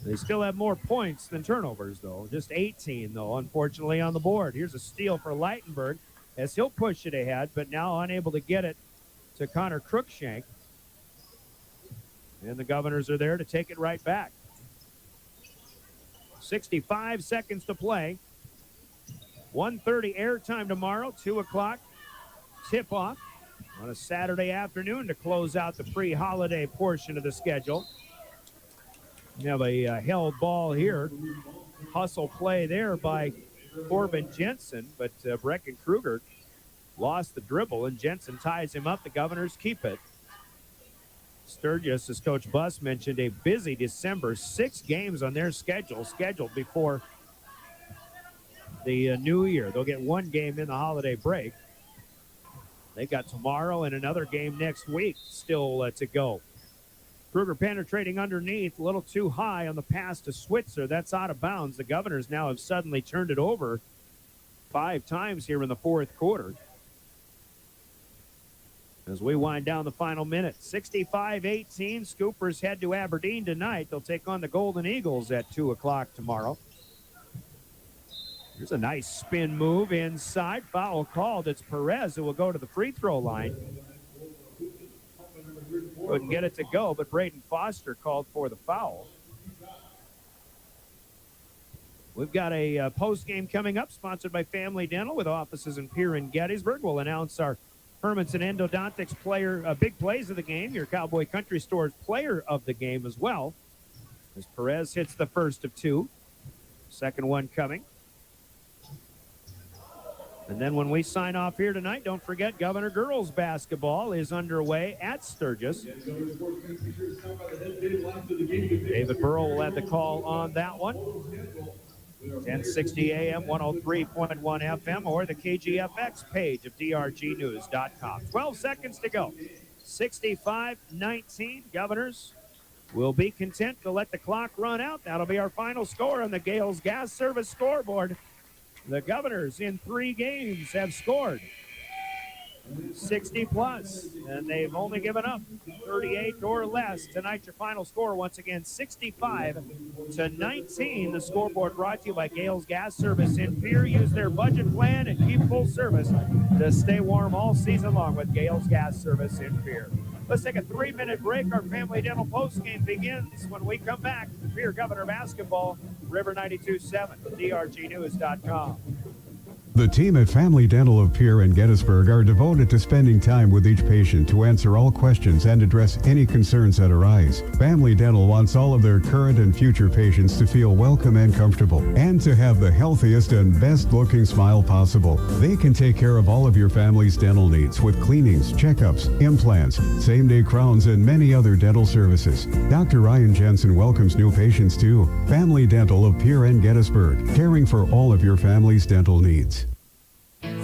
They still have more points than turnovers, though. Just 18, though, unfortunately, on the board. Here's a steal for Leitenberg as he'll push it ahead, but now unable to get it to Connor Cruikshank. And the Governors are there to take it right back. 65 seconds to play. 1:30 airtime tomorrow, 2 o'clock tip-off on a Saturday afternoon to close out the pre-holiday portion of the schedule. We have a held ball here. Hustle play there by Corbin Jensen, but Brecken Kruger lost the dribble, and Jensen ties him up. The Governors keep it. Sturgis, as Coach Buss mentioned, a busy December. 6 games on their scheduled before the new year. They'll get 1 game in the holiday break. They got tomorrow and another game next week still to go. Kruger penetrating underneath, a little too high on the pass to Switzer. That's out of bounds. The Governors now have suddenly turned it over 5 times here in the fourth quarter. As we wind down the final minute, 65-18, Scoopers head to Aberdeen tonight. They'll take on the Golden Eagles at 2 o'clock tomorrow. Here's a nice spin move inside. Foul called. It's Perez who will go to the free throw line. Couldn't get it to go, but Braden Foster called for the foul. We've got a post game coming up, sponsored by Family Dental with offices in Pierre and Gettysburg. We'll announce our Hermanson Endodontics player, big plays of the game, your Cowboy Country Store's player of the game as well. As Perez hits the first of 2. Second one coming. And then when we sign off here tonight, don't forget Governor girls basketball is underway at Sturgis. David Burrow will have the call on that one. 1060 AM, 103.1 FM, or the KGFX page of drgnews.com. 12 seconds to go. 65-19. Governors will be content to let the clock run out. That'll be our final score on the Gales Gas Service scoreboard. The Governors in 3 games have scored 60 plus, and they've only given up 38 or less. Tonight, your final score, once again, 65-19. The scoreboard brought to you by Gales Gas Service in Pierre. Use their budget plan and keep full service to stay warm all season long with Gales Gas Service in Pierre. Let's take a 3-minute break. Our Family Dental postgame begins when we come back. Pierre Governor basketball, River 92.7, drgnews.com. The team at Family Dental of Pierre and Gettysburg are devoted to spending time with each patient to answer all questions and address any concerns that arise. Family Dental wants all of their current and future patients to feel welcome and comfortable, and to have the healthiest and best-looking smile possible. They can take care of all of your family's dental needs with cleanings, checkups, implants, same-day crowns, and many other dental services. Dr. Ryan Jensen welcomes new patients to Family Dental of Pierre and Gettysburg, caring for all of your family's dental needs.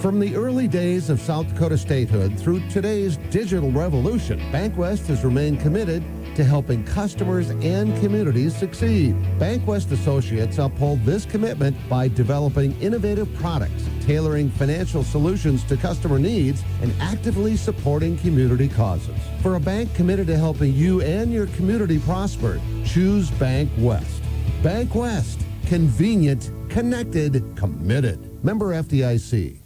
From the early days of South Dakota statehood through today's digital revolution, BankWest has remained committed to helping customers and communities succeed. BankWest Associates uphold this commitment by developing innovative products, tailoring financial solutions to customer needs, and actively supporting community causes. For a bank committed to helping you and your community prosper, choose BankWest. BankWest. Convenient, connected, committed. Member FDIC.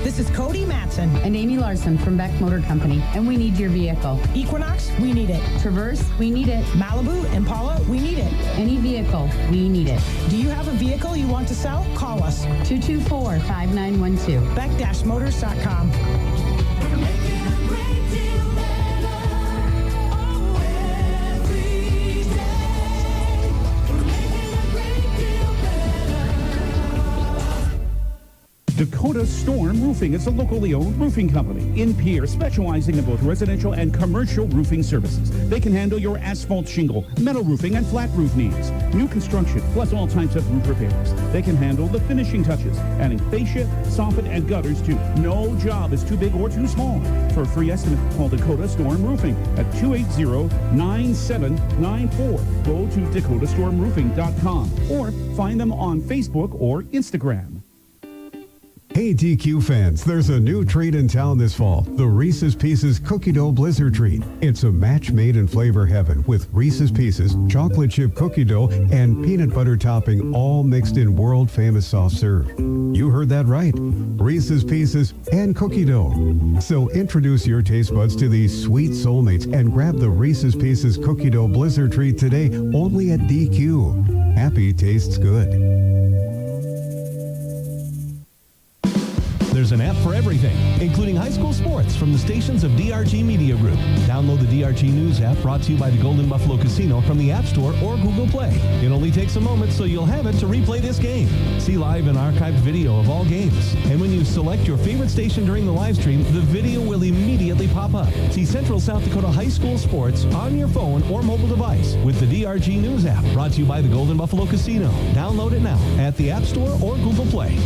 This is Cody Matson and Amy Larson from Beck Motor Company, and we need your vehicle. Equinox, we need it. Traverse, we need it. Malibu, Impala, we need it. Any vehicle, we need it. Do you have a vehicle you want to sell? Call us. 224-5912. Beck-motors.com. Dakota Storm Roofing is a locally owned roofing company in Pierre, specializing in both residential and commercial roofing services. They can handle your asphalt shingle, metal roofing, and flat roof needs. New construction, plus all types of roof repairs. They can handle the finishing touches, adding fascia, soffit, and gutters too. No job is too big or too small. For a free estimate, call Dakota Storm Roofing at 280-9794. Go to dakotastormroofing.com or find them on Facebook or Instagram. Hey DQ fans, there's a new treat in town this fall, the Reese's Pieces Cookie Dough Blizzard Treat. It's a match made in flavor heaven with Reese's Pieces, chocolate chip cookie dough, and peanut butter topping all mixed in world famous soft serve. You heard that right, Reese's Pieces and cookie dough. So introduce your taste buds to these sweet soulmates and grab the Reese's Pieces Cookie Dough Blizzard Treat today only at DQ. Happy tastes good. There's an app for everything, including high school sports from the stations of DRG Media Group. Download the DRG News app brought to you by the Golden Buffalo Casino from the App Store or Google Play. It only takes a moment, so you'll have it to replay this game. See live and archived video of all games. And when you select your favorite station during the live stream, the video will immediately pop up. See Central South Dakota high school sports on your phone or mobile device with the DRG News app brought to you by the Golden Buffalo Casino. Download it now at the App Store or Google Play.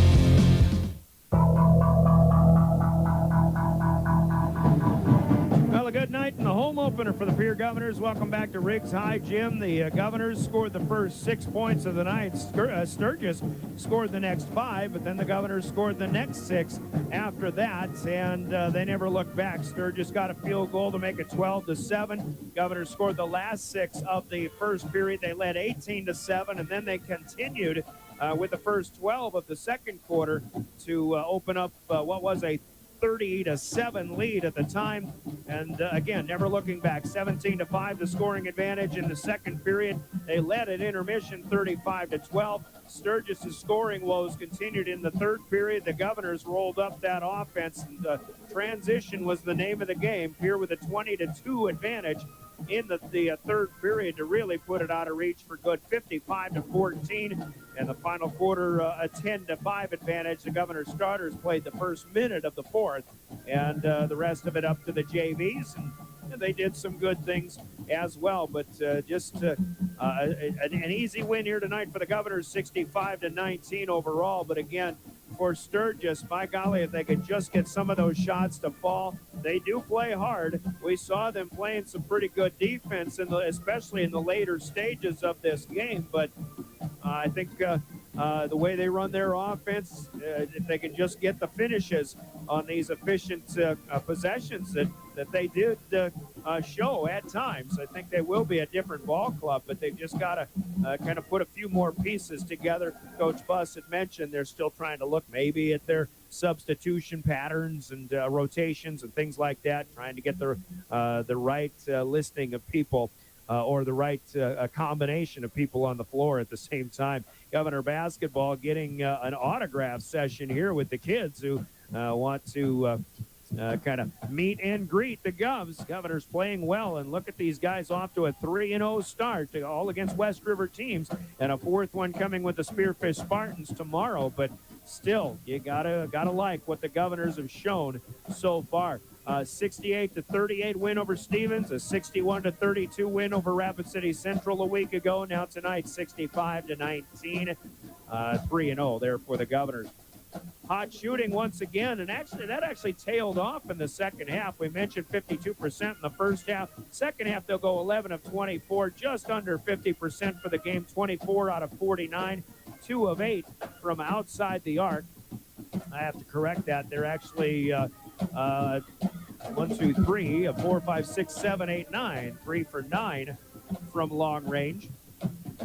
Well, a good night in the home opener for the Pierre Governors. Welcome back to Riggs High Gym. The Governors scored the first 6 points of the night. Sturgis scored the next 5, but then the Governors scored the next 6 after that, and they never looked back. Sturgis got a field goal to make it 12-7. Governors scored the last 6 of the first period. They led 18-7, and then they continued with the first 12 of the second quarter to open up what was a 30-7 lead at the time, and again, never looking back. 17-5, the scoring advantage in the second period. They led at intermission 35-12. Sturgis' scoring woes continued in the third period. The Governors rolled up that offense, and transition was the name of the game. Here with a 20-2 advantage in the third period to really put it out of reach for good. 55-14, and the final quarter a 10-5 advantage. The Governors starters played the first minute of the fourth, and the rest of it up to the JVs, and they did some good things as well. But just an easy win here tonight for the Governors, 65-19 overall. But again, for Sturgis, by golly, if they could just get some of those shots to fall. They do play hard. We saw them playing some pretty good defense, especially in the later stages of this game. But I think the way they run their offense, if they can just get the finishes on these efficient possessions that they did show at times, I think they will be a different ball club, but they've just got to kind of put a few more pieces together. Coach Buss had mentioned they're still trying to look maybe at their substitution patterns and rotations and things like that, trying to get the right listing of people or the right combination of people on the floor at the same time. Governor basketball getting an autograph session here with the kids who want to kind of meet and greet the Govs. Governors playing well, and look at these guys off to a 3-0 start, all against West River teams, and a fourth one coming with the Spearfish Spartans tomorrow. But still, you gotta like what the Governors have shown so far. 68-38 win over Stevens, a 61-32 win over Rapid City Central a week ago. Now tonight, 65-19, 3-0 there for the Governors. Hot shooting once again, and that actually tailed off in the second half. We mentioned 52% in the first half. Second half, they'll go 11 of 24, just under 50% for the game, 24 out of 49, 2 of 8 from outside the arc. I have to correct that. They're actually 1, 2, 3, 4, 5, 6, 7, 8, 9, 3 for 9 from long range.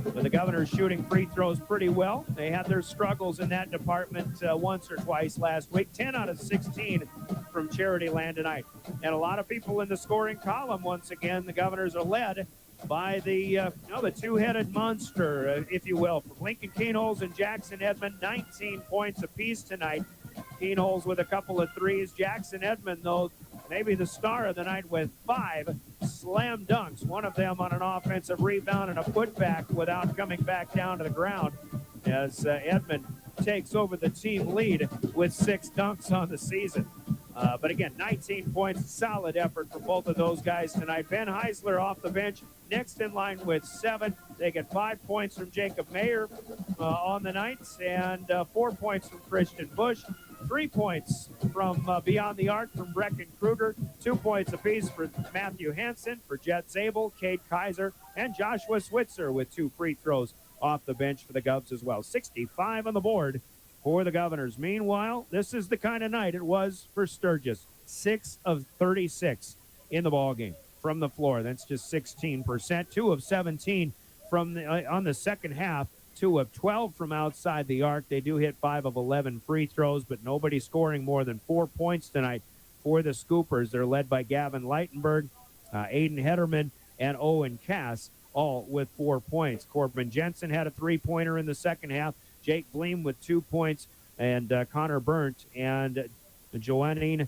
But the Governors shooting free throws pretty well. They had their struggles in that department once or twice last week. 10 out of 16 from Charity Land tonight. And a lot of people in the scoring column once again. The Governors are led by the two-headed monster, if you will, from Lincoln Keenholz and Jackson Edmond. 19 points apiece tonight. Keenholz with a couple of threes. Jackson Edmond, though, maybe the star of the night with 5 slam dunks, one of them on an offensive rebound and a putback without coming back down to the ground, as Edmond takes over the team lead with 6 dunks on the season. But again, 19 points, solid effort for both of those guys tonight. Ben Heisler off the bench, next in line with 7. They get 5 points from Jacob Mayer on the night, and 4 points from Christian Bush. 3 points from beyond the arc from Brecken Kruger. 2 points apiece for Matthew Hansen, for Jet Zabel, Cade Kaiser, and Joshua Switzer with 2 free throws off the bench for the Govs as well. 65 on the board for the Governors. Meanwhile, this is the kind of night it was for Sturgis. 6 of 36 in the ballgame from the floor. That's just 16%. 2 of 17 from on the second half. 2 of 12 from outside the arc. They do hit 5 of 11 free throws, but nobody scoring more than 4 points tonight for the Scoopers. They're led by Gavin Leitenberg, Aiden Hederman, and Owen Cass, all with 4 points. Corbin Jensen had a 3-pointer in the second half. Jake Bleem with 2 points, and Connor Burnt and Joanine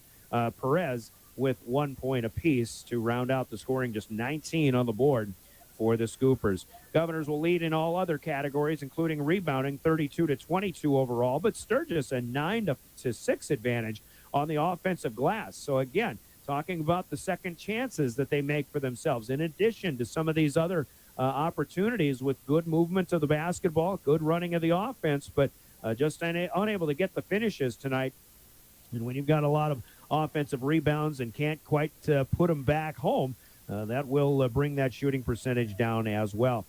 Perez with 1 point apiece to round out the scoring. Just 19 on the board for the Scoopers. Governors will lead in all other categories, including rebounding, 32-22 overall, but Sturgis a 9-6 advantage on the offensive glass. So again, talking about the second chances that they make for themselves, in addition to some of these other opportunities with good movement of the basketball, good running of the offense, but just unable to get the finishes tonight. And when you've got a lot of offensive rebounds and can't quite put them back home, that will bring that shooting percentage down as well.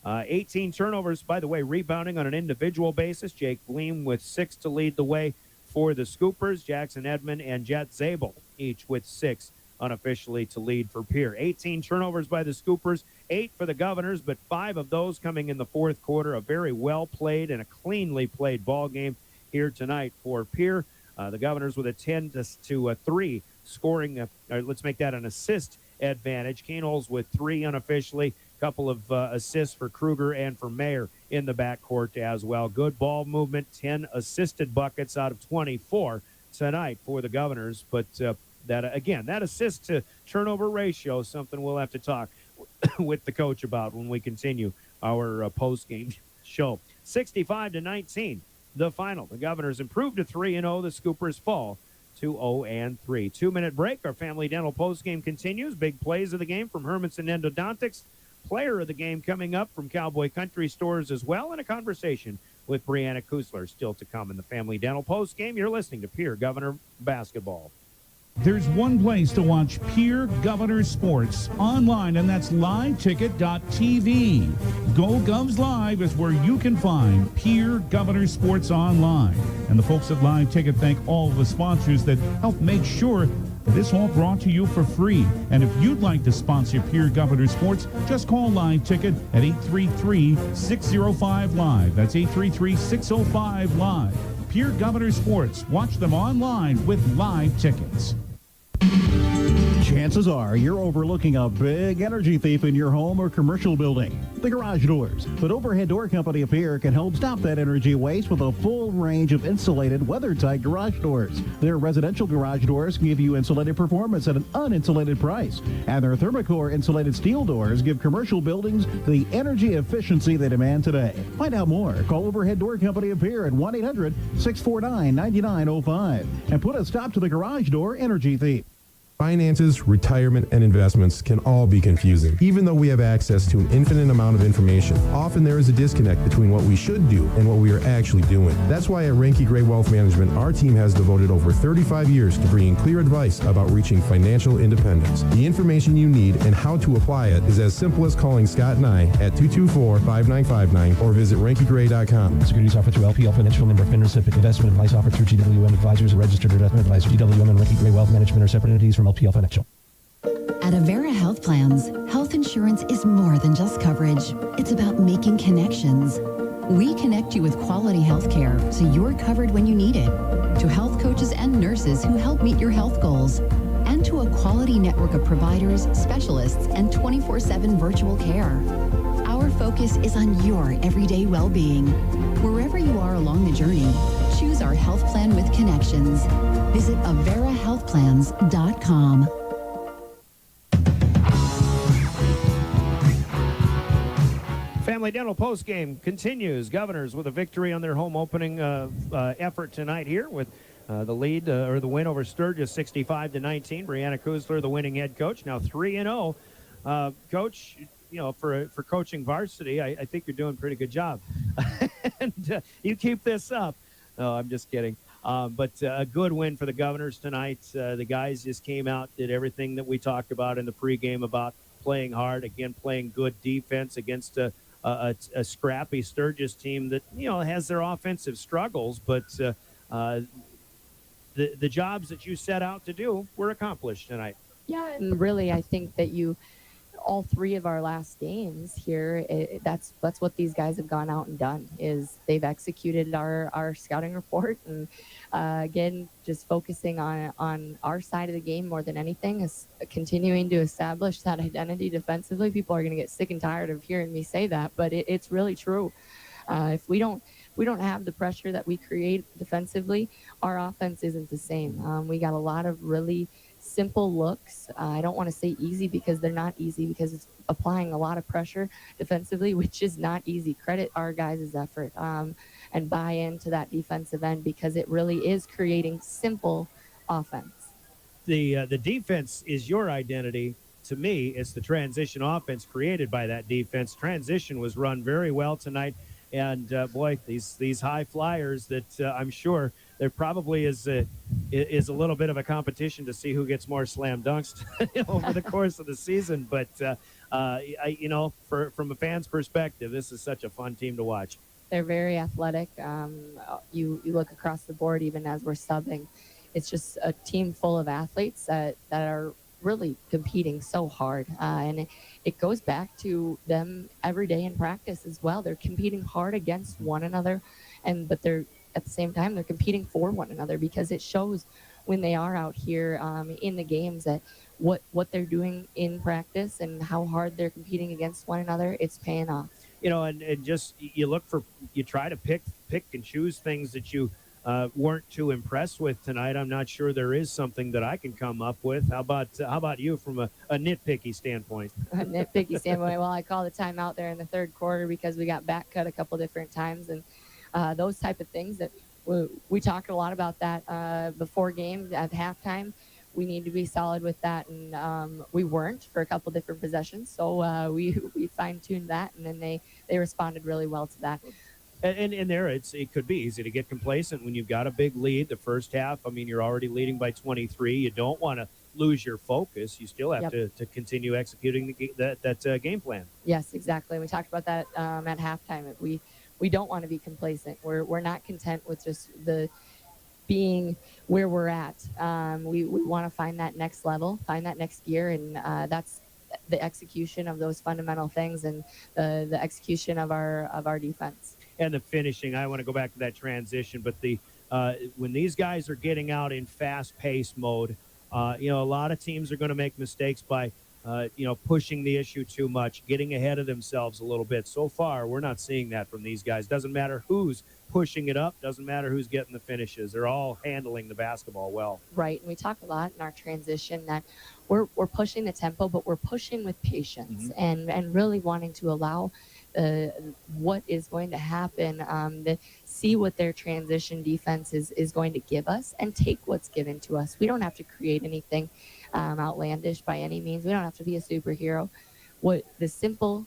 18 turnovers, by the way, rebounding on an individual basis. Jake Bleem with 6 to lead the way for the Scoopers. Jackson Edmond and Jet Zabel each with 6 unofficially to lead for Pierre. 18 turnovers by the Scoopers, 8 for the Governors, but 5 of those coming in the fourth quarter. A very well played and a cleanly played ball game here tonight for Pierre. The Governors with a 10-3 scoring, let's make that an assist advantage. Keenholz with 3 unofficially, couple of assists for Kruger and for Mayer in the backcourt as well. Good ball movement, 10 assisted buckets out of 24 tonight for the Governors. But that assist to turnover ratio is something we'll have to talk with the coach about when we continue our post-game show. 65-19, the final. The Governors improved to 3-0. The Scoopers fall to 0-3. 2-minute break. Our Family Dental post-game continues. Big plays of the game from Hermanson Endodontics. Player of the game coming up from Cowboy Country Stores as well, and a conversation with Brianna Kusler still to come in the Family Dental post-game. You're listening to Pierre Governor Basketball. There's one place to watch Pierre Governor Sports online, and that's liveticket.tv. Go Govs Live is where you can find Pierre Governor Sports online. And the folks at Live Ticket thank all the sponsors that help make sure that this all brought to you for free. And if you'd like to sponsor Pierre Governor Sports, just call Live Ticket at 833-605-LIVE. That's 833-605-LIVE. Pierre Governor Sports. Watch them online with Live Tickets. Chances are you're overlooking a big energy thief in your home or commercial building. The garage doors. But Overhead Door Company of Pierre can help stop that energy waste with a full range of insulated, weather-tight garage doors. Their residential garage doors give you insulated performance at an uninsulated price. And their Thermocore insulated steel doors give commercial buildings the energy efficiency they demand today. Find out more. Call Overhead Door Company of Pierre at 1-800-649-9905 and put a stop to the garage door energy thief. Finances, retirement, and investments can all be confusing. Even though we have access to an infinite amount of information, often there is a disconnect between what we should do and what we are actually doing. That's why at Ranky Gray Wealth Management, our team has devoted over 35 years to bringing clear advice about reaching financial independence. The information you need and how to apply it is as simple as calling Scott and I at 224-5959 or visit rankygray.com. Securities offered through LPL Financial, member FINRA. Investment advice offered through GWM Advisors, a registered investment advisor. GWM and Ranky Gray Wealth Management are separate entities from LPL Financial. At Avera Health Plans, health insurance is more than just coverage. It's about making connections. We connect you with quality health care so you're covered when you need it, to health coaches and nurses who help meet your health goals, and to a quality network of providers, specialists, and 24/7 virtual care. Our focus is on your everyday well-being. Wherever you are along the journey, choose our health plan with connections. Visit averahealthplans.com. Family Dental postgame continues. Governors with a victory on their home opening effort tonight here with the lead or the win over Sturgis 65-19. Brianna Kuzler, the winning head coach, now 3-0. Coach, for coaching varsity, I think you're doing a pretty good job. And you keep this up. No, I'm just kidding. But a good win for the Governors tonight. The guys just came out, did everything that we talked about in the pregame about playing hard, again, playing good defense against a scrappy Sturgis team that, has their offensive struggles. But the jobs that you set out to do were accomplished tonight. Yeah, and really, I think that all three of our last games here, that's what these guys have gone out and done, is they've executed our scouting report, and again, just focusing on our side of the game more than anything, is continuing to establish that identity defensively. People are going to get sick and tired of hearing me say that, but it's really true. If we don't have the pressure that we create defensively, our offense isn't the same. We got a lot of really simple looks. I don't want to say easy because they're not easy, because it's applying a lot of pressure defensively, which is not easy. Credit our guys' effort and buy into that defensive end, because it really is creating simple offense. The defense is your identity. To me, it's the transition offense created by that defense. Transition was run very well tonight. And boy, these high flyers that I'm sure there probably is a little bit of a competition to see who gets more slam dunks over the course of the season. But from a fan's perspective, this is such a fun team to watch. They're very athletic. You look across the board, even as we're subbing, it's just a team full of athletes that are really competing so hard, and it goes back to them every day in practice as well. They're competing hard against one another, but they're at the same time they're competing for one another, because it shows when they are out here in the games that what they're doing in practice and how hard they're competing against one another, it's paying off. And just you try to pick and choose things that you weren't too impressed with tonight. I'm not sure there is something that I can come up with. How about you from a nitpicky standpoint? A nitpicky standpoint. Well, I called a timeout there in the third quarter because we got back cut a couple different times, and those type of things that we talked a lot about that before games at halftime. We need to be solid with that, and we weren't for a couple different possessions. So we fine-tuned that, and then they responded really well to that. And there, it could be easy to get complacent when you've got a big lead. The first half, I mean, you're already leading by 23. You don't want to lose your focus. You still have to continue executing that game plan. Yes, exactly. We talked about that at halftime. We don't want to be complacent. We're not content with just the being where we're at. We want to find that next level, find that next gear, and that's the execution of those fundamental things and the execution of our defense. And the finishing, I want to go back to that transition, but when these guys are getting out in fast-paced mode, a lot of teams are going to make mistakes by, pushing the issue too much, getting ahead of themselves a little bit. So far, we're not seeing that from these guys. Doesn't matter who's pushing it up, doesn't matter who's getting the finishes. They're all handling the basketball well. Right, and we talk a lot in our transition that we're pushing the tempo, but we're pushing with patience and really wanting to allow what is going to happen, see what their transition defense is going to give us and take what's given to us. We don't have to create anything outlandish by any means. We don't have to be a superhero. What the simple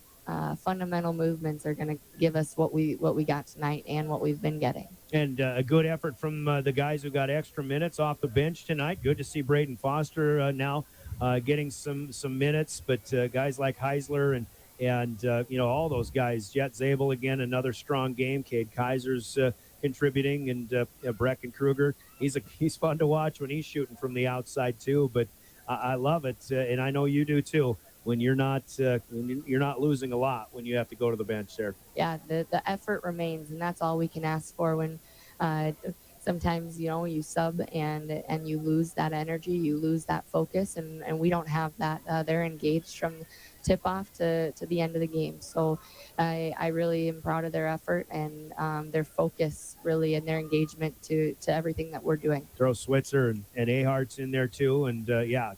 fundamental movements are going to give us what we got tonight and what we've been getting. And a good effort from the guys who got extra minutes off the bench tonight. Good to see Braden Foster now getting some minutes, but guys like Heisler and all those guys. Jet Zabel, again, another strong game. Cade Kaiser's contributing, and Brecken Kruger. He's fun to watch when he's shooting from the outside too. But I love it, and I know you do too. When you're not losing a lot when you have to go to the bench there. Yeah, the effort remains, and that's all we can ask for when. Sometimes, you sub and you lose that energy, you lose that focus, and we don't have that. They're engaged from tip-off to the end of the game. So I really am proud of their effort and their focus, really, and their engagement to everything that we're doing. Throw Switzer and Ahart's in there, too. And,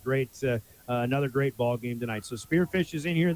great, another great ball game tonight. So Spearfish is in here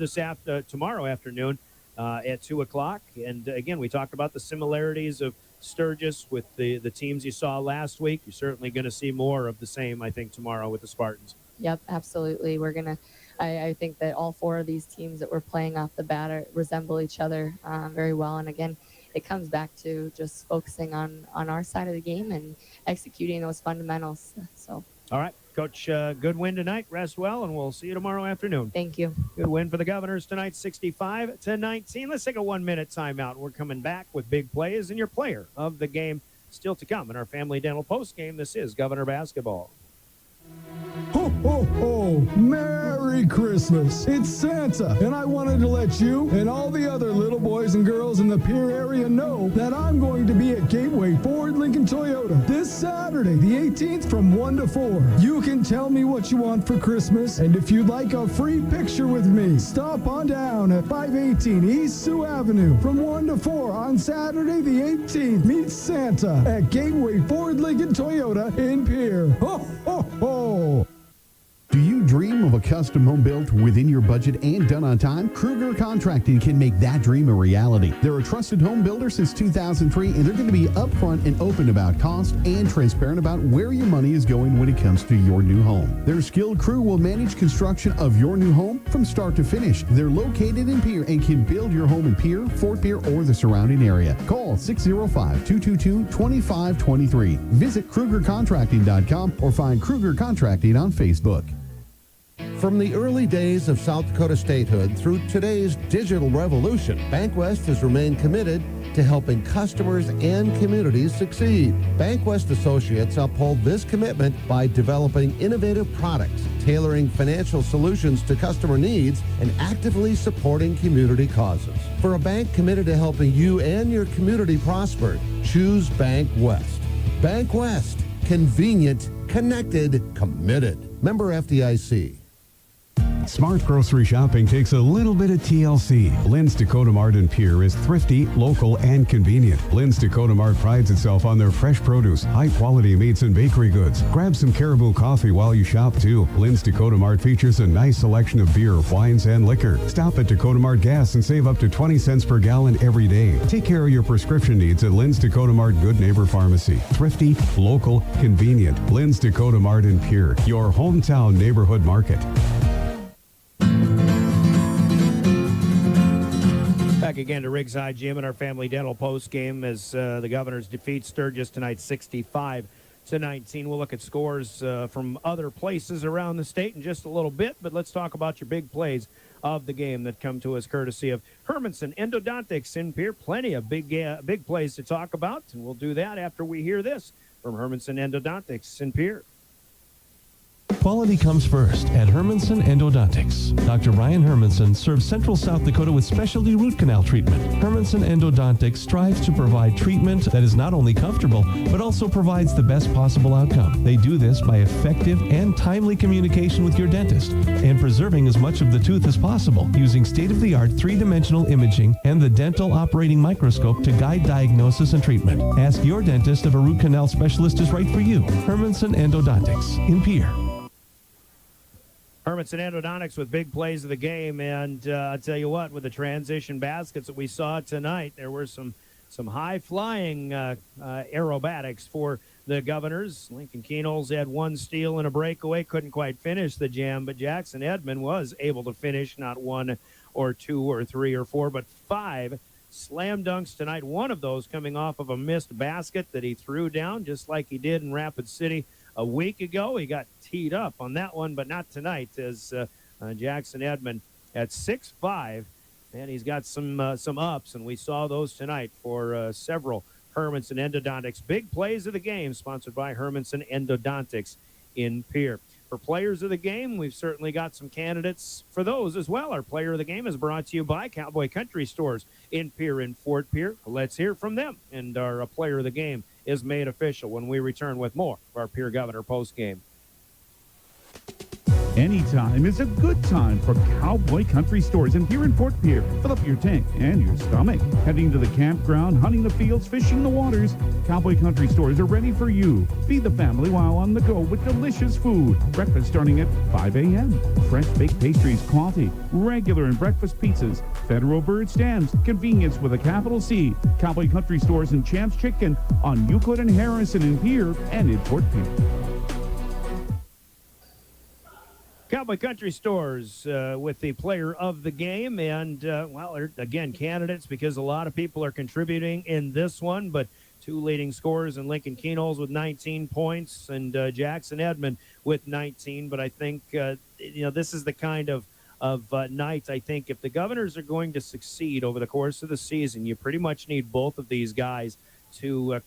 tomorrow afternoon. at 2 o'clock. And again, we talked about the similarities of Sturgis with the teams you saw last week. You're certainly going to see more of the same, I think, tomorrow with the Spartans. Yep, absolutely. We're going to, I think that all 4 of these teams that we're playing off the bat resemble each other very well. And again, it comes back to just focusing on our side of the game and executing those fundamentals. So. All right, Coach, good win tonight. Rest well, and we'll see you tomorrow afternoon. Thank you. Good win for the Governors tonight, 65-19. Let's take a 1-minute timeout. We're coming back with big plays and your player of the game still to come in our Family Dental postgame. This is Governor Basketball. Ho, ho, ho! Merry Christmas! It's Santa, and I wanted to let you and all the other little boys and girls in the Pierre area know that I'm going to be at Gateway Ford Lincoln Toyota this Saturday, the 18th, from 1 to 4. You can tell me what you want for Christmas, and if you'd like a free picture with me, stop on down at 518 East Sioux Avenue from 1 to 4 on Saturday, the 18th. Meet Santa at Gateway Ford Lincoln Toyota in Pierre. Ho, ho, ho! Do you dream of a custom home built within your budget and done on time? Kruger Contracting can make that dream a reality. They're a trusted home builder since 2003, and they're going to be upfront and open about cost and transparent about where your money is going when it comes to your new home. Their skilled crew will manage construction of your new home from start to finish. They're located in Pierre and can build your home in Pierre, Fort Pierre, or the surrounding area. Call 605-222-2523. Visit KrugerContracting.com or find Kruger Contracting on Facebook. From the early days of South Dakota statehood through today's digital revolution, BankWest has remained committed to helping customers and communities succeed. BankWest Associates uphold this commitment by developing innovative products, tailoring financial solutions to customer needs, and actively supporting community causes. For a bank committed to helping you and your community prosper, choose BankWest. BankWest. Convenient, connected, committed. Member FDIC. Smart grocery shopping takes a little bit of TLC. Lynn's Dakota Mart in Pierre is thrifty, local, and convenient. Lynn's Dakota Mart prides itself on their fresh produce, high-quality meats, and bakery goods. Grab some Caribou coffee while you shop, too. Lynn's Dakota Mart features a nice selection of beer, wines, and liquor. Stop at Dakota Mart Gas and save up to 20 cents per gallon every day. Take care of your prescription needs at Lynn's Dakota Mart Good Neighbor Pharmacy. Thrifty, local, convenient. Lynn's Dakota Mart in Pierre, your hometown neighborhood market. Back again to Riggs High Gym in our Family Dental post game as the Governors defeat Sturgis tonight 65-19. We'll look at scores from other places around the state in just a little bit, but let's talk about your big plays of the game that come to us courtesy of Hermanson Endodontics in Pierre. Plenty of big plays to talk about, and we'll do that after we hear this from Hermanson Endodontics in Pierre. Quality comes first at Hermanson Endodontics. Dr. Ryan Hermanson serves Central South Dakota with specialty root canal treatment. Hermanson Endodontics strives to provide treatment that is not only comfortable, but also provides the best possible outcome. They do this by effective and timely communication with your dentist and preserving as much of the tooth as possible using state-of-the-art three-dimensional imaging and the dental operating microscope to guide diagnosis and treatment. Ask your dentist if a root canal specialist is right for you. Hermanson Endodontics in Pierre. Hermanson Endodontics with big plays of the game, and I'll tell you what, with the transition baskets that we saw tonight, there were some high-flying aerobatics for the Governors. Lincoln Keenholz had one steal and a breakaway, couldn't quite finish the jam, but Jackson Edmond was able to finish not 1 or 2 or 3 or 4, but 5 slam dunks tonight, one of those coming off of a missed basket that he threw down, just like he did in Rapid City a week ago. He got teed up on that one, but not tonight, as Jackson Edmond at 6'5", and he's got some ups, and we saw those tonight for several Hermanson Endodontics. Big plays of the game, sponsored by Hermanson Endodontics in Pierre. For players of the game, we've certainly got some candidates for those as well. Our player of the game is brought to you by Cowboy Country Stores in Pierre and Fort Pierre. Let's hear from them, and our player of the game is made official when we return with more of our Pierre Governor post game. Anytime is a good time for Cowboy Country Stores in Pierre and Fort Pierre. Fill up your tank and your stomach. Heading to the campground, hunting the fields, fishing the waters, Cowboy Country Stores are ready for you. Feed the family while on the go with delicious food. Breakfast starting at 5 a.m. Fresh baked pastries, coffee, regular and breakfast pizzas, Federal Bird stands, convenience with a capital C. Cowboy Country Stores and Champs Chicken on Euclid and Harrison in Pierre and in Fort Pierre. Cowboy Country Stores with the player of the game. And, again, candidates because a lot of people are contributing in this one. But two leading scorers in Lincoln Keenholz with 19 points and Jackson Edmond with 19. But I think, this is the kind of night, I think, if the Governors are going to succeed over the course of the season, you pretty much need both of these guys to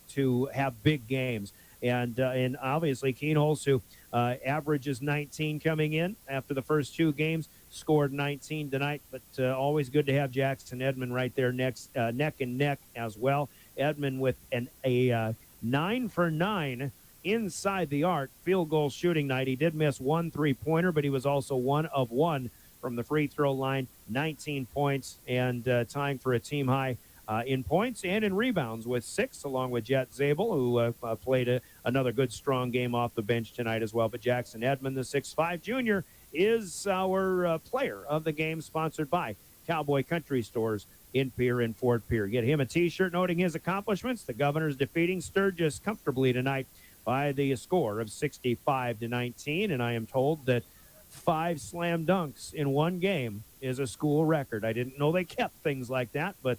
have big games. And obviously Keenholz, who averages 19 coming in after the first two games, scored 19 tonight. But always good to have Jackson Edmond right there next, neck and neck as well. Edmond with a 9 for 9 inside the arc field goal shooting night. He did miss one three-pointer, but he was also 1 of 1 from the free throw line. 19 points and tying for a team high in points and in rebounds with 6, along with Jet Zabel, who played another good, strong game off the bench tonight as well. But Jackson Edmond, the 6'5 junior, is our player of the game, sponsored by Cowboy Country Stores in Pierre and Fort Pierre. Get him a T-shirt noting his accomplishments. The Governors defeating Sturgis comfortably tonight by the score of 65-19, and I am told that 5 slam dunks in one game is a school record. I didn't know they kept things like that, but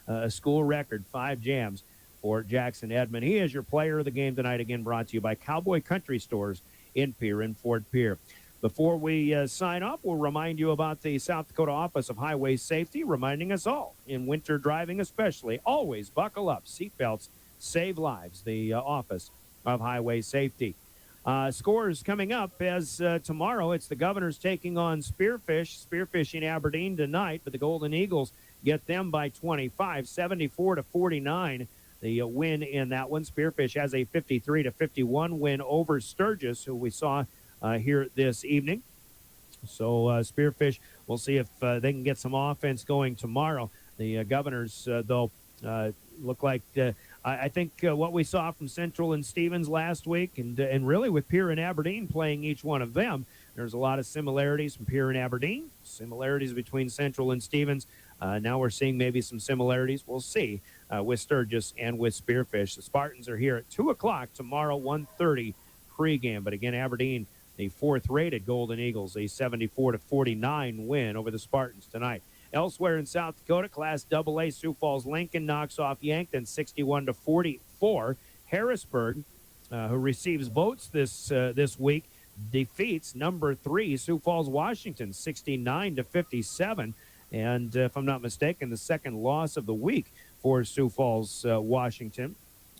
a school record, 5 jams for Jackson Edmond. He is your player of the game tonight, again brought to you by Cowboy Country Stores in Pierre and Fort Pierre. Before we sign off, we'll remind you about the South Dakota Office of Highway Safety, reminding us all, in winter driving especially, always buckle up. Seatbelts save lives. The Office of Highway Safety. Scores coming up as tomorrow it's the Governors taking on Spearfish in Aberdeen tonight, but the Golden Eagles get them by 25, 74-49. The win in that one. Spearfish has a 53-51 win over Sturgis, who we saw here this evening. So Spearfish, we'll see if they can get some offense going tomorrow. The Governors, though, look like I think what we saw from Central and Stevens last week, and really with Pierre and Aberdeen playing each one of them, there's a lot of similarities from Pierre and Aberdeen, similarities between Central and Stevens. Now we're seeing maybe some similarities. We'll see with Sturgis and with Spearfish. The Spartans are here at 2 o'clock tomorrow, 1:30 pregame. But again, Aberdeen, the 4th-rated Golden Eagles, a 74-49 win over the Spartans tonight. Elsewhere in South Dakota, Class AA, Sioux Falls Lincoln knocks off Yankton 61-44. Harrisburg, who receives votes this week, defeats number 3 Sioux Falls Washington 69-57. And if I'm not mistaken, the second loss of the week for Sioux Falls Washington.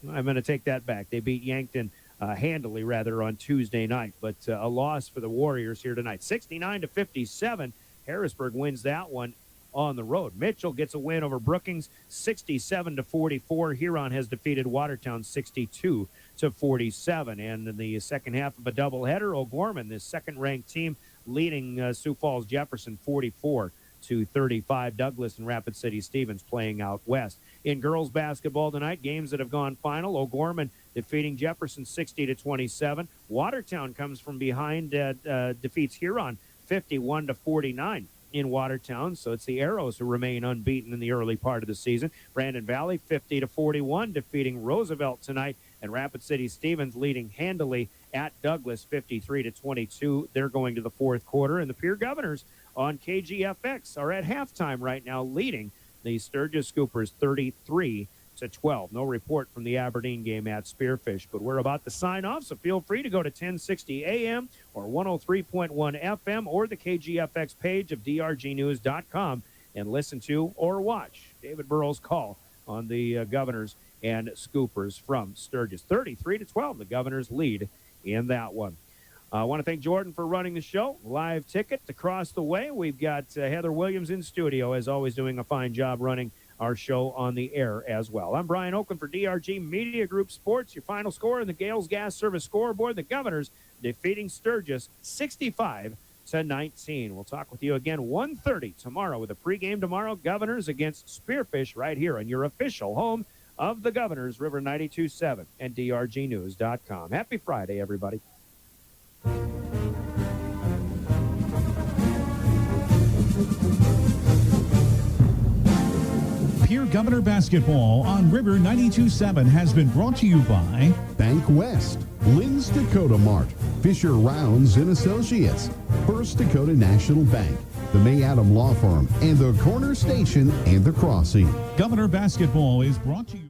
I'm going to take that back. They beat Yankton handily, rather, on Tuesday night. But a loss for the Warriors here tonight. 69-57. Harrisburg wins that one on the road. Mitchell gets a win over Brookings 67-44. Huron has defeated Watertown 62-47. And in the second half of a doubleheader, O'Gorman, the second-ranked team, leading Sioux Falls Jefferson 44-35. Douglas and Rapid City Stevens playing out west. In girls basketball tonight, games that have gone final. O'Gorman defeating Jefferson 60-27. Watertown comes from behind, defeats Huron 51-49 in Watertown. So it's the Arrows who remain unbeaten in the early part of the season. Brandon Valley 50-41 defeating Roosevelt tonight, and Rapid City Stevens leading handily at Douglas 53-22. They're going to the fourth quarter, and the Pierre Governors on KGFX are at halftime right now, leading the Sturgis Scoopers 33-12. No report from the Aberdeen game at Spearfish, but we're about to sign off, so feel free to go to 1060 AM or 103.1 FM or the KGFX page of drgnews.com and listen to or watch David Burrow's call on the Governors and Scoopers from Sturgis. 33-12, the Governors lead in that one. I want to thank Jordan for running the show. Live ticket across the way. We've got Heather Williams in studio, as always, doing a fine job running our show on the air as well. I'm Brian Oakland for DRG Media Group Sports. Your final score in the Gales Gas Service scoreboard, the Governors defeating Sturgis 65-54. to 19. We'll talk with you again 1:30 tomorrow with a pregame tomorrow. Governors against Spearfish right here on your official home of the Governors, River 92.7 and drgnews.com. Happy Friday, everybody. Pierre Governor Basketball on River 92.7 has been brought to you by Bank West, Lynn's Dakota Mart, Fisher Rounds and Associates, First Dakota National Bank, the May Adam Law Firm, and the Corner Station and the Crossing. Governor Basketball is brought to you